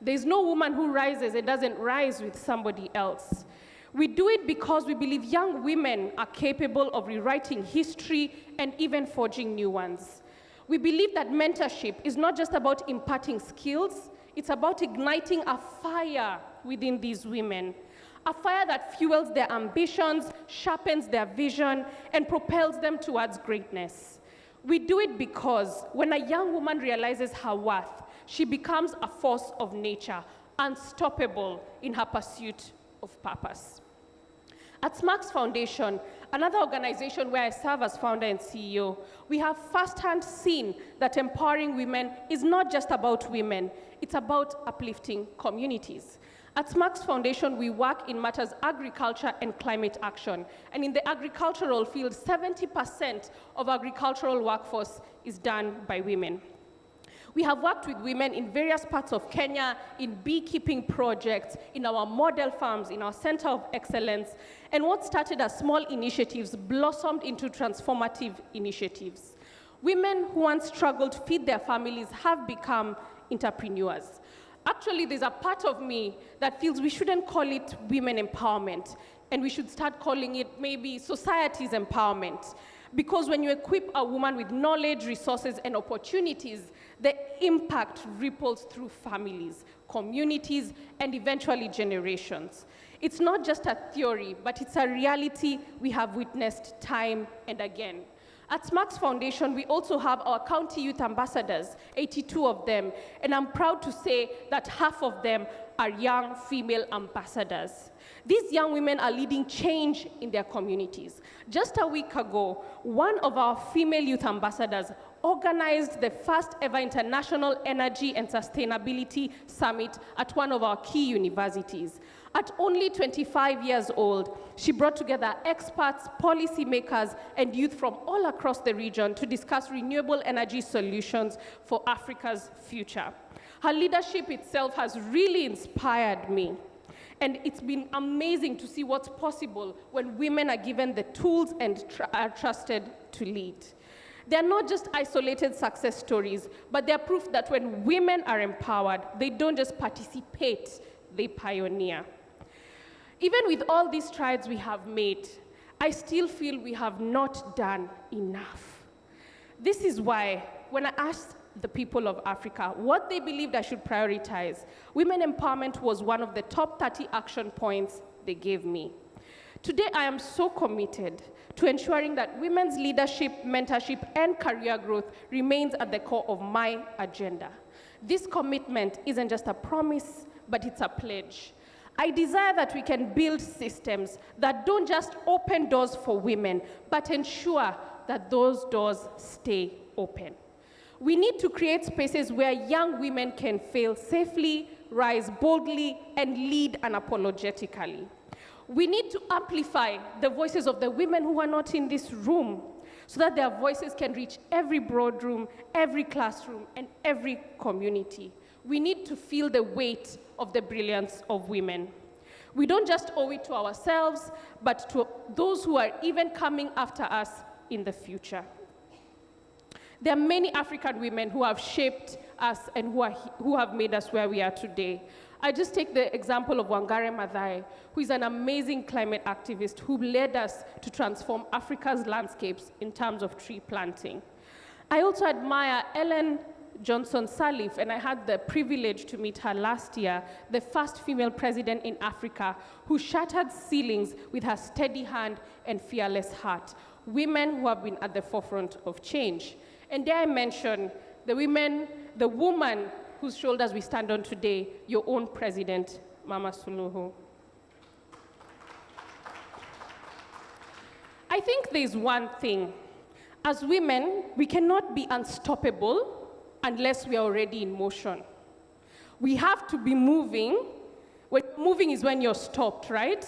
There's no woman who rises and doesn't rise with somebody else. We do it because we believe young women are capable of rewriting history and even forging new ones. We believe that mentorship is not just about imparting skills, it's about igniting a fire within these women. A fire that fuels their ambitions, sharpens their vision, and propels them towards greatness. We do it because when a young woman realizes her worth, she becomes a force of nature, unstoppable in her pursuit of purpose. At SMARCS Foundation, another organization where I serve as founder and CEO, we have firsthand seen that empowering women is not just about women, it's about uplifting communities. At Smarks Foundation, we work in matters agriculture and climate action. And in the agricultural field, 70% of agricultural workforce is done by women. We have worked with women in various parts of Kenya, in beekeeping projects, in our model farms, in our center of excellence. And what started as small initiatives blossomed into transformative initiatives. Women who once struggled to feed their families have become entrepreneurs. Actually, there's a part of me that feels we shouldn't call it women empowerment, and we should start calling it maybe society's empowerment. Because when you equip a woman with knowledge, resources, and opportunities, the impact ripples through families, communities, and eventually generations. It's not just a theory, but it's a reality we have witnessed time and again. At Smarks Foundation, we also have our county youth ambassadors, 82 of them, and I'm proud to say that half of them are young female ambassadors. These young women are leading change in their communities. Just a week ago, one of our female youth ambassadors organized the first ever International Energy and Sustainability Summit at one of our key universities. At only 25 years old, she brought together experts, policymakers, and youth from all across the region to discuss renewable energy solutions for Africa's future. Her leadership itself has really inspired me. And it's been amazing to see what's possible when women are given the tools and are trusted to lead. They're not just isolated success stories, but they're proof that when women are empowered, they don't just participate, they pioneer. Even with all these strides we have made, I still feel we have not done enough. This is why, when I asked the people of Africa what they believed I should prioritize, women empowerment was one of the top 30 action points they gave me. Today, I am so committed to ensuring that women's leadership, mentorship, and career growth remains at the core of my agenda. This commitment isn't just a promise, but it's a pledge. I desire that we can build systems that don't just open doors for women, but ensure that those doors stay open. We need to create spaces where young women can fail safely, rise boldly, and lead unapologetically. We need to amplify the voices of the women who are not in this room so that their voices can reach every boardroom, every classroom, and every community. We need to feel the weight of the brilliance of women. We don't just owe it to ourselves, but to those who are even coming after us in the future. There are many African women who have shaped us and who have made us where we are today. I just take the example of Wangare Maathai, who is an amazing climate activist who led us to transform Africa's landscapes in terms of tree planting. I also admire Ellen Johnson Sirleaf, and I had the privilege to meet her last year, the first female president in Africa who shattered ceilings with her steady hand and fearless heart. Women who have been at the forefront of change. And dare I mention the woman whose shoulders we stand on today, your own president, Mama Suluhu. I think there's one thing. As women, we cannot be unstoppable unless we are already in motion. We have to be moving. When moving is when you're stopped, right?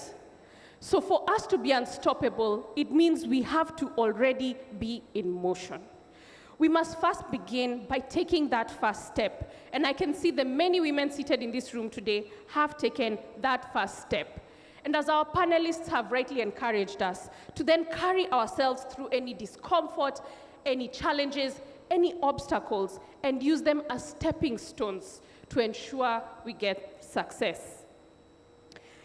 So for us to be unstoppable, it means we have to already be in motion. We must first begin by taking that first step. And I can see the many women seated in this room today have taken that first step. And as our panelists have rightly encouraged us, to then carry ourselves through any discomfort, any challenges, any obstacles, and use them as stepping stones to ensure we get success.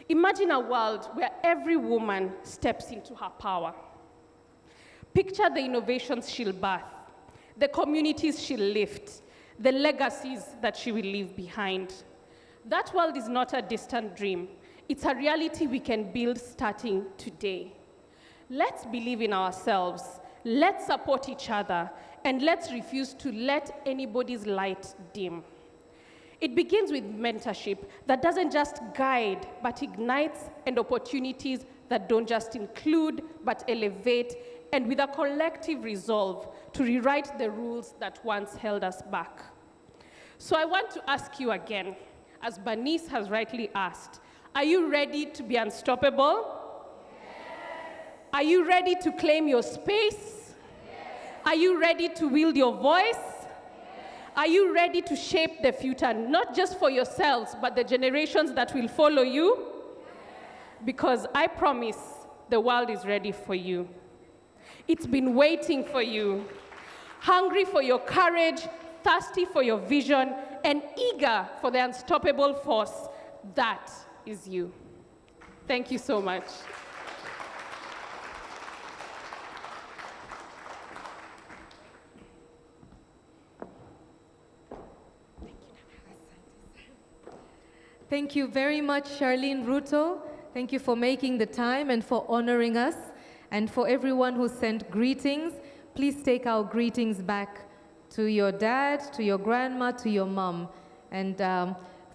Imagine a world where every woman steps into her power. Picture the innovations she'll birth, the communities she'll lift, the legacies that she will leave behind. That world is not a distant dream. It's a reality we can build starting today. Let's believe in ourselves, let's support each other, and let's refuse to let anybody's light dim. It begins with mentorship that doesn't just guide, but ignites, and opportunities that don't just include, but elevate, and with a collective resolve to rewrite the rules that once held us back. So I want to ask you again, as Bernice has rightly asked, are you ready to be unstoppable? Are you ready to claim your space? Are you ready to wield your voice? Are you ready to shape the future, not just for yourselves, but the generations that will follow you? Because I promise the world is ready for you. It's been waiting for you, hungry for your courage, thirsty for your vision, and eager for the unstoppable force that is you. Thank you so much. Thank you very much, Charlene Ruto. Thank you for making the time and for honoring us. And for everyone who sent greetings, please take our greetings back to your dad, to your grandma, to your mom. And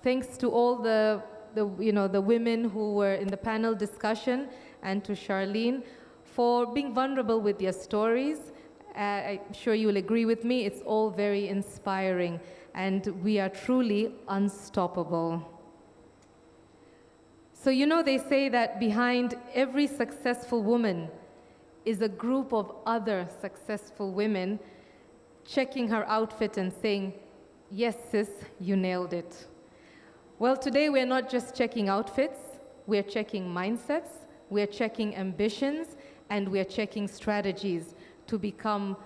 thanks to all the women who were in the panel discussion and to Charlene for being vulnerable with their stories. I'm sure you'll agree with me, it's all very inspiring and we are truly unstoppable. So they say that behind every successful woman is a group of other successful women checking her outfit and saying, yes, sis, you nailed it. Well, today we're not just checking outfits, we're checking mindsets, we're checking ambitions, and we're checking strategies to become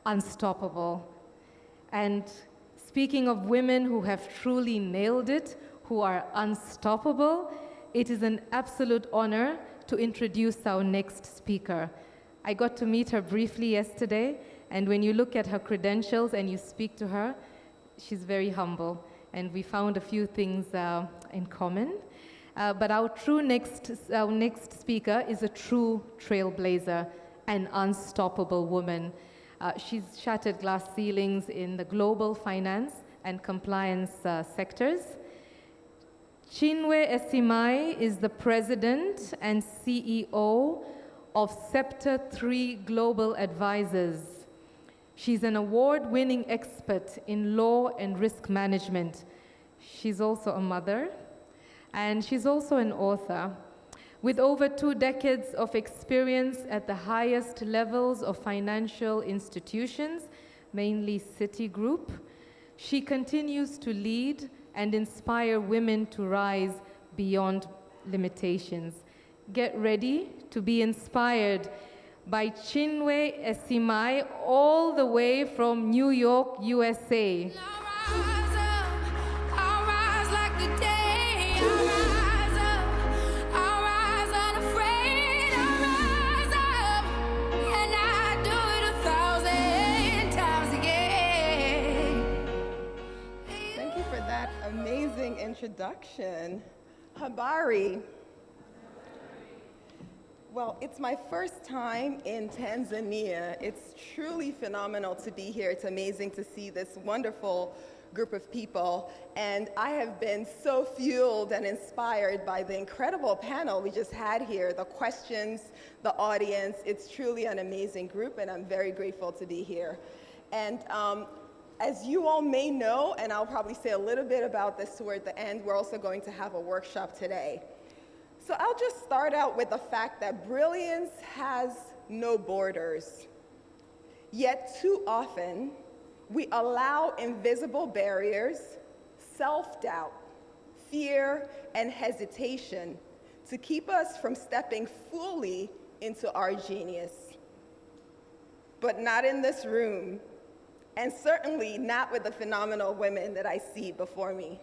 unstoppable. And speaking of women who have truly nailed it, who are unstoppable, it is an absolute honor to introduce our next speaker. I got to meet her briefly yesterday, and when you look at her credentials and you speak to her, she's very humble, and we found a few things in common. But our next speaker is a true trailblazer, an unstoppable woman. She's shattered glass ceilings in the global finance and compliance sectors. Chinwe Esimai is the president and CEO of Scepter 3 Global Advisors. She's an award-winning expert in law and risk management. She's also a mother, and she's also an author. With over 2 decades of experience at the highest levels of financial institutions, mainly Citigroup, she continues to lead and inspire women to rise beyond limitations. Get ready to be inspired by Chinwe Esimai, all the way from New York, USA. Amazing introduction. Habari. Well, it's my first time in Tanzania. It's truly phenomenal to be here. It's amazing to see this wonderful group of people. And I have been so fueled and inspired by the incredible panel we just had here, the questions, the audience. It's truly an amazing group, and I'm very grateful to be here. And as you all may know, and I'll probably say a little bit about this toward the end, we're also going to have a workshop today. So I'll just start out with the fact that brilliance has no borders. Yet too often, we allow invisible barriers, self-doubt, fear, and hesitation to keep us from stepping fully into our genius. But not in this room. And certainly not with the phenomenal women that I see before me.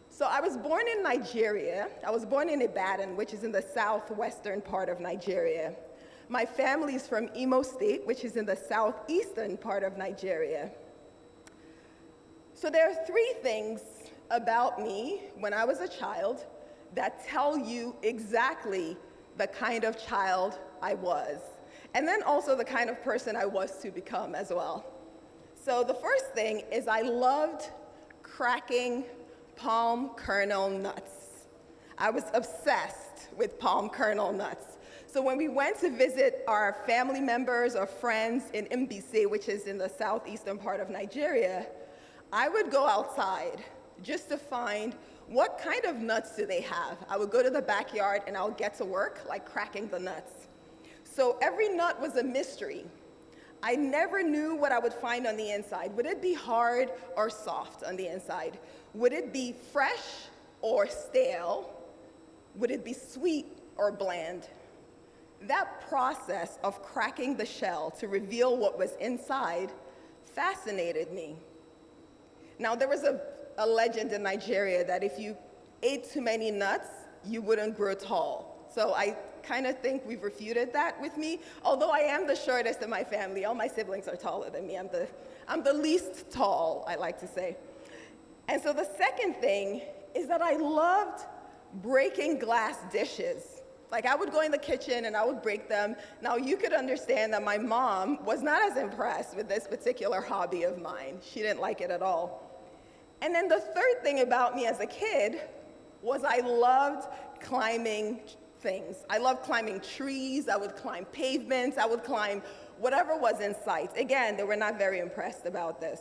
So I was born in Nigeria. I was born in Ibadan, which is in the southwestern part of Nigeria. My family's from Imo State, which is in the southeastern part of Nigeria. So there are 3 things about me when I was a child that tell you exactly the kind of child I was, and then also the kind of person I was to become as well. So the first thing is I loved cracking palm kernel nuts. I was obsessed with palm kernel nuts. So when we went to visit our family members or friends in Mbise, which is in the southeastern part of Nigeria, I would go outside just to find what kind of nuts do they have. I would go to the backyard and I would get to work, like cracking the nuts. So every nut was a mystery. I never knew what I would find on the inside. Would it be hard or soft on the inside? Would it be fresh or stale? Would it be sweet or bland? That process of cracking the shell to reveal what was inside fascinated me. Now, there was a legend in Nigeria that if you ate too many nuts, you wouldn't grow tall. So I kind of think we've refuted that with me, although I am the shortest in my family. All my siblings are taller than me. I'm the least tall, I like to say. And so the second thing is that I loved breaking glass dishes. Like, I would go in the kitchen and I would break them. Now, you could understand that my mom was not as impressed with this particular hobby of mine. She didn't like it at all. And then the third thing about me as a kid was I loved climbing things. I loved climbing trees. I would climb pavements. I would climb whatever was in sight. Again, they were not very impressed about this.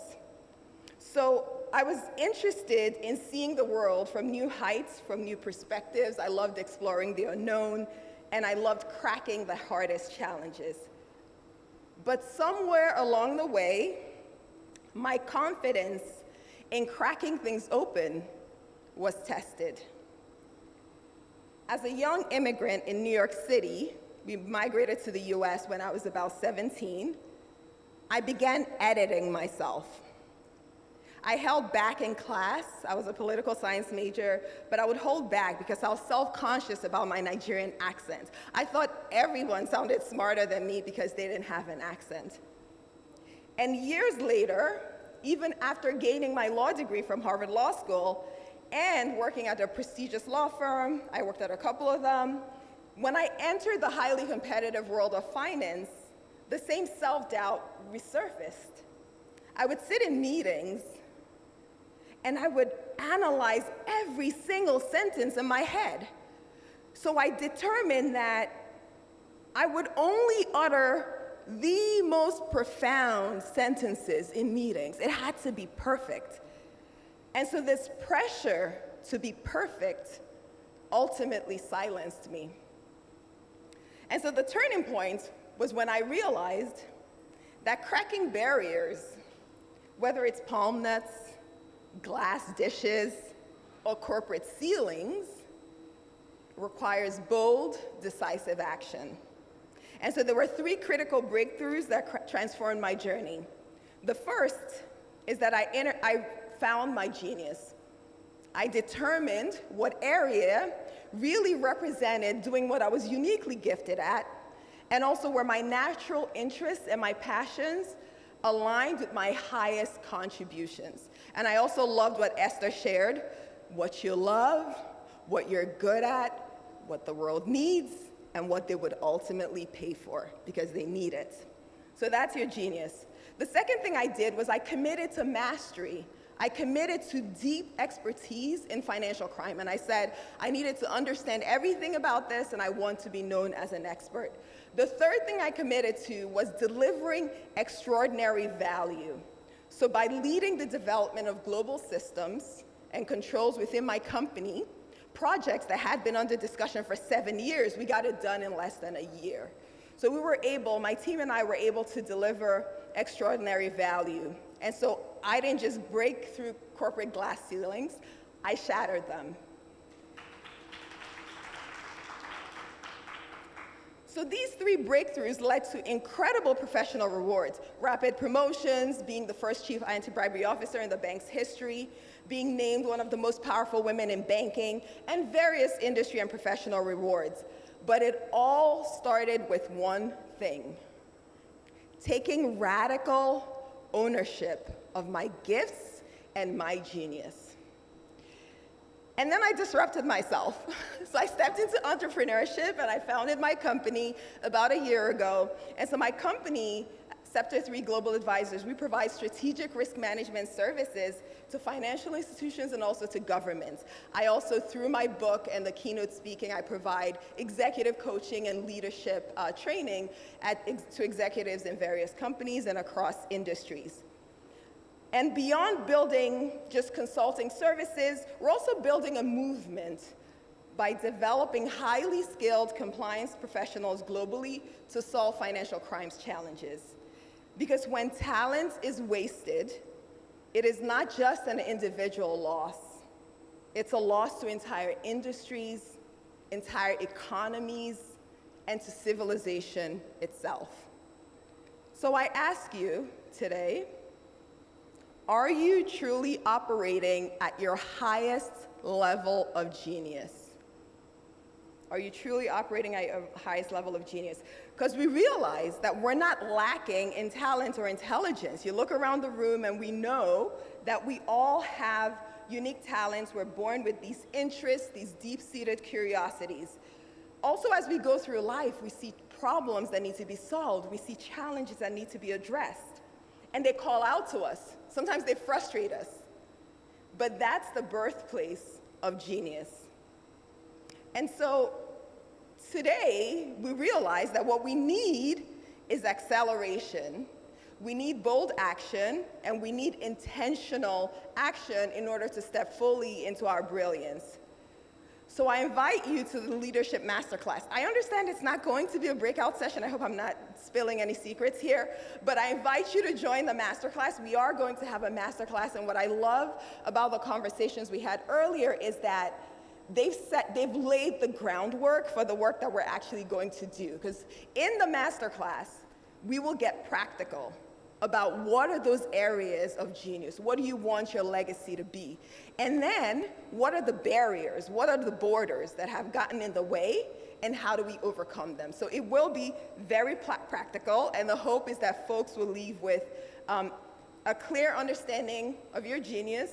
So I was interested in seeing the world from new heights, from new perspectives. I loved exploring the unknown, and I loved cracking the hardest challenges. But somewhere along the way, my confidence in cracking things open was tested. As a young immigrant in New York City, we migrated to the US when I was about 17, I began editing myself. I held back in class. I was a political science major, but I would hold back because I was self-conscious about my Nigerian accent. I thought everyone sounded smarter than me because they didn't have an accent. And years later, even after gaining my law degree from Harvard Law School and working at a prestigious law firm, I worked at a couple of them, when I entered the highly competitive world of finance, the same self-doubt resurfaced. I would sit in meetings and I would analyze every single sentence in my head. So I determined that I would only utter the most profound sentences in meetings. It had to be perfect. And so this pressure to be perfect ultimately silenced me. And so the turning point was when I realized that cracking barriers, whether it's palm nuts, glass dishes, or corporate ceilings, requires bold, decisive action. And so there were three critical breakthroughs that transformed my journey. The first is that I found my genius. I determined what area really represented doing what I was uniquely gifted at, and also where my natural interests and my passions aligned with my highest contributions. And I also loved what Esther shared: what you love, what you're good at, what the world needs, and what they would ultimately pay for, because they need it. So that's your genius. The second thing I did was I committed to mastery. I committed to deep expertise in financial crime, and I said I needed to understand everything about this, and I want to be known as an expert. The third thing I committed to was delivering extraordinary value. So by leading the development of global systems and controls within my company, projects that had been under discussion for 7 years, we got it done in less than a year. So we were able, my team and I were able to deliver extraordinary value. And so I didn't just break through corporate glass ceilings, I shattered them. So these three breakthroughs led to incredible professional rewards: rapid promotions, being the first chief anti-bribery officer in the bank's history, being named one of the most powerful women in banking, and various industry and professional rewards. But it all started with one thing: taking radical ownership of my gifts and my genius. And then I disrupted myself. So I stepped into entrepreneurship and I founded my company about a year ago. And so my company, Scepter 3 Global Advisors, we provide strategic risk management services to financial institutions and also to governments. I also, through my book and the keynote speaking, I provide executive coaching and leadership training to executives in various companies and across industries. And beyond building just consulting services, we're also building a movement by developing highly skilled compliance professionals globally to solve financial crimes challenges. Because when talent is wasted, it is not just an individual loss. It's a loss to entire industries, entire economies, and to civilization itself. So I ask you today, are you truly operating at your highest level of genius? Are you truly operating at your highest level of genius? Because we realize that we're not lacking in talent or intelligence. You look around the room and we know that we all have unique talents. We're born with these interests, these deep-seated curiosities. Also, as we go through life, we see problems that need to be solved. We see challenges that need to be addressed. And they call out to us. Sometimes they frustrate us. But that's the birthplace of genius. And so today, we realize that what we need is acceleration. We need bold action, and we need intentional action in order to step fully into our brilliance. So I invite you to the Leadership Masterclass. I understand it's not going to be a breakout session. I hope I'm not spilling any secrets here, but I invite you to join the Masterclass. We are going to have a Masterclass, and what I love about the conversations we had earlier is that they've laid the groundwork for the work that we're actually going to do. Because in the Masterclass, we will get practical about what are those areas of genius? What do you want your legacy to be? And then, what are the barriers? What are the borders that have gotten in the way? And how do we overcome them? So it will be very practical, and the hope is that folks will leave with a clear understanding of your genius,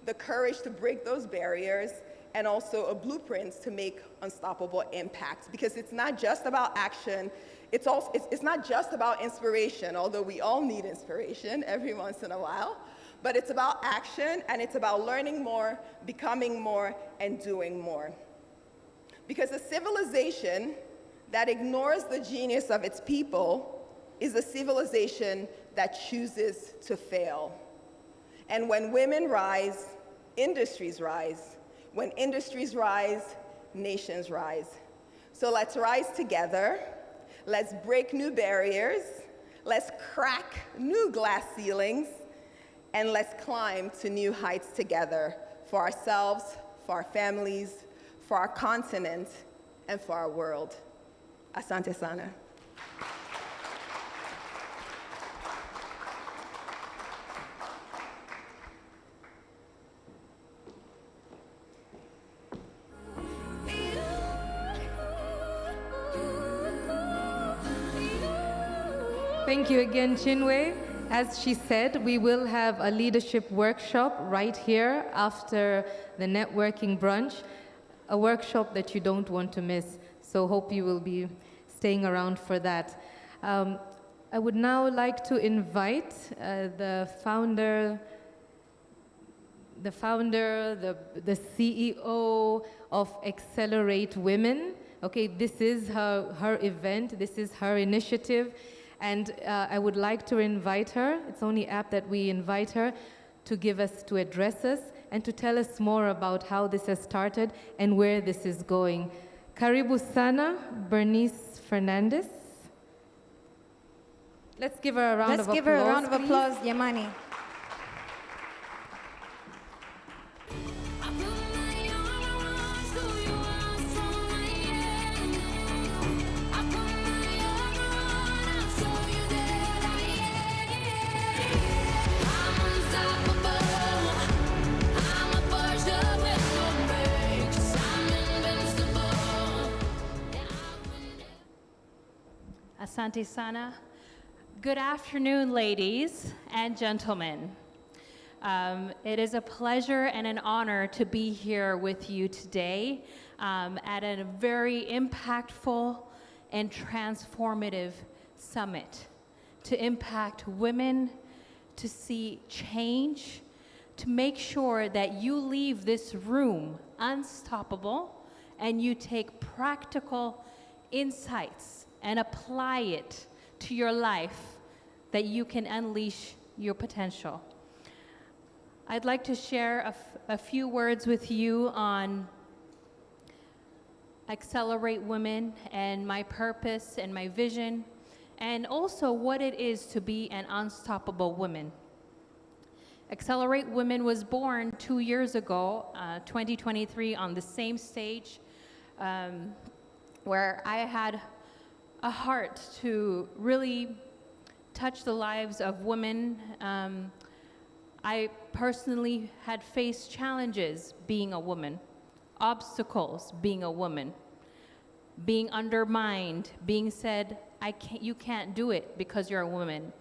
the courage to break those barriers, and also a blueprint to make unstoppable impact. Because it's not just about action, it's not just about inspiration, although we all need inspiration every once in a while, but it's about action, and it's about learning more, becoming more, and doing more. Because a civilization that ignores the genius of its people is a civilization that chooses to fail. And when women rise, industries rise. When industries rise, nations rise. So let's rise together. Let's break new barriers. Let's crack new glass ceilings. And let's climb to new heights together for ourselves, for our families, for our continent, and for our world. Asante sana. Thank you again, Chinwe. As she said, we will have a leadership workshop right here after the networking brunch, a workshop that you don't want to miss. So hope you will be staying around for that. I would now like to invite the founder, the CEO of Accelerate Women. Okay, this is her event, this is her initiative. And I would like to invite her, it's only apt that we invite her to address us and to tell us more about how this has started and where this is going. Karibu sana, Bernice Fernandez. Let's give her a round of applause. Let's give her a round of please. applause, Yamani. Asante sana. Good afternoon, ladies and gentlemen. It is a pleasure and an honor to be here with you today at a very impactful and transformative summit to impact women, to see change, to make sure that you leave this room unstoppable and you take practical insights and apply it to your life that you can unleash your potential. I'd like to share a few words with you on Accelerate Women and my purpose and my vision, and also what it is to be an unstoppable woman. Accelerate Women was born 2 years ago, 2023, on the same stage where I had a heart to really touch the lives of women. I personally had faced challenges being a woman, obstacles being a woman, being undermined, being said, you can't do it because you're a woman,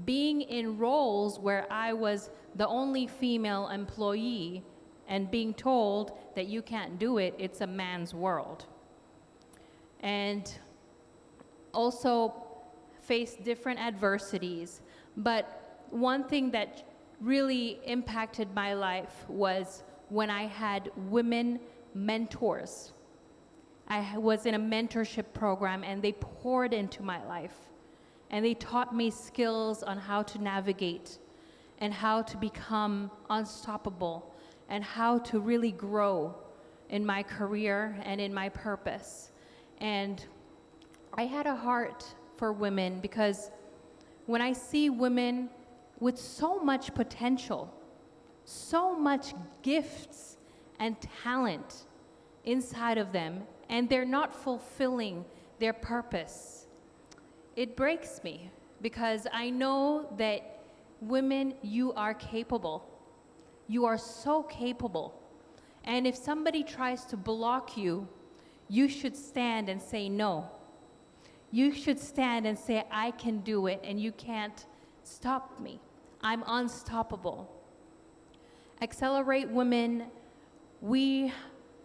being in roles where I was the only female employee and being told that you can't do it, it's a man's world. And also faced different adversities. But one thing that really impacted my life was when I had women mentors. I was in a mentorship program and they poured into my life. And they taught me skills on how to navigate and how to become unstoppable and how to really grow in my career and in my purpose. And I had a heart for women because when I see women with so much potential, so much gifts and talent inside of them, and they're not fulfilling their purpose, it breaks me because I know that women, you are capable. You are so capable. And if somebody tries to block you, you should stand and say no. You should stand and say, I can do it, and you can't stop me. I'm unstoppable. Accelerate Women, we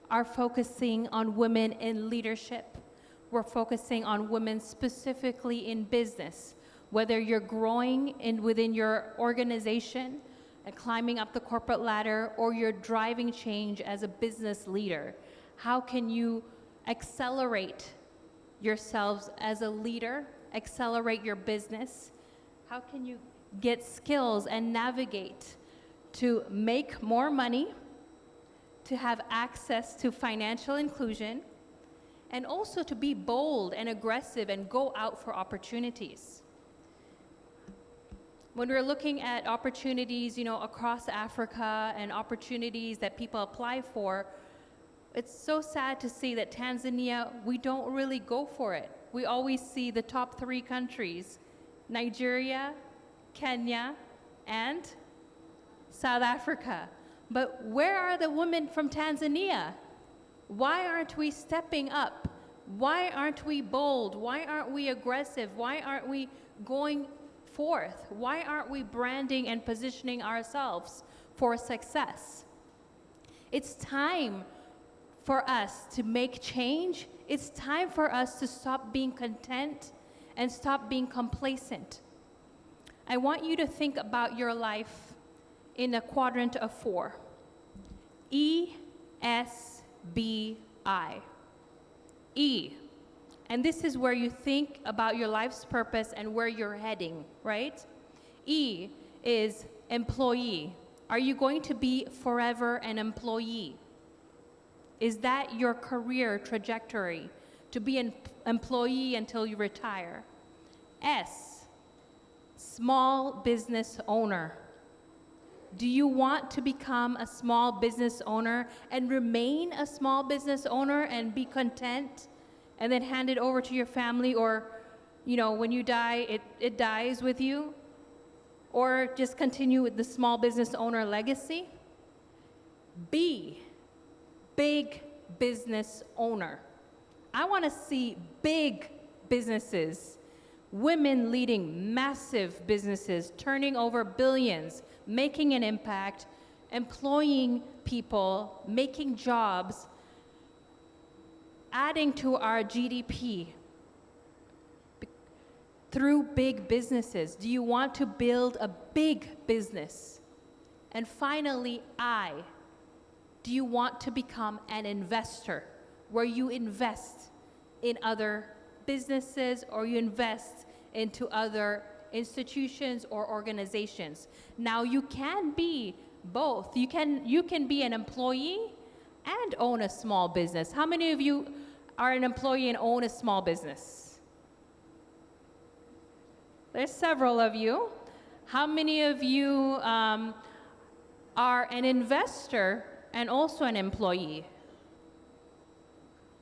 are focusing on women in leadership. We're focusing on women specifically in business, whether you're growing within your organization and climbing up the corporate ladder, or you're driving change as a business leader. How can you accelerate yourselves as a leader, accelerate your business? How can you get skills and navigate to make more money, to have access to financial inclusion, and also to be bold and aggressive and go out for opportunities? When we're looking at opportunities, across Africa and opportunities that people apply for, it's so sad to see that Tanzania, we don't really go for it. We always see the top 3 countries, Nigeria, Kenya, and South Africa. But where are the women from Tanzania? Why aren't we stepping up? Why aren't we bold? Why aren't we aggressive? Why aren't we going forth? Why aren't we branding and positioning ourselves for success? It's time for us to make change. It's time for us to stop being content and stop being complacent. I want you to think about your life in a quadrant of 4. E, S, B, I. E. And this is where you think about your life's purpose and where you're heading, right? E is employee. Are you going to be forever an employee? Is that your career trajectory, to be an employee until you retire? S, small business owner. Do you want to become a small business owner and remain a small business owner and be content and then hand it over to your family, or, when you die, it dies with you? Or just continue with the small business owner legacy? B, big business owner. I want to see big businesses, women leading massive businesses, turning over billions, making an impact, employing people, making jobs, adding to our GDP through big businesses. Do you want to build a big business? And finally, I. Do you want to become an investor, where you invest in other businesses or you invest into other institutions or organizations? Now, you can be both. You can be an employee and own a small business. How many of you are an employee and own a small business? There's several of you. How many of you are an investor and also an employee?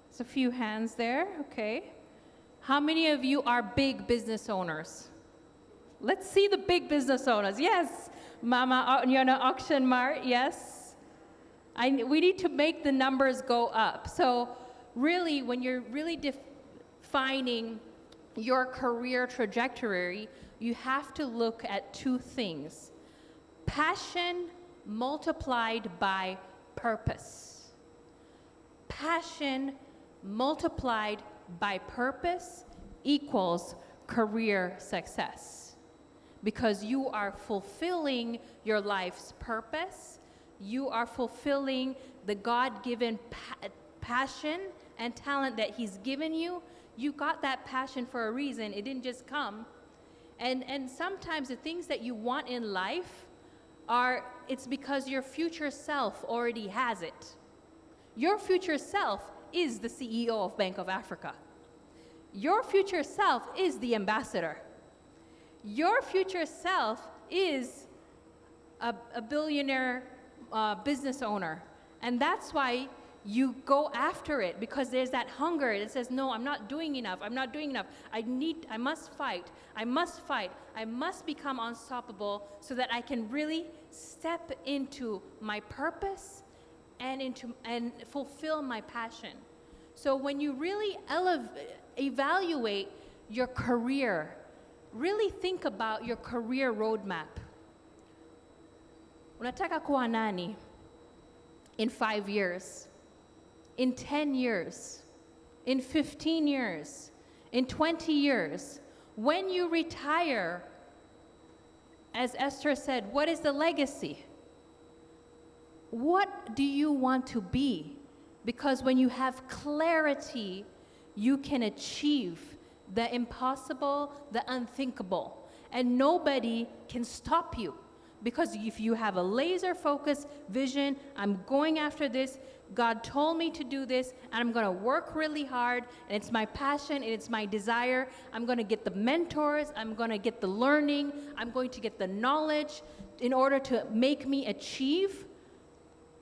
There's a few hands there, okay. How many of you are big business owners? Let's see the big business owners. Yes, Mama, you're an auction mart, yes. We need to make the numbers go up. So really, when you're really defining your career trajectory, you have to look at two things. Passion multiplied by purpose. Passion multiplied by purpose equals career success. Because you are fulfilling your life's purpose, you are fulfilling the God-given passion and talent that He's given you. You got that passion for a reason. It didn't just come. And sometimes the things that you want in life it's because your future self already has it. Your future self is the CEO of Bank of Africa. Your future self is the ambassador. Your future self is a billionaire business owner. And that's why you go after it, because there's that hunger that says, no, I'm not doing enough. I'm not doing enough. I must fight. I must fight. I must become unstoppable so that I can really step into my purpose and fulfill my passion. So when you really evaluate your career, really think about your career roadmap. Unataka kuwa nani in 5 years? In 10 years, in 15 years, in 20 years, when you retire, as Esther said, what is the legacy? What do you want to be? Because when you have clarity, you can achieve the impossible, the unthinkable, and nobody can stop you. Because if you have a laser-focused vision, I'm going after this, God told me to do this, and I'm gonna work really hard, and it's my passion, and it's my desire. I'm gonna get the mentors, I'm gonna get the learning, I'm going to get the knowledge in order to make me achieve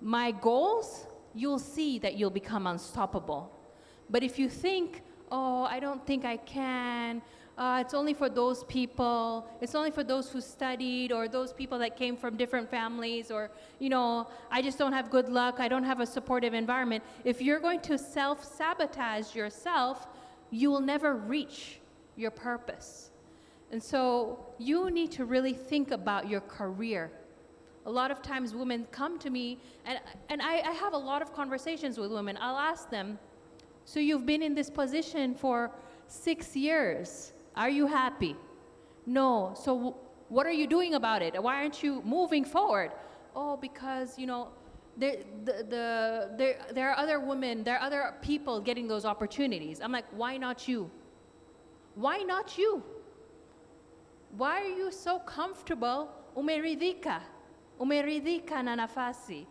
my goals, you'll see that you'll become unstoppable. But if you think, oh, I don't think I can, it's only for those people, it's only for those who studied, or those people that came from different families, or, I just don't have good luck, I don't have a supportive environment. If you're going to self-sabotage yourself, you will never reach your purpose. And so you need to really think about your career. A lot of times women come to me, and I have a lot of conversations with women. I'll ask them, so you've been in this position for 6 years. Are you happy? No. So what are you doing about it? Why aren't you moving forward? Oh, because, there are other women, there are other people getting those opportunities. I'm like, why not you? Why not you? Why are you so comfortable? Umeridhika na nafasi.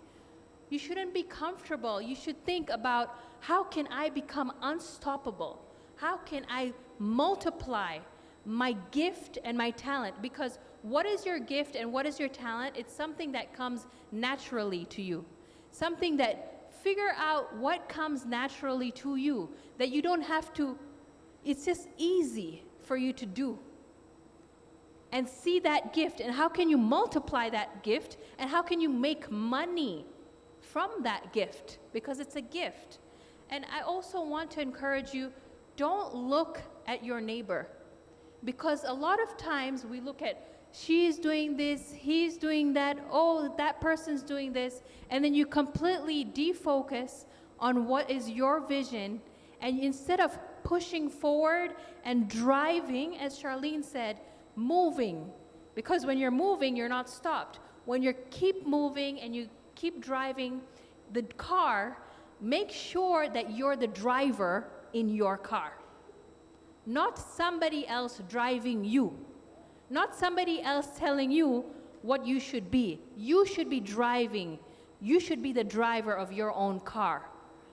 You shouldn't be comfortable. You should think about, how can I become unstoppable? How can I multiply my gift and my talent? Because what is your gift and what is your talent? It's something that comes naturally to you. Something that, figure out what comes naturally to you, that you don't have to, it's just easy for you to do. And see that gift, and how can you multiply that gift, and how can you make money from that gift? Because it's a gift. And I also want to encourage you, don't look at your neighbor, because a lot of times we look at, she's doing this, he's doing that, oh, that person's doing this, and then you completely defocus on what is your vision, and instead of pushing forward and driving, as Charlene said, moving, because when you're moving, you're not stopped. When you keep moving and you keep driving the car, make sure that you're the driver in your car. Not somebody else driving you. Not somebody else telling you, what you should be. You should be driving. You should be the driver of your own car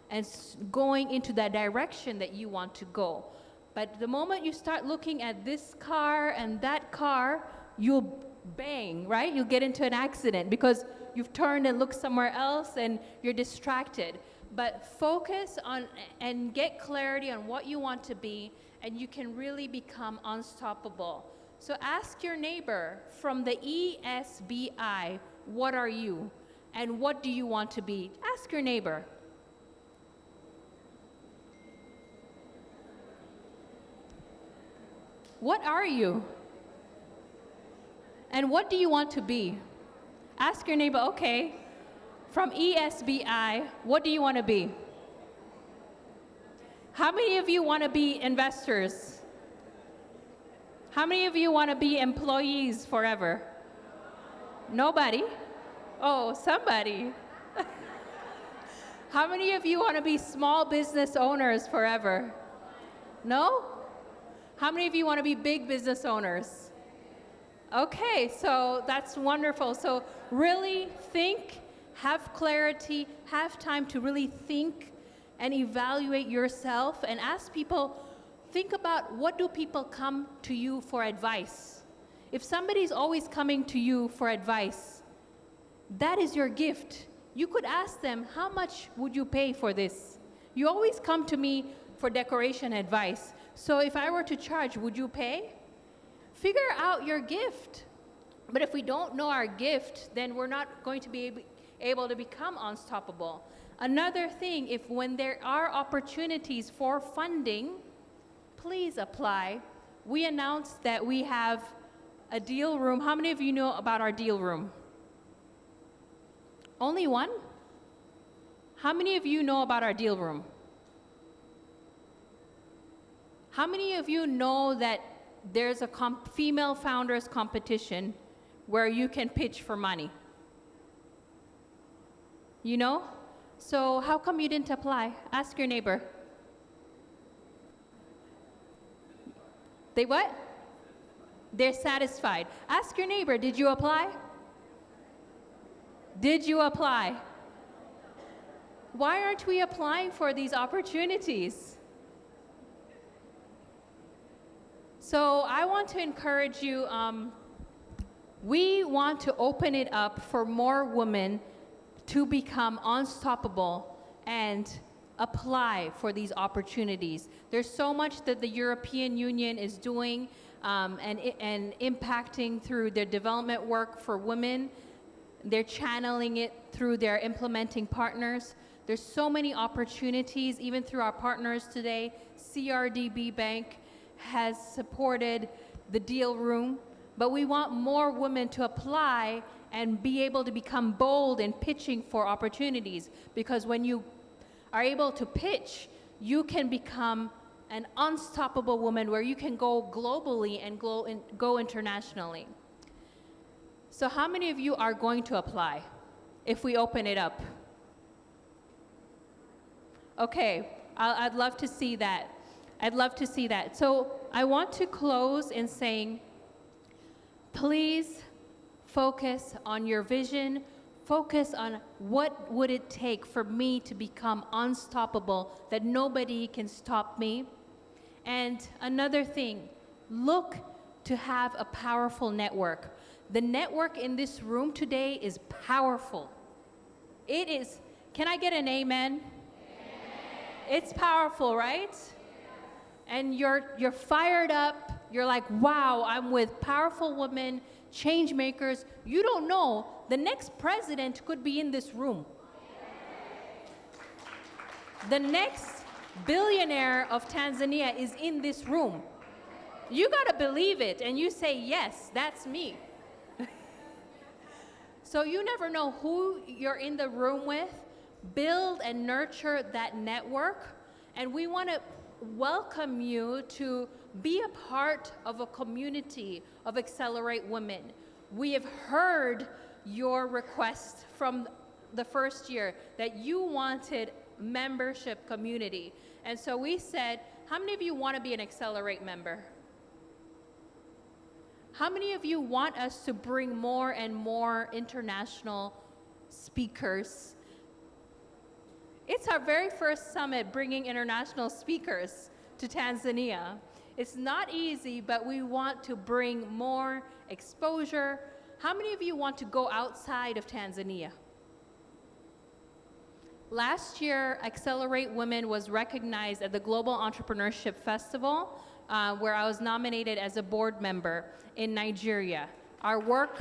and going into that direction that you want to go. But the moment you start looking at this car and that car, you'll bang, right? You'll get into an accident because you've turned and looked somewhere else and you're distracted. But focus on and get clarity on what you want to be, and you can really become unstoppable. So ask your neighbor from the ESBI, what are you? And what do you want to be? Ask your neighbor. What are you? And what do you want to be? Ask your neighbor, okay, from ESBI, what do you want to be? How many of you want to be investors? How many of you want to be employees forever? Nobody? Oh, somebody. How many of you want to be small business owners forever? No? How many of you want to be big business owners? Okay, so that's wonderful. So really think, have clarity, have time to really think and evaluate yourself and ask people, think about what do people come to you for advice? If somebody's always coming to you for advice, that is your gift. You could ask them, how much would you pay for this? You always come to me for decoration advice. So if I were to charge, would you pay? Figure out your gift. But if we don't know our gift, then we're not going to be able to become unstoppable. Another thing, if when there are opportunities for funding, please apply. We announced that we have a deal room. How many of you know about our deal room? Only one? How many of you know about our deal room? How many of you know that there's a female founders competition where you can pitch for money? You know? So how come you didn't apply? Ask your neighbor. They what? They're satisfied. Ask your neighbor, did you apply? Did you apply? Why aren't we applying for these opportunities? So I want to encourage you, we want to open it up for more women to become unstoppable and apply for these opportunities. There's so much that the European Union is doing and impacting through their development work for women. They're channeling it through their implementing partners. There's so many opportunities, even through our partners today. CRDB Bank has supported the deal room, but we want more women to apply and be able to become bold in pitching for opportunities, because when you are able to pitch, you can become an unstoppable woman where you can go globally and go internationally. So how many of you are going to apply if we open it up? Okay, I'd love to see that. I'd love to see that. So I want to close in saying, please focus on your vision. Focus on what would it take for me to become unstoppable, that nobody can stop me. And another thing, look to have a powerful network. The network in this room today is powerful. It is, can I get an amen? Amen. It's powerful, right? And you're fired up. You're like, wow, I'm with powerful women, change makers. You don't know, the next president could be in this room. The next billionaire of Tanzania is in this room. You gotta believe it, and you say, yes, that's me. So you never know who you're in the room with. Build and nurture that network, and we wanna welcome you to be a part of a community of Accelerate Women. We have heard your request from the first year that you wanted membership community. And so we said, how many of you want to be an Accelerate member? how many of you want us to bring more and more international speakers? It's our very first summit bringing international speakers to Tanzania. It's not easy, but we want to bring more exposure. How many of you want to go outside of Tanzania? Last year, Accelerate Women was recognized at the Global Entrepreneurship Festival, where I was nominated as a board member in Nigeria. Our work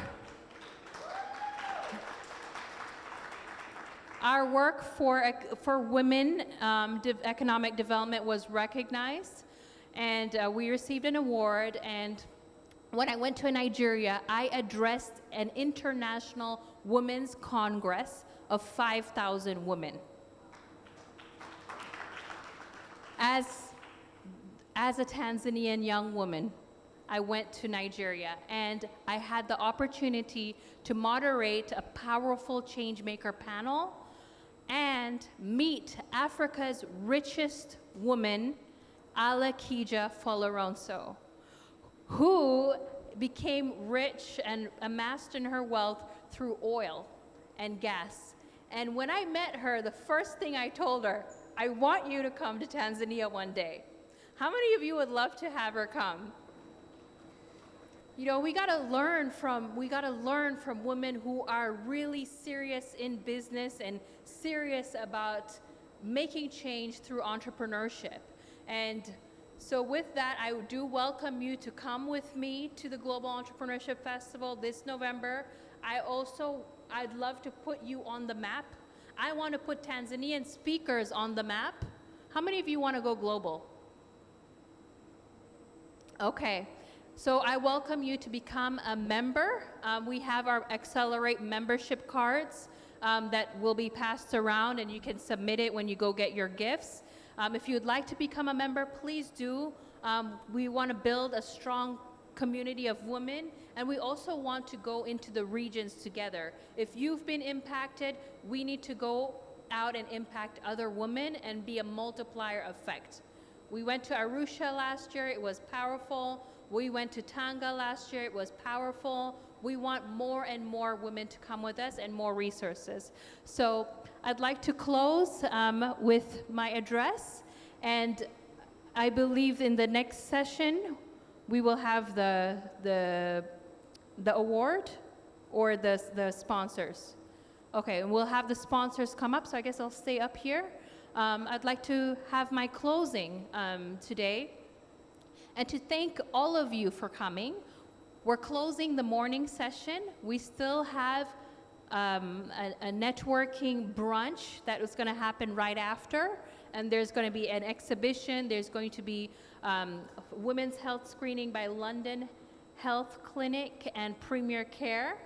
for women economic development was recognized, and we received an award. And when I went to Nigeria, I addressed an international women's congress of 5,000 women. As a Tanzanian young woman, I went to Nigeria, and I had the opportunity to moderate a powerful changemaker panel and meet Africa's richest woman, Alakija Foloronso, who became rich and amassed in her wealth through oil and gas. And when I met her, the first thing I told her, I want you to come to Tanzania one day. How many of you would love to have her come? You know, we gotta learn from women who are really serious in business and serious about making change through entrepreneurship. And so with that, I do welcome you to come with me to the Global Entrepreneurship Festival this November. I'd love to put you on the map. I want to put Tanzanian speakers on the map. How many of you want to go global? Okay, so I welcome you to become a member. We have our Accelerate membership cards that will be passed around, and you can submit it when you go get your gifts. If you'd like to become a member, please do. We want to build a strong community of women, and we also want to go into the regions together. If you've been impacted, we need to go out and impact other women and be a multiplier effect. We went to Arusha last year, it was powerful. We went to Tanga last year, it was powerful. We want more and more women to come with us and more resources. So I'd like to close with my address, and I believe in the next session, we will have the award or the sponsors. Okay, and we'll have the sponsors come up, so I guess I'll stay up here. I'd like to have my closing today, and to thank all of you for coming. We're closing the morning session. We still have a networking brunch that is gonna happen right after, and there's gonna be an exhibition. There's going to be women's health screening by London Health Clinic and Premier Care.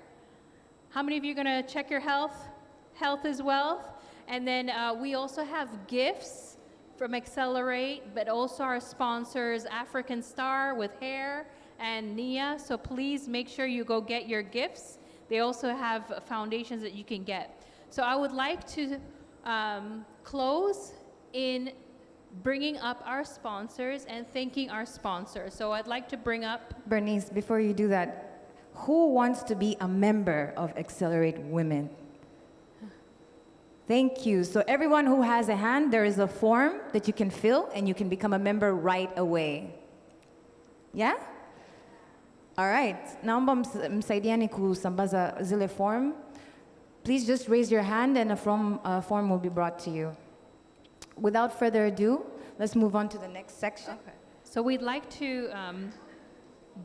How many of you are gonna check your health? Health is wealth. And then we also have gifts from Accelerate, but also our sponsors, African Star with hair and Nia. So please make sure you go get your gifts. They also have foundations that you can get. So I would like to close in bringing up our sponsors and thanking our sponsors. So I'd like to bring up... Bernice, before you do that, who wants to be a member of Accelerate Women? Thank you. So everyone who has a hand, there is a form that you can fill and you can become a member right away. Yeah? All right. Naomba msaidiani kusambaza zile form. Please just raise your hand and a form will be brought to you. Without further ado, let's move on to the next section. Okay. So we'd like to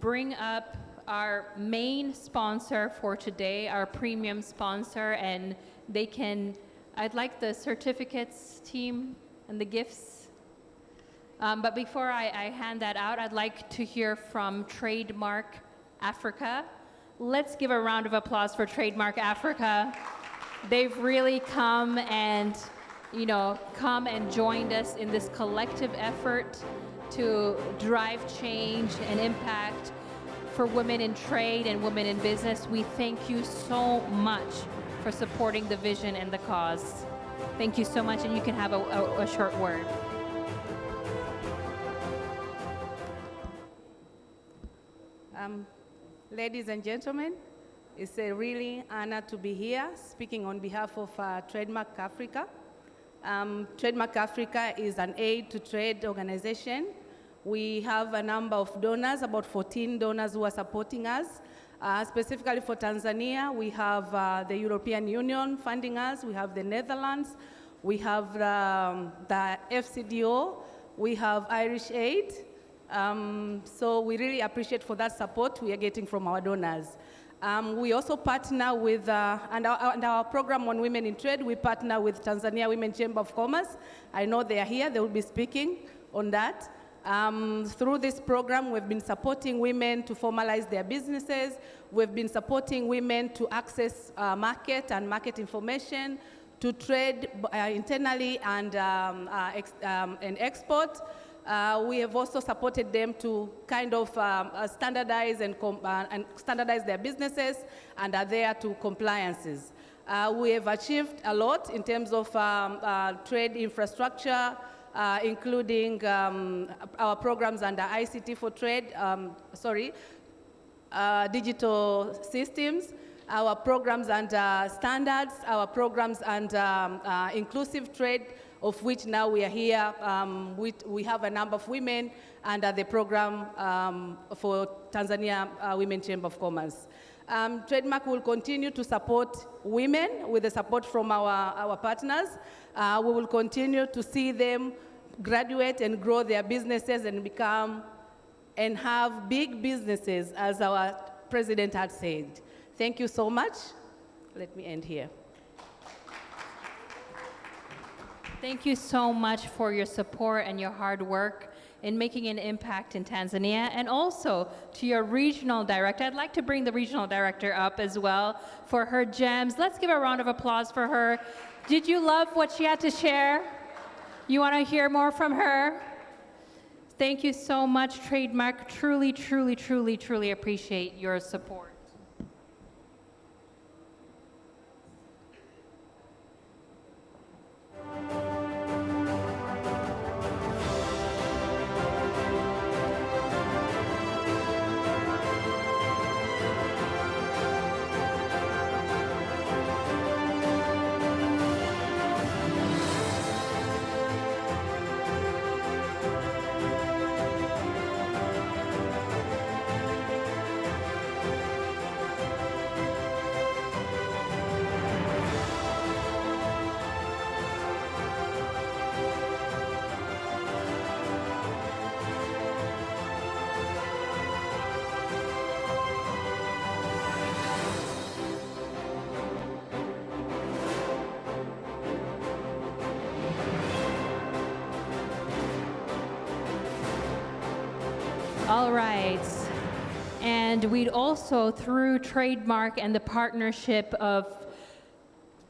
bring up our main sponsor for today, our premium sponsor, and I'd like the certificates team and the gifts. But before I hand that out, I'd like to hear from Trademark Africa. Let's give a round of applause for Trademark Africa. They've really come and joined us in this collective effort to drive change and impact for women in trade and women in business. We thank you so much for supporting the vision and the cause. Thank you so much, and you can have a short word. Ladies and gentlemen, it's a really honor to be here speaking on behalf of Trademark Africa. Trademark Africa is an aid to trade organization. We have a number of donors, about 14 donors who are supporting us. Specifically for Tanzania, we have the European Union funding us, we have the Netherlands, we have the FCDO, we have Irish Aid. So we really appreciate for that support we are getting from our donors. We also partner with, and our program on women in trade, we partner with Tanzania Women Chamber of Commerce. I know they are here, they will be speaking on that. Through this program, we've been supporting women to formalize their businesses. We've been supporting women to access market and market information, to trade internally and export. We have also supported them to kind of standardize and standardize their businesses and are there to compliances. We have achieved a lot in terms of trade infrastructure, including our programs under ICT for trade, digital systems, our programs under standards, our programs under inclusive trade, of which now we are here. We have a number of women under the program for Tanzania Women Chamber of Commerce. Trademark will continue to support women with the support from our partners. We will continue to see them graduate and grow their businesses and become and have big businesses, as our president had said. Thank you so much. Let me end here. Thank you so much for your support and your hard work in making an impact in Tanzania, and also to your regional director. I'd like to bring the regional director up as well for her gems. Let's give a round of applause for her. Did you love what she had to share? You want to hear more from her? Thank you so much, Trademark. Truly, truly, truly, truly appreciate your support. All right. And we'd also, through Trademark and the partnership of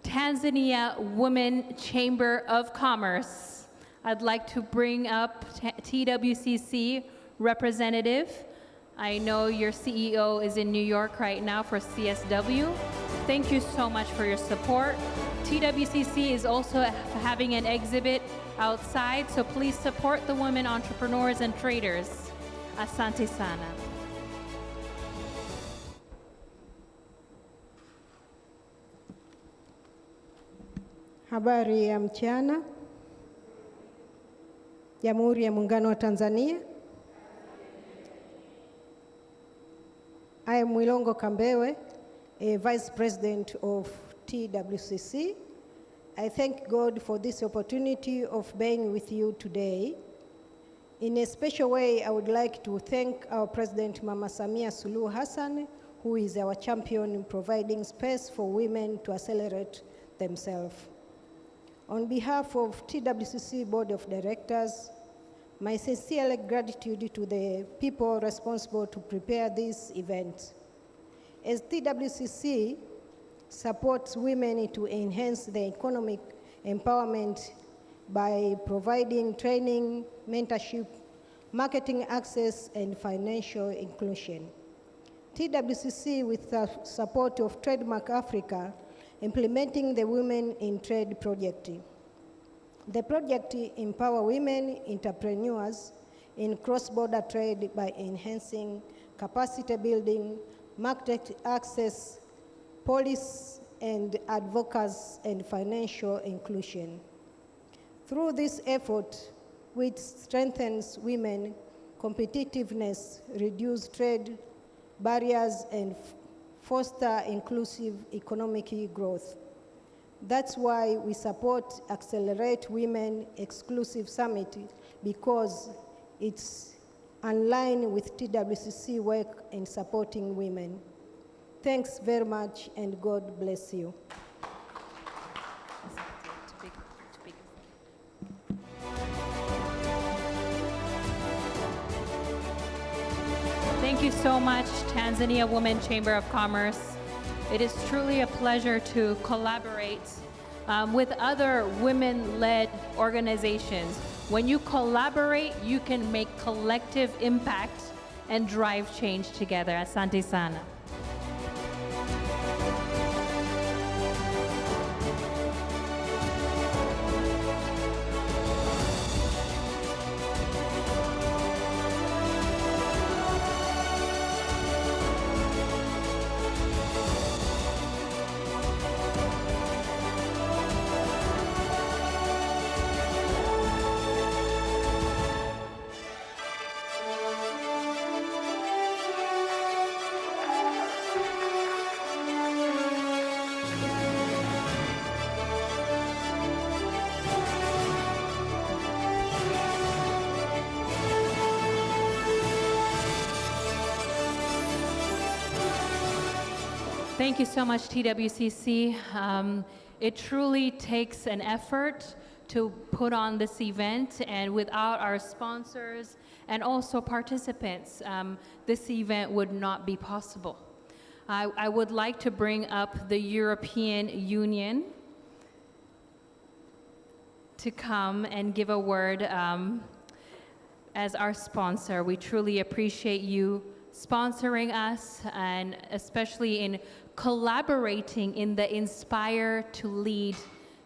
Tanzania Women Chamber of Commerce, I'd like to bring up TWCC representative. I know your CEO is in New York right now for CSW. Thank you so much for your support. TWCC is also having an exhibit outside, so please support the women entrepreneurs and traders. Asante sana. Habari ya mchana. Jamhuri ya Muungano wa Tanzania. I am Mwilongo Kambewe, a Vice President of TWCC. I thank God for this opportunity of being with you today. In a special way, I would like to thank our President, Mama Samia Suluhu Hassan, who is our champion in providing space for women to accelerate themselves. On behalf of TWCC Board of Directors, my sincere gratitude to the people responsible to prepare this event. As TWCC supports women to enhance their economic empowerment by providing training, mentorship, marketing access, and financial inclusion. TWCC, with the support of Trademark Africa, implementing the Women in Trade project. The project empowers women entrepreneurs in cross-border trade by enhancing capacity building, market access, police and advocacy, and financial inclusion. Through this effort, which strengthens women competitiveness, reduce trade barriers, and foster inclusive economic growth. That's why we support Accelerate Women Exclusive Summit, because it's in line with TWCC work in supporting women. Thanks very much, and God bless you. Thank you so much, Tanzania Women Chamber of Commerce. It is truly a pleasure to collaborate with other women-led organizations. When you collaborate, you can make collective impact and drive change together. Asante sana. Thank you so much, TWCC. It truly takes an effort to put on this event, and without our sponsors and also participants, this event would not be possible. I would like to bring up the European Union to come and give a word as our sponsor. We truly appreciate you sponsoring us, and especially in collaborating in the Inspire to Lead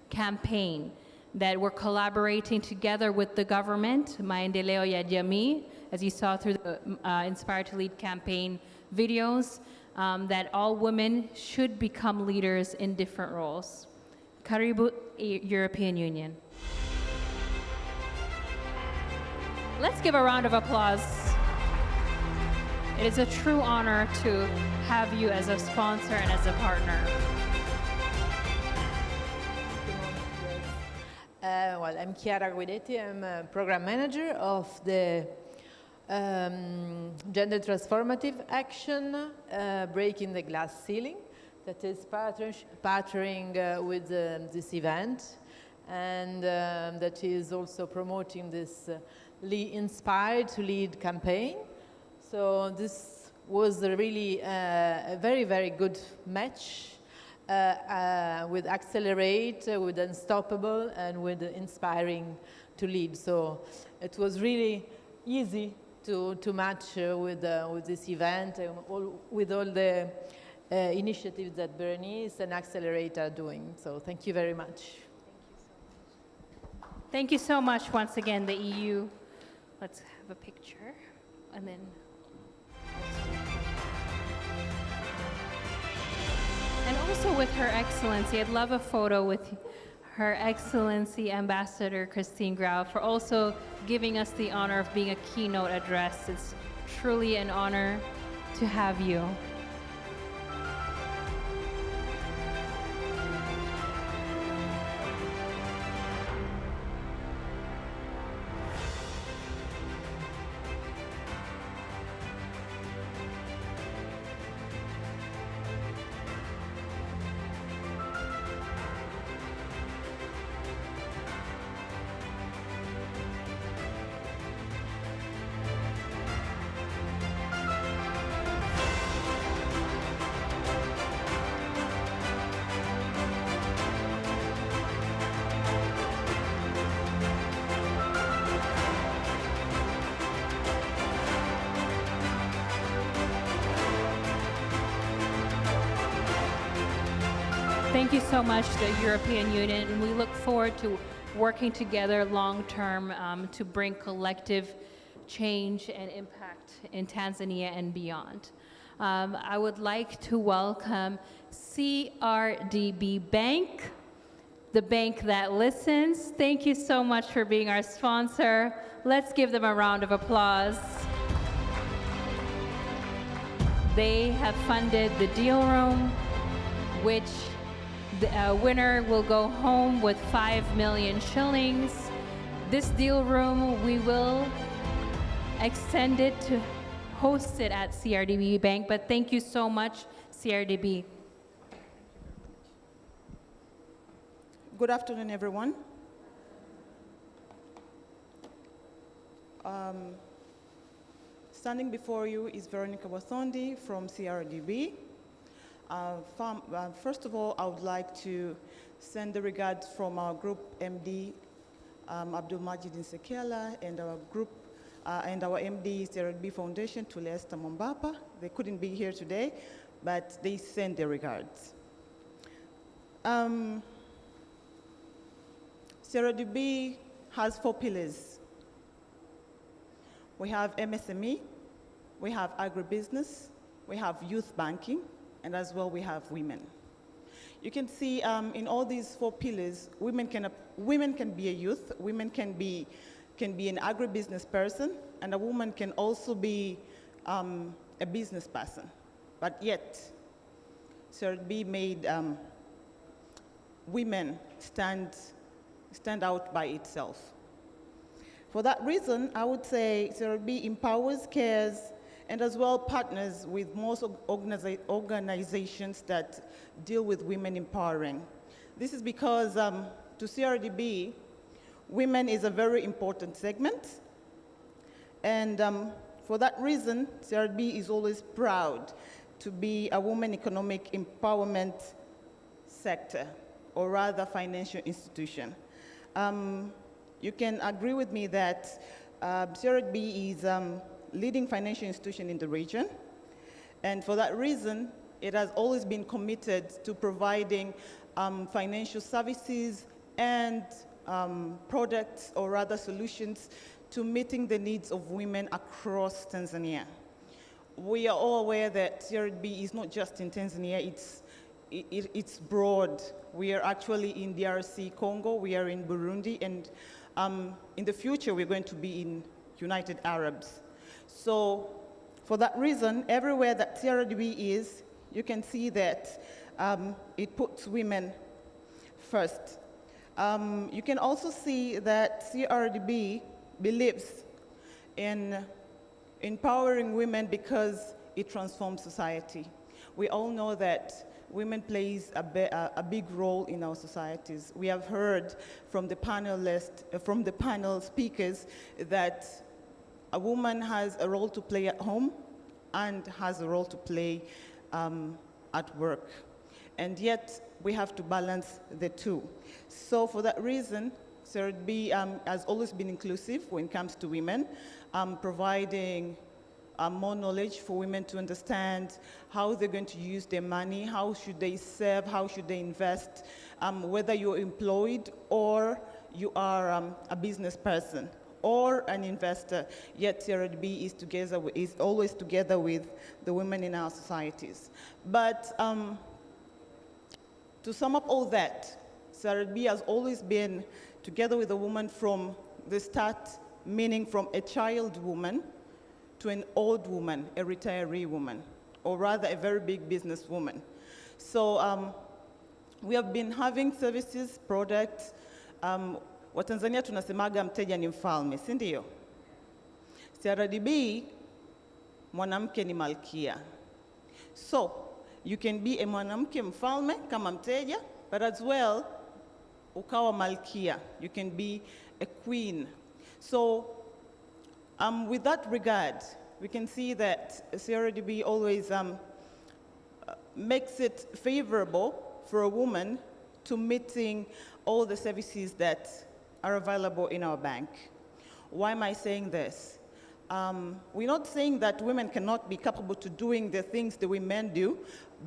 campaign, that we're collaborating together with the government, Maendeleo ya Jamii, as you saw through the Inspire to Lead campaign videos, that all women should become leaders in different roles. Karibu, European Union. Let's give a round of applause. It is a true honor to have you as a sponsor and as a partner. Well, I'm Chiara Guidetti. I'm a program manager of the Gender Transformative Action, Breaking the Glass Ceiling, that is partnering with this event, and that is also promoting this Inspire to Lead campaign. So this was really a very, very good match with Accelerate, with Unstoppable, and with Inspiring to Lead. So it was really easy to match with this event and with all the initiatives that Berenice and Accelerate are doing. So thank you very much. Thank you so much once again, the EU. Let's have a picture, and then. And also with Her Excellency, I'd love a photo with Her Excellency Ambassador Christine Grau for also giving us the honor of being a keynote address. It's truly an honor to have you. Thank you so much, the European Union, and we look forward to working together long-term to bring collective change and impact in Tanzania and beyond. I would like to welcome CRDB Bank, the bank that listens. Thank you so much for being our sponsor. Let's give them a round of applause. They have funded the deal room, which the winner will go home with 5 million shillings. This deal room, we will extend it to host it at CRDB Bank, but thank you so much, CRDB. Good afternoon, everyone. Standing before you is Veronica Wathondi from CRDB. First of all, I would like to send the regards from our group MD, Abdul Majid Nsekela, and our group and our MD, CRDB Foundation, to Lester Mombapa. They couldn't be here today, but they send their regards. CRDB has 4 pillars. We have MSME, we have agribusiness, we have youth banking, and as well we have women. You can see in all these 4 pillars, women can be a youth, women can be an agribusiness person, and a woman can also be a business person. But yet, CRDB made women stand out by itself. For that reason, I would say CRDB empowers, cares, and as well partners with most organizations that deal with women empowering. This is because to CRDB, women is a very important segment. And for that reason, CRDB is always proud to be a woman economic empowerment sector, or rather financial institution. You can agree with me that CRDB is leading financial institution in the region. And for that reason, it has always been committed to providing financial services and products, or rather solutions, to meeting the needs of women across Tanzania. We are all aware that CRDB is not just in Tanzania, it's broad. We are actually in DRC Congo, we are in Burundi, and in the future we're going to be in United Arabs. So for that reason, everywhere that CRDB is, you can see that it puts women first. You can also see that CRDB believes in empowering women because it transforms society. We all know that women plays a big role in our societies. We have heard from the panel speakers that a woman has a role to play at home and has a role to play at work. And yet, we have to balance the two. So for that reason, CRDB has always been inclusive when it comes to women, providing more knowledge for women to understand how they're going to use their money, how should they save, how should they invest, whether you're employed or you are a business person or an investor, yet CRDB is always together with the women in our societies. But to sum up all that, CRDB has always been together with a woman from the start, meaning from a child woman to an old woman, a retiree woman, or rather a very big business woman. So we have been having services, products. Watanzania tunasemaga mteja ni mfalme, si ndio? CRDB, mwanamke ni malkia. So you can be a mwanamke mfalme kama mteja, but as well, ukawa malkia. You can be a queen. So with that regard, we can see that CRDB always makes it favorable for a woman to meeting all the services that are available in our bank. Why am I saying this? We're not saying that women cannot be capable to doing the things that we men do,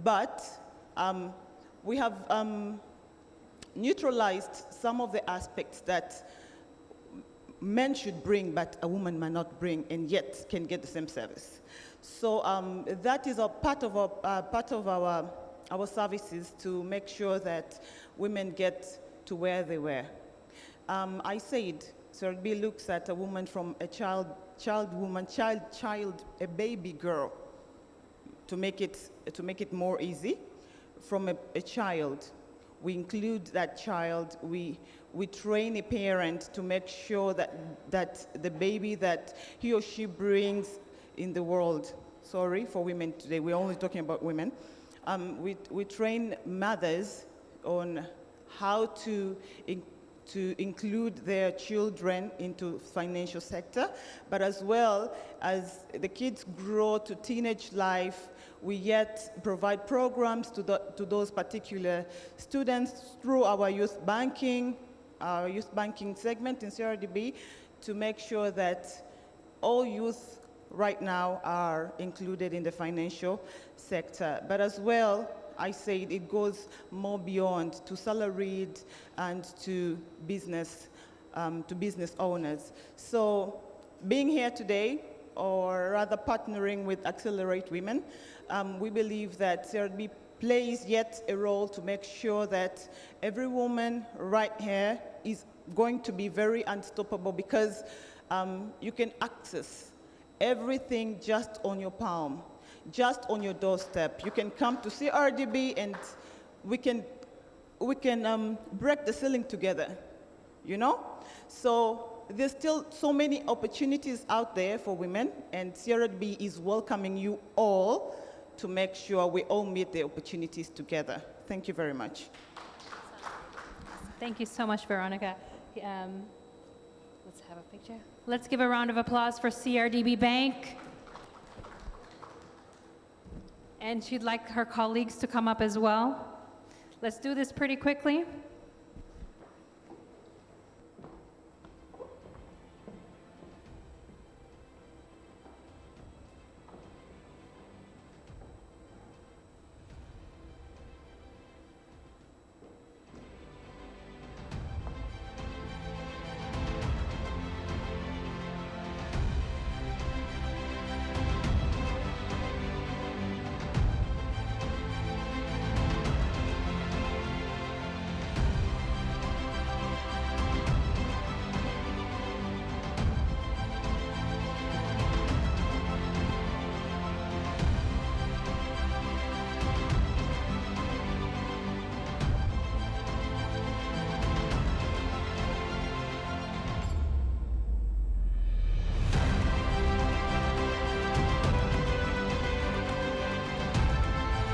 but we have neutralized some of the aspects that men should bring, but a woman might not bring, and yet can get the same service. So that is a part of our services to make sure that women get to where they were. I said, CRDB looks at a woman from a child, a baby girl, to make it more easy. From a child, we include that child. We train a parent to make sure that the baby that he or she brings in the world. Sorry for women today. We're only talking about women. We train mothers on how to include their children into financial sector, but as well as the kids grow to teenage life, we yet provide programs to those particular students through our youth banking segment in CRDB to make sure that all youth right now are included in the financial sector. But as well, I said it goes more beyond to salaried and to business owners. So being here today, or rather partnering with Accelerate Women, we believe that CRDB plays yet a role to make sure that every woman right here is going to be very unstoppable, because you can access everything just on your palm, just on your doorstep. You can come to CRDB and we can break the ceiling together, you know? So there's still so many opportunities out there for women, and CRDB is welcoming you all to make sure we all meet the opportunities together. Thank you very much. Thank you so much, Veronica. Let's have a picture. Let's give a round of applause for CRDB Bank. And she'd like her colleagues to come up as well. Let's do this pretty quickly.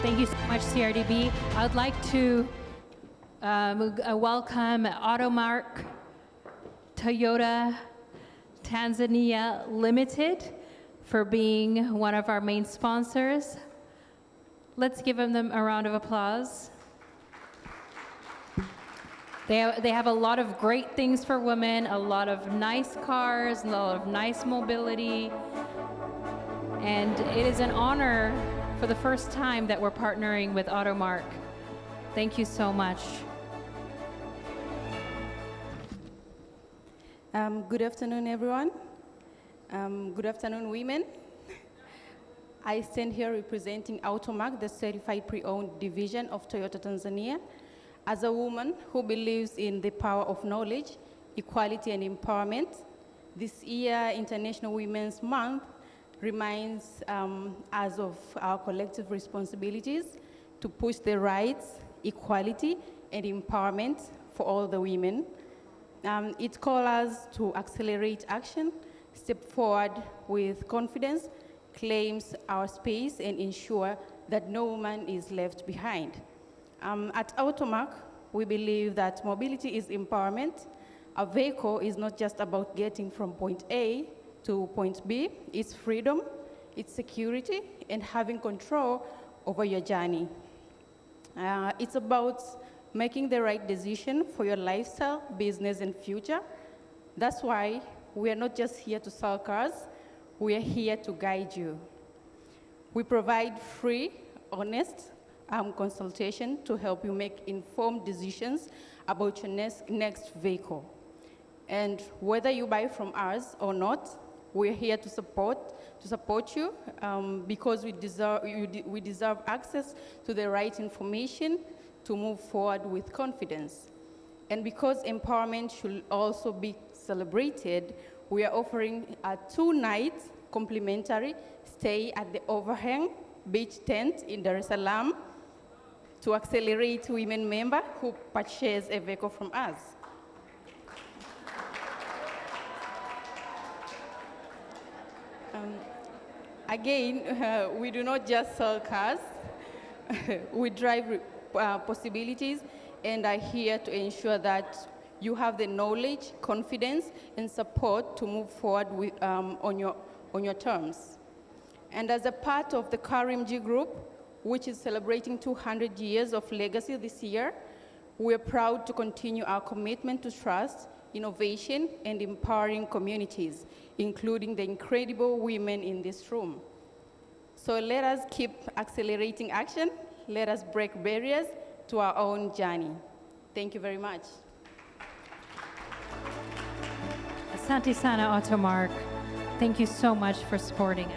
Thank you so much, CRDB. I would like to welcome Automark Toyota Tanzania Limited for being one of our main sponsors. Let's give them a round of applause. They have a lot of great things for women, a lot of nice cars, a lot of nice mobility, and it is an honor for the first time that we're partnering with Automark. Thank you so much. Good afternoon, everyone. Good afternoon, women. I stand here representing Automark, the certified pre-owned division of Toyota Tanzania, as a woman who believes in the power of knowledge, equality, and empowerment. This year, International Women's Month reminds us of our collective responsibilities to push the rights, equality, and empowerment for all the women. It calls us to accelerate action, step forward with confidence, claims our space, and ensure that no woman is left behind. At Automark, we believe that mobility is empowerment. A vehicle is not just about getting from point A to point B. It's freedom, it's security, and having control over your journey. It's about making the right decision for your lifestyle, business, and future. That's why we are not just here to sell cars, we are here to guide you. We provide free, honest consultation to help you make informed decisions about your next vehicle. And whether you buy from us or not, We're here to support you because we deserve access to the right information to move forward with confidence. And because empowerment should also be celebrated, we are offering a 2-night complimentary stay at the Overhang Beach Tent in Dar es Salaam to accelerate women members who purchase a vehicle from us. Again, we do not just sell cars, we drive possibilities and are here to ensure that you have the knowledge, confidence, and support to move forward with, on your terms. And as a part of the KRMG Group, which is celebrating 200 years of legacy this year, we're proud to continue our commitment to trust, innovation, and empowering communities, including the incredible women in this room. So let us keep accelerating action. Let us break barriers to our own journey. Thank you very much. Asante sana, Automark. Thank you so much for supporting us.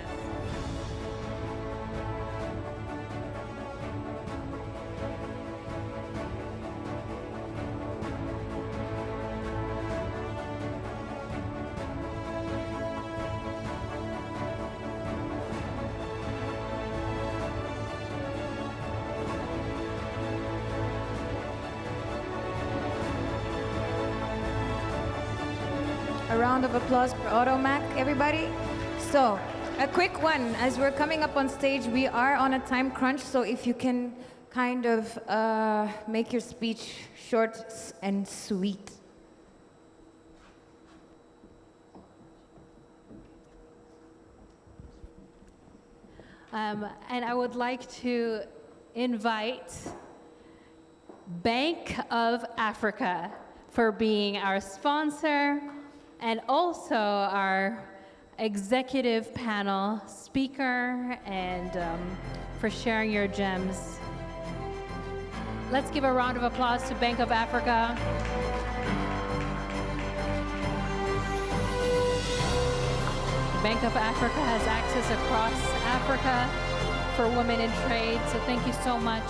A round of applause for Automac, everybody. So, a quick one. As we're coming up on stage, we are on a time crunch, so if you can kind of make your speech short and sweet. And I would like to invite Bank of Africa for being our sponsor and also our executive panel speaker and for sharing your gems. Let's give a round of applause to Bank of Africa. Bank of Africa has access across Africa for women in trade, so thank you so much.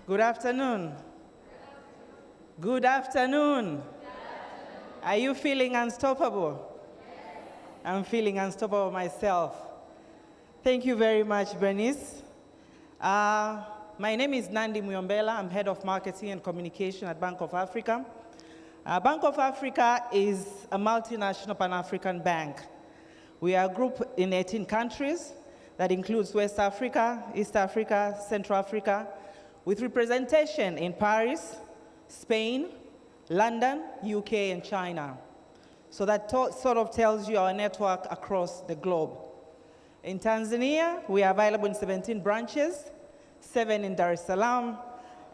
Good afternoon. Good afternoon. Are you feeling unstoppable? Yes. I'm feeling unstoppable myself. Thank you very much, Bernice. My name is Nandi Muyombela. I'm head of marketing and communication at Bank of Africa. Bank of Africa is a multinational Pan-African bank. We are a group in 18 countries that includes West Africa, East Africa, Central Africa, with representation in Paris, Spain, London, UK, and China. So that sort of tells you our network across the globe. In Tanzania, we are available in 17 branches, 7 in Dar es Salaam,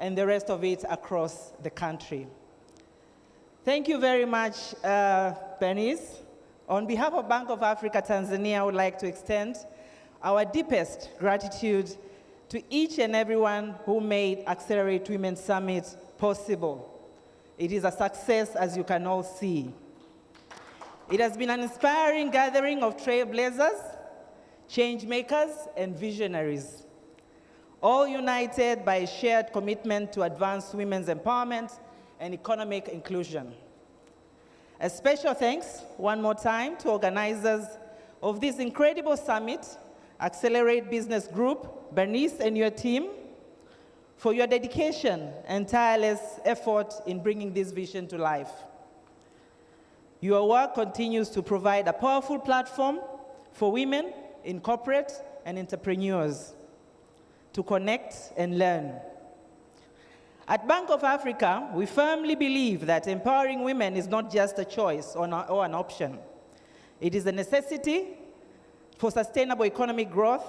and the rest of it across the country. Thank you very much, Bernice. On behalf of Bank of Africa Tanzania, I would like to extend our deepest gratitude to each and everyone who made Accelerate Women Summit possible. It is a success, as you can all see. It has been an inspiring gathering of trailblazers, change makers, and visionaries, all united by a shared commitment to advance women's empowerment and economic inclusion. A special thanks, one more time, to organizers of this incredible summit, Accelerate Business Group, Bernice and your team, for your dedication and tireless effort in bringing this vision to life. Your work continues to provide a powerful platform for women in corporate and entrepreneurs to connect and learn. At Bank of Africa, we firmly believe that empowering women is not just a choice or an option. It is a necessity for sustainable economic growth.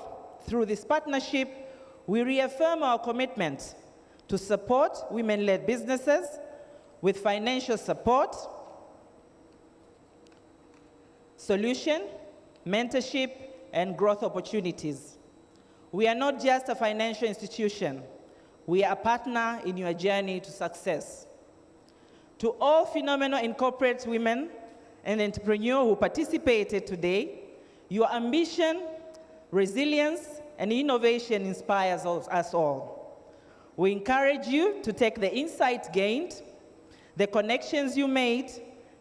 Through this partnership, we reaffirm our commitment to support women-led businesses with financial support, solution, mentorship, and growth opportunities. We are not just a financial institution. We are a partner in your journey to success. To all phenomenal incorporate women and entrepreneur who participated today. Your ambition, resilience, and innovation inspires us all. We encourage you to take the insights gained, the connections you made,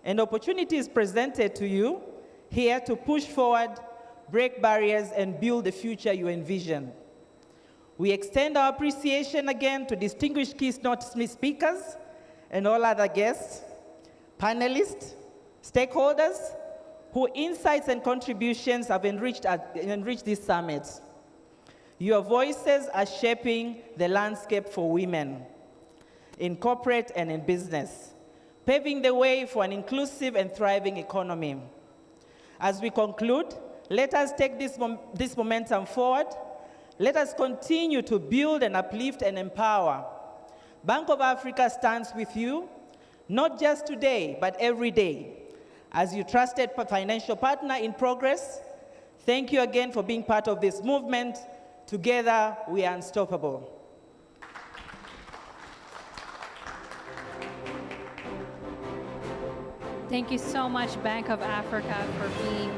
and opportunities presented to you here to push forward, break barriers, and build the future you envision. We extend our appreciation again to distinguished keynote speakers and all other guests, panelists, stakeholders, whose insights and contributions have enriched this summit. Your voices are shaping the landscape for women in corporate and in business, paving the way for an inclusive and thriving economy. As we conclude, let us take this momentum forward. Let us continue to build and uplift and empower. Bank of Africa stands with you, not just today, but every day. As your trusted financial partner in progress, thank you again for being part of this movement. Together, we are unstoppable. Thank you so much, Bank of Africa, for being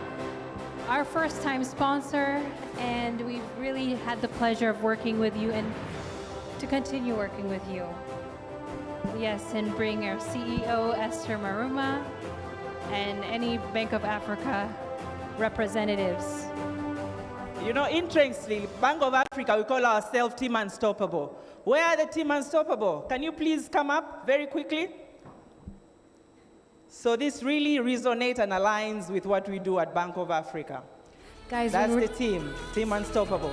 our first-time sponsor, and we've really had the pleasure of working with you and to continue working with you. Yes, and bring our CEO, Esther Maruma, and any Bank of Africa representatives. You know, interestingly, Bank of Africa, we call ourselves Team Unstoppable. Where are the Team Unstoppable? Can you please come up very quickly? So this really resonates and aligns with what we do at Bank of Africa. Guys, that's the team, Team Unstoppable.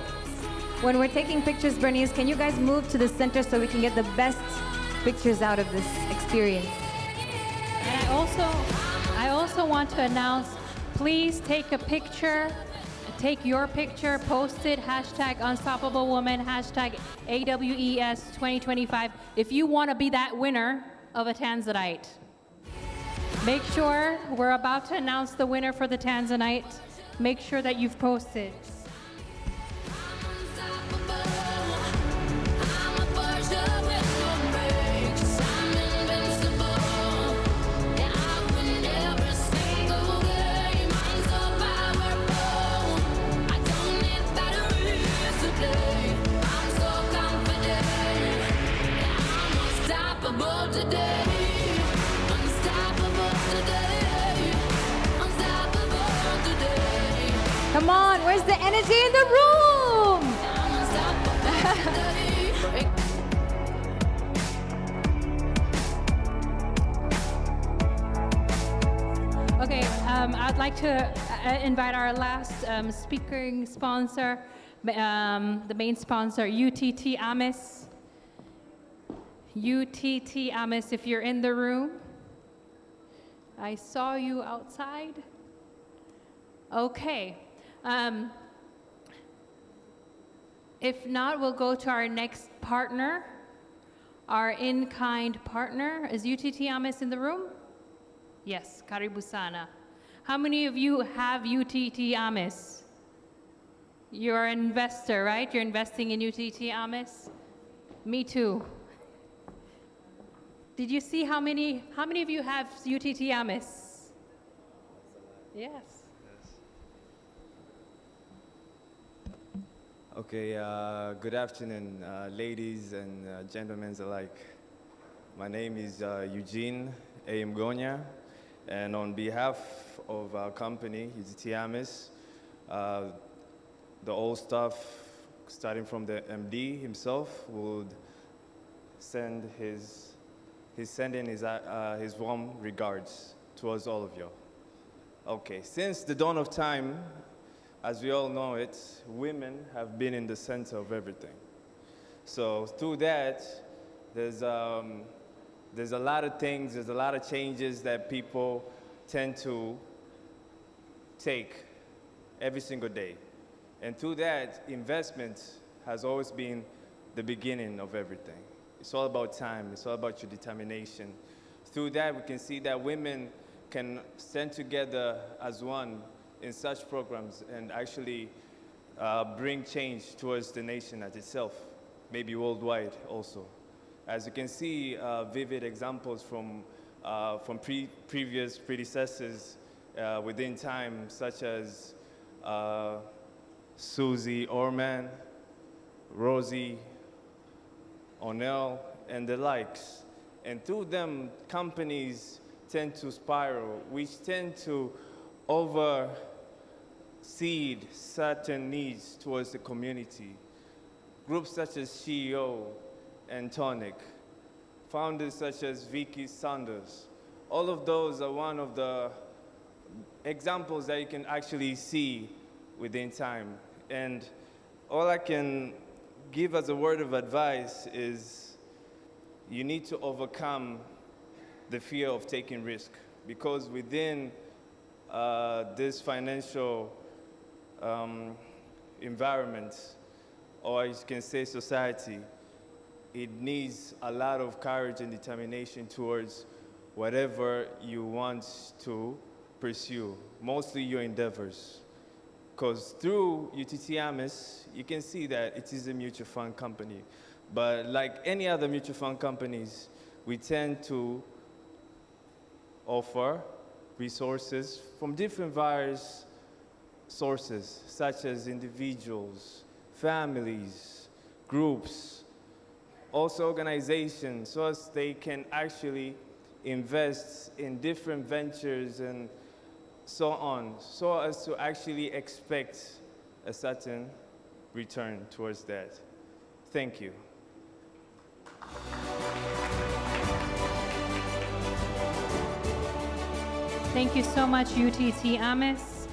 When we're taking pictures, Bernice, can you guys move to the center so we can get the best pictures out of this experience? And I also want to announce, please take a picture, take your picture, post it, hashtag Unstoppable Woman, hashtag AWES 2025, if you want to be that winner of a Tanzanite. Make sure, we're about to announce the winner for the Tanzanite. Make sure that you've posted. Come on, where's the energy in the room? Okay, I'd like to invite our last speaking sponsor, the main sponsor, UTT Amis. UTT Amis, if you're in the room. I saw you outside. Okay. If not, we'll go to our next partner, our in-kind partner. Is UTT Amis in the room? Yes, Karibu Sana. How many of you have UTT Amis? You're an investor, right? You're investing in UTT Amis? Me too. Did you see how many of you have UTT Amis? Yes. Okay, good afternoon, ladies and gentlemen alike. My name is Eugene A. Mgonya, and on behalf of our company, UTT Amis, the old staff, starting from the MD himself, would send his warm regards towards all of you. Okay, since the dawn of time, as we all know it, women have been in the center of everything. So through that, there's a lot of things, there's a lot of changes that people tend to take every single day. And through that, investment has always been the beginning of everything. It's all about time, it's all about your determination. Through that, we can see that women can stand together as one in such programs and actually bring change towards the nation as itself, maybe worldwide also. As you can see, vivid examples from previous predecessors within time, such as Susie Orman, Rosie O'Neill, and the likes. And through them, companies tend to spiral, which tend to overseed certain needs towards the community. Groups such as CEO and Tonic, founders such as Vicky Sanders, all of those are one of the examples that you can actually see within time. And all I can give as a word of advice is you need to overcome the fear of taking risk, because within this financial environment, or you can say society, it needs a lot of courage and determination towards whatever you want to pursue, mostly your endeavors. Because through UTT AMIS, you can see that it is a mutual fund company. But like any other mutual fund companies, we tend to offer resources from different various sources, such as individuals, families, groups, also organizations, so as they can actually invest in different ventures and so on, so as to actually expect a certain return towards that. Thank you. Thank you so much, UTT AMIS.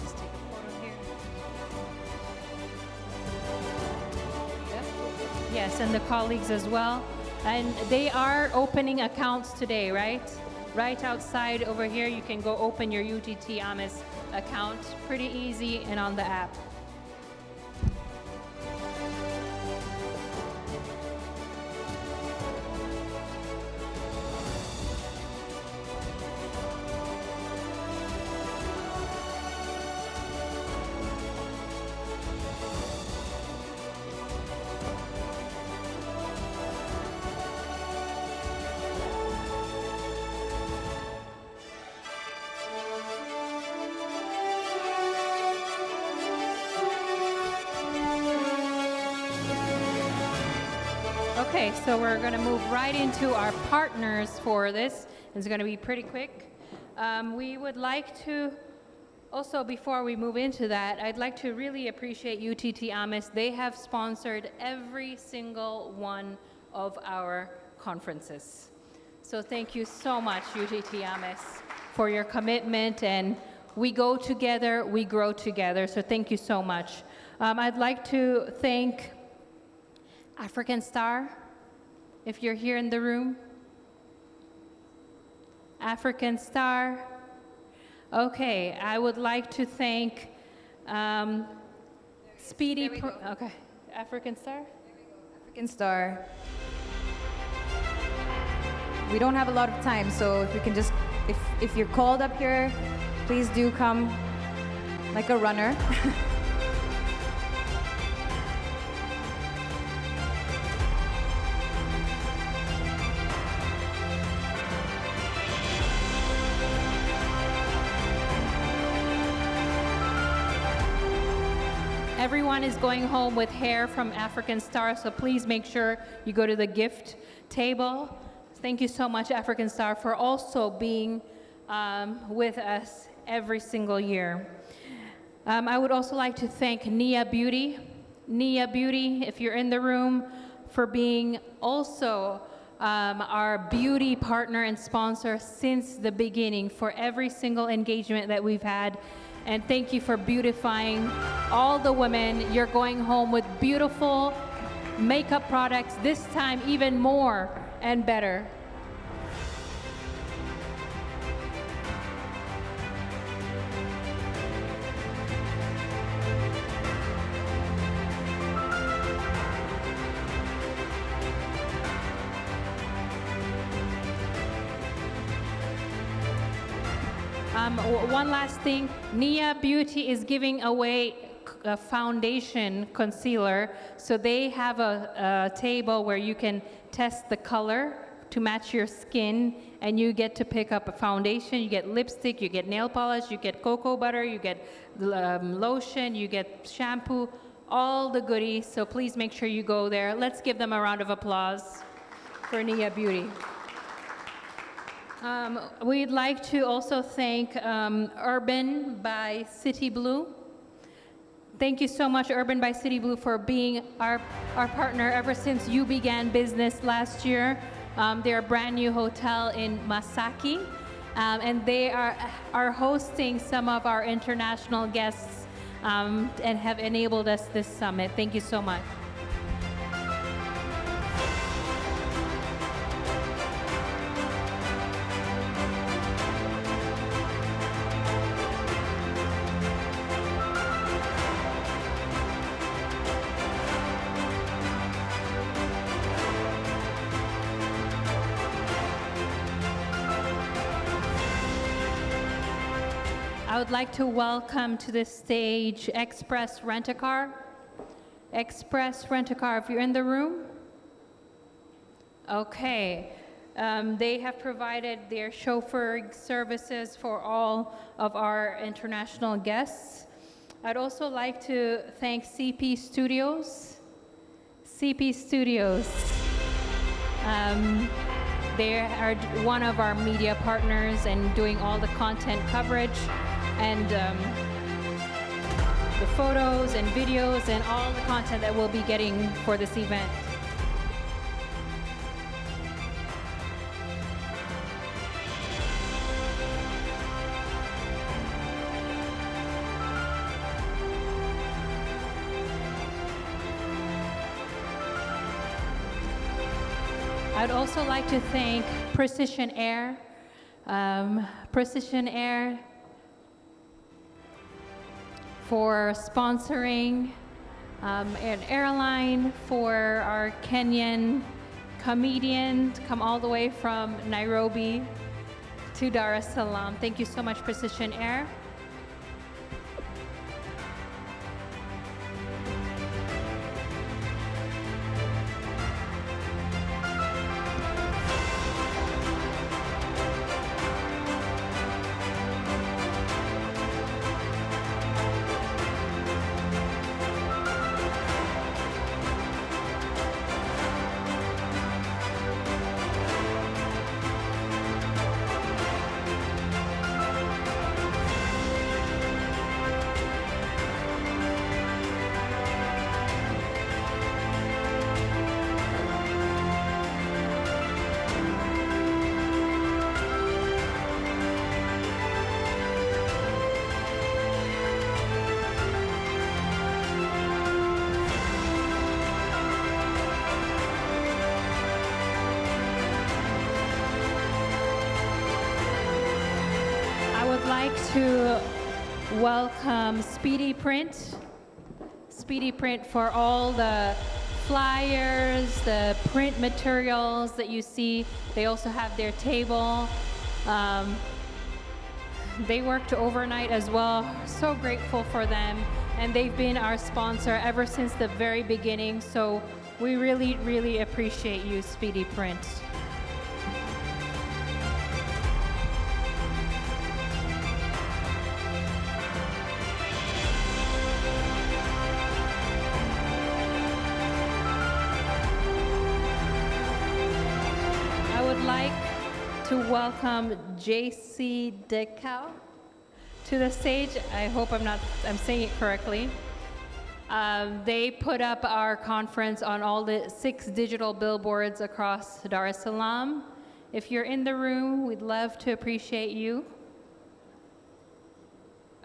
Just take a photo here. Yes, and the colleagues as well. And they are opening accounts today, right? Right outside over here, you can go open your UTT AMIS account. Pretty easy and on the app. Okay, so we're going to move right into our partners for this. It's going to be pretty quick. We would like to also, before we move into that, I'd like to really appreciate UTT AMIS. They have sponsored every single one of our conferences. So thank you so much, UTT AMIS, for your commitment. And we go together, we grow together. So thank you so much. I'd like to thank African Star, if you're here in the room. African Star. Okay, I would like to thank Speedy. Okay, African Star. African Star. We don't have a lot of time, so if you can just, if you're called up here, please do come like a runner. Everyone is going home with hair from African Star, so please make sure you go to the gift table. Thank you so much, African Star, for also being with us every single year. I would also like to thank Nia Beauty. Nia Beauty, if you're in the room, for being also our beauty partner and sponsor since the beginning for every single engagement that we've had. And thank you for beautifying all the women. You're going home with beautiful makeup products, this time even more and better. One last thing, Nia Beauty is giving away a foundation concealer. So they have a table where you can test the color to match your skin, and you get to pick up a foundation, you get lipstick, you get nail polish, you get cocoa butter, you get lotion, you get shampoo, all the goodies. So please make sure you go there. Let's give them a round of applause for Nia Beauty. We'd like to also thank Urban by City Blue. Thank you so much, Urban by City Blue, for being our partner ever since you began business last year. They're a brand new hotel in Masaki, and they are hosting some of our international guests and have enabled us this summit. Thank you so much. I would like to welcome to the stage Express Rent-A-Car. Express Rent-A-Car, if you're in the room. Okay. They have provided their chauffeuring services for all of our international guests. I'd also like to thank CP Studios. CP Studios. They are one of our media partners and doing all the content coverage and the photos and videos and all the content that we'll be getting for this event. I'd also like to thank Precision Air. Precision Air for sponsoring an airline for our Kenyan comedian to come all the way from Nairobi to Dar es Salaam. Thank you so much, Precision Air. To welcome Speedy Print. Speedy Print for all the flyers, the print materials that you see. They also have their table. They worked overnight as well. So grateful for them. And they've been our sponsor ever since the very beginning. So we really, really appreciate you, Speedy Print. To welcome JC Decal to the stage. I hope I'm saying it correctly. They put up our conference on all the 6 digital billboards across Dar es Salaam. If you're in the room, we'd love to appreciate you.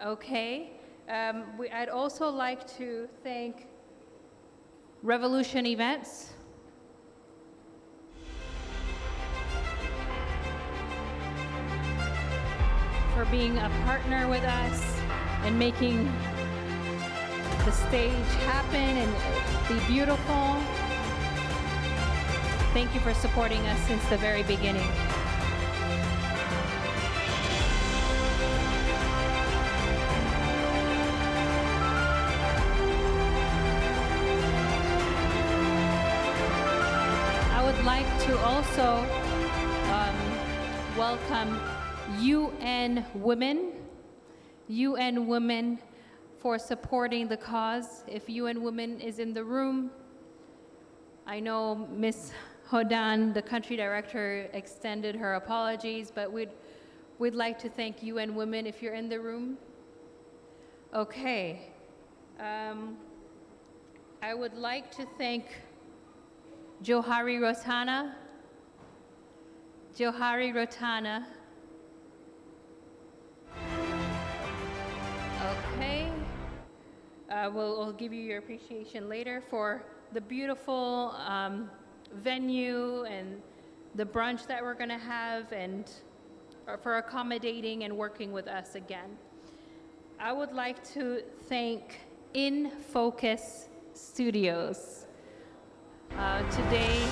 Okay. I'd also like to thank Revolution Events. For being a partner with us and making the stage happen and be beautiful. Thank you for supporting us since the very beginning. I would like to also welcome UN Women for supporting the cause. If UN Women is in the room, I know Ms. Hodan, the country director, extended her apologies, but we'd like to thank UN Women if you're in the room. Okay. I would like to thank Johari Rotana. Johari Rotana. Okay. We'll give you your appreciation later for the beautiful venue and the brunch that we're going to have, and for accommodating and working with us again. I would like to thank In Focus Studios today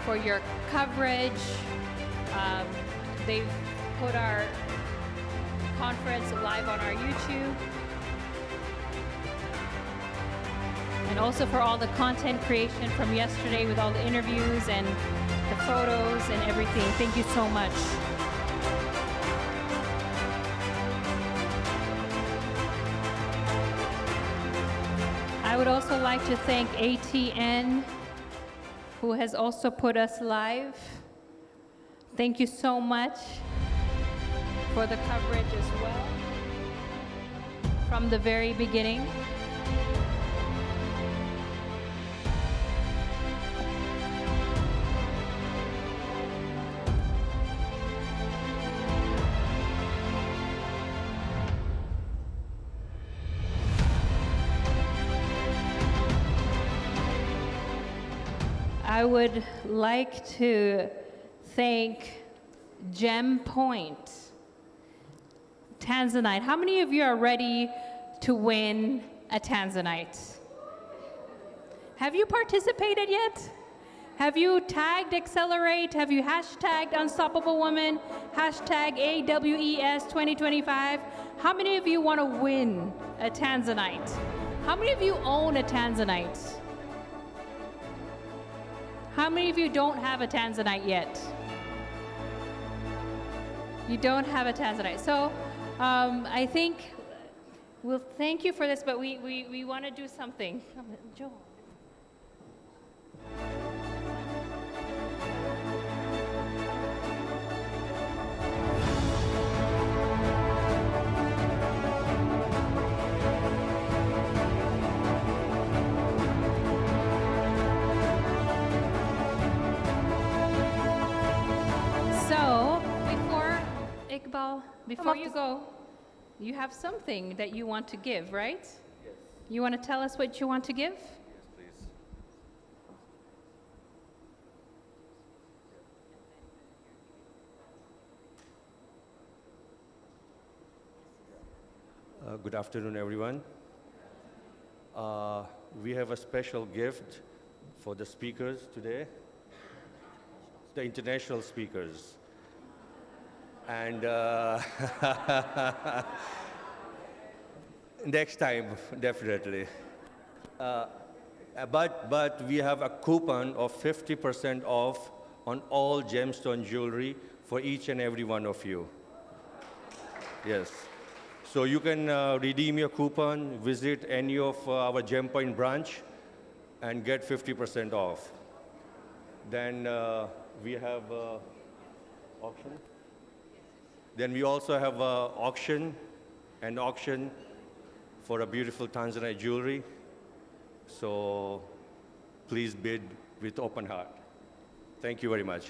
for your coverage. They've put our conference live on our YouTube. And also for all the content creation from yesterday with all the interviews and the photos and everything. Thank you so much. I would also like to thank ATN, who has also put us live. Thank you so much for the coverage as well from the very beginning. I would like to thank Gem Point, Tanzanite. How many of you are ready to win a Tanzanite? Have you participated yet? Have you tagged Accelerate? Have you hashtagged Unstoppable Woman? Hashtag AWES 2025? How many of you want to win a Tanzanite? How many of you own a Tanzanite? How many of you don't have a Tanzanite yet? You don't have a Tanzanite. So I think we'll thank you for this, but we want to do something. Joel. Iqbal, before you go, you have something that you want to give, right? Yes. You want to tell us what you want to give? Yes, please. Good afternoon, everyone. We have a special gift for the speakers today, the international speakers. And next time, definitely. But we have a coupon of 50% off on all gemstone jewelry for each and every one of you. Yes. So you can redeem your coupon, visit any of our GemPoint branch, and get 50% off. Then we have auction. Then we also have an auction for a beautiful Tanzanite jewelry. So please bid with open heart. Thank you very much.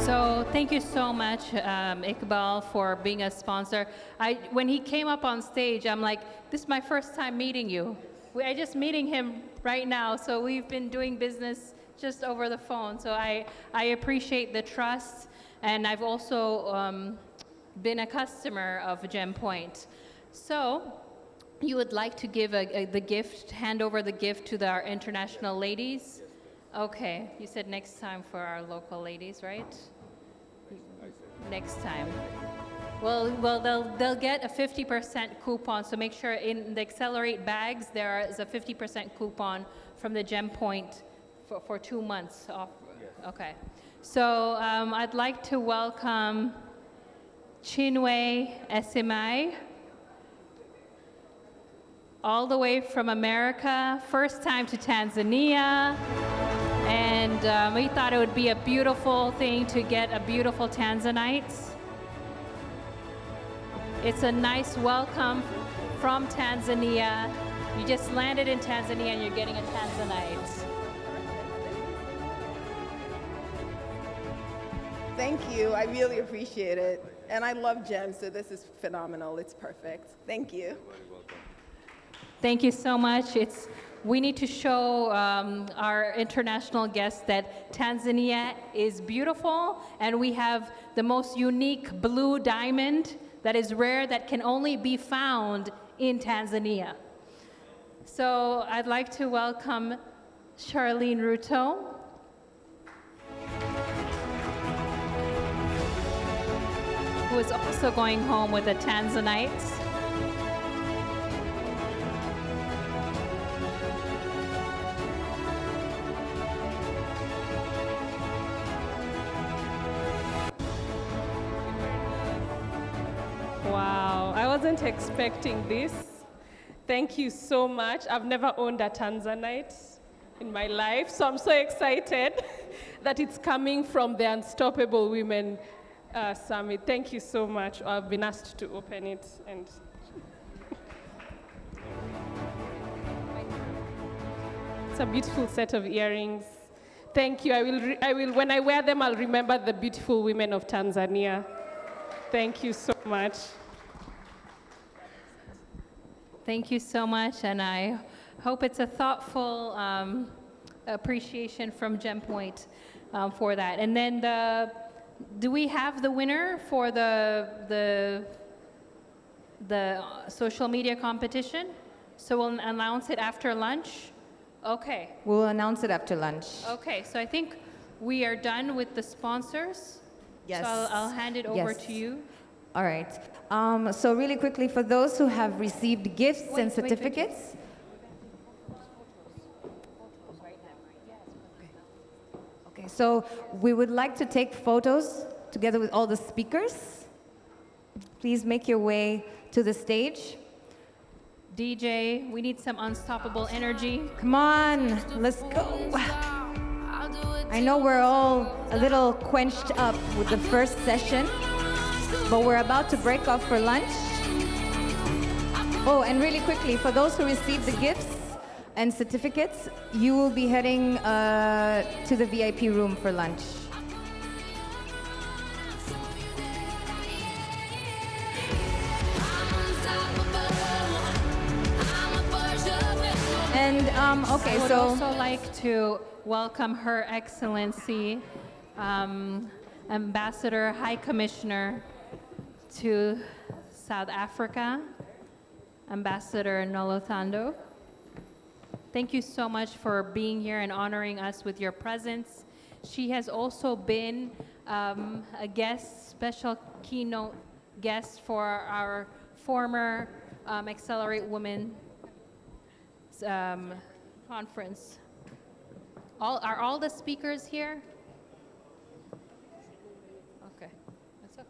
So thank you so much, Iqbal, for being a sponsor. When he came up on stage, I'm like, this is my first time meeting you. I'm just meeting him right now, so we've been doing business just over the phone. So I appreciate the trust. And I've also been a customer of GemPoint. So you would like to give the gift, hand over the gift to our international ladies? Yes, okay, you said next time for our local ladies, right? Next time. Well, they'll get a 50% coupon, so make sure in the Accelerate bags there is a 50% coupon from the Gem Point for 2 months off. Okay. So I'd like to welcome Chinwe Esimai, all the way from America, first time to Tanzania. And we thought it would be a beautiful thing to get a beautiful Tanzanite. It's a nice welcome from Tanzania. You just landed in Tanzania and you're getting a Tanzanite. Thank you. I really appreciate it. And I love gems, so this is phenomenal. It's perfect. Thank you. Thank you so much. We need to show our international guests that Tanzania is beautiful, and we have the most unique blue diamond that is rare, that can only be found in Tanzania. So I'd like to welcome Charlene Ruto. Who is also going home with a Tanzanite. Wow, I wasn't expecting this. Thank you so much. I've never owned a Tanzanite in my life, so I'm so excited that it's coming from the Unstoppable Women Summit. Thank you so much. I've been asked to open it, and it's a beautiful set of earrings. Thank you. I will. When I wear them, I'll remember the beautiful women of Tanzania. Thank you so much. Thank you so much, and I hope it's a thoughtful appreciation from GemPoint for that. And then do we have the winner for the social media competition? So we'll announce it after lunch? Okay. We'll announce it after lunch. Okay, so I think we are done with the sponsors. Yes. So I'll hand it over Yes. to you. All right. So really quickly, for those who have received gifts and certificates. Okay, so we would like to take photos together with all the speakers. Please make your way to the stage. DJ, we need some unstoppable energy. Come on, let's go. I know we're all a little quenched up with the first session, but we're about to break off for lunch. Oh, and really quickly, for those who received the gifts and certificates, you will be heading to the VIP room for lunch. And okay, I would so also like to welcome Her Excellency, Ambassador High Commissioner to South Africa, Ambassador Nolothando. Thank you so much for being here and honoring us with your presence. She has also been a guest, special keynote guest for our former Accelerate Women conference. Are all the speakers here? Okay, that's okay.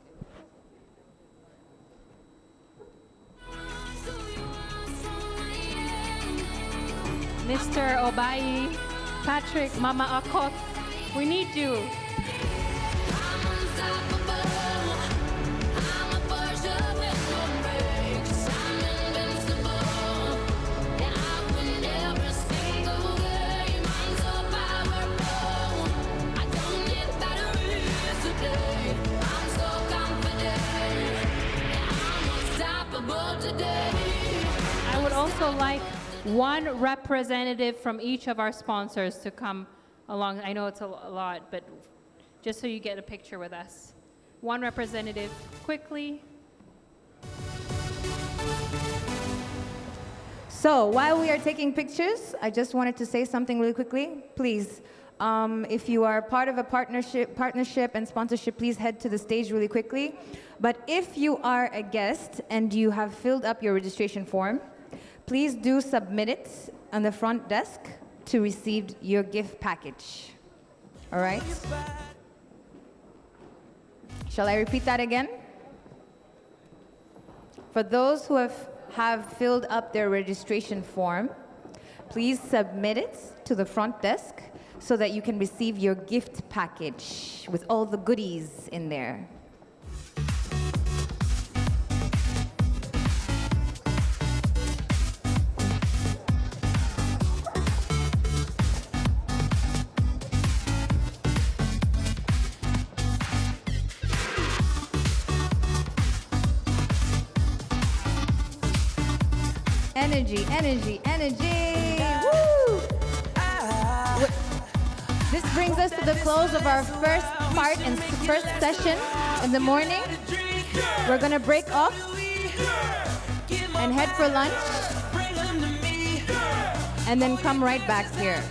Mr. Obayi, Patrick, Mama Akot, we need you. I would also like one representative from each of our sponsors to come along. I know it's a lot, but just so you get a picture with us. One representative, quickly. So while we are taking pictures, I just wanted to say something really quickly. Please, if you are part of a partnership and sponsorship, please head to the stage really quickly. But if you are a guest and you have filled up your registration form, please do submit it on the front desk. to receive your gift package. All right? Shall I repeat that again? For those who have filled up their registration form, please submit it to the front desk so that you can receive your gift package with all the goodies in there. Energy, energy, energy! Woo! This brings us to the close of our first part and first session in the morning. We're gonna break off and head for lunch and then come right back here.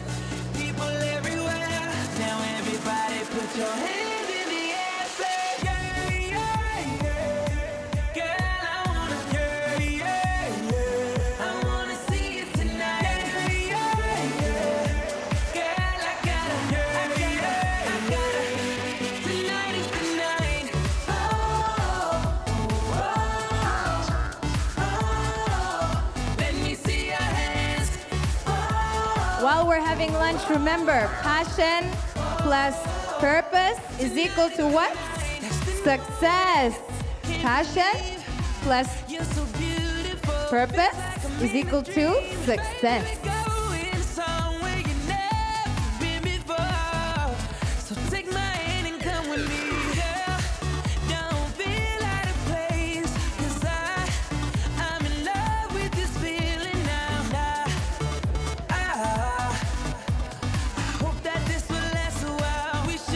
While we're having lunch, remember, passion plus purpose is equal to what? Success. Passion plus purpose is equal to success.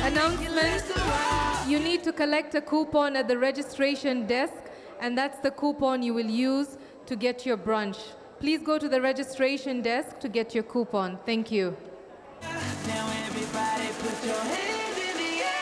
Announcement. You need to collect a coupon at the registration desk, and that's the coupon you will use to get your brunch. Please go to the registration desk to get your coupon. Thank you. Now everybody put your hands in the air.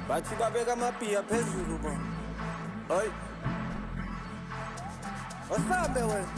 Bathi babeka amaphiya phezulu bona. Hoy. Osambe wena.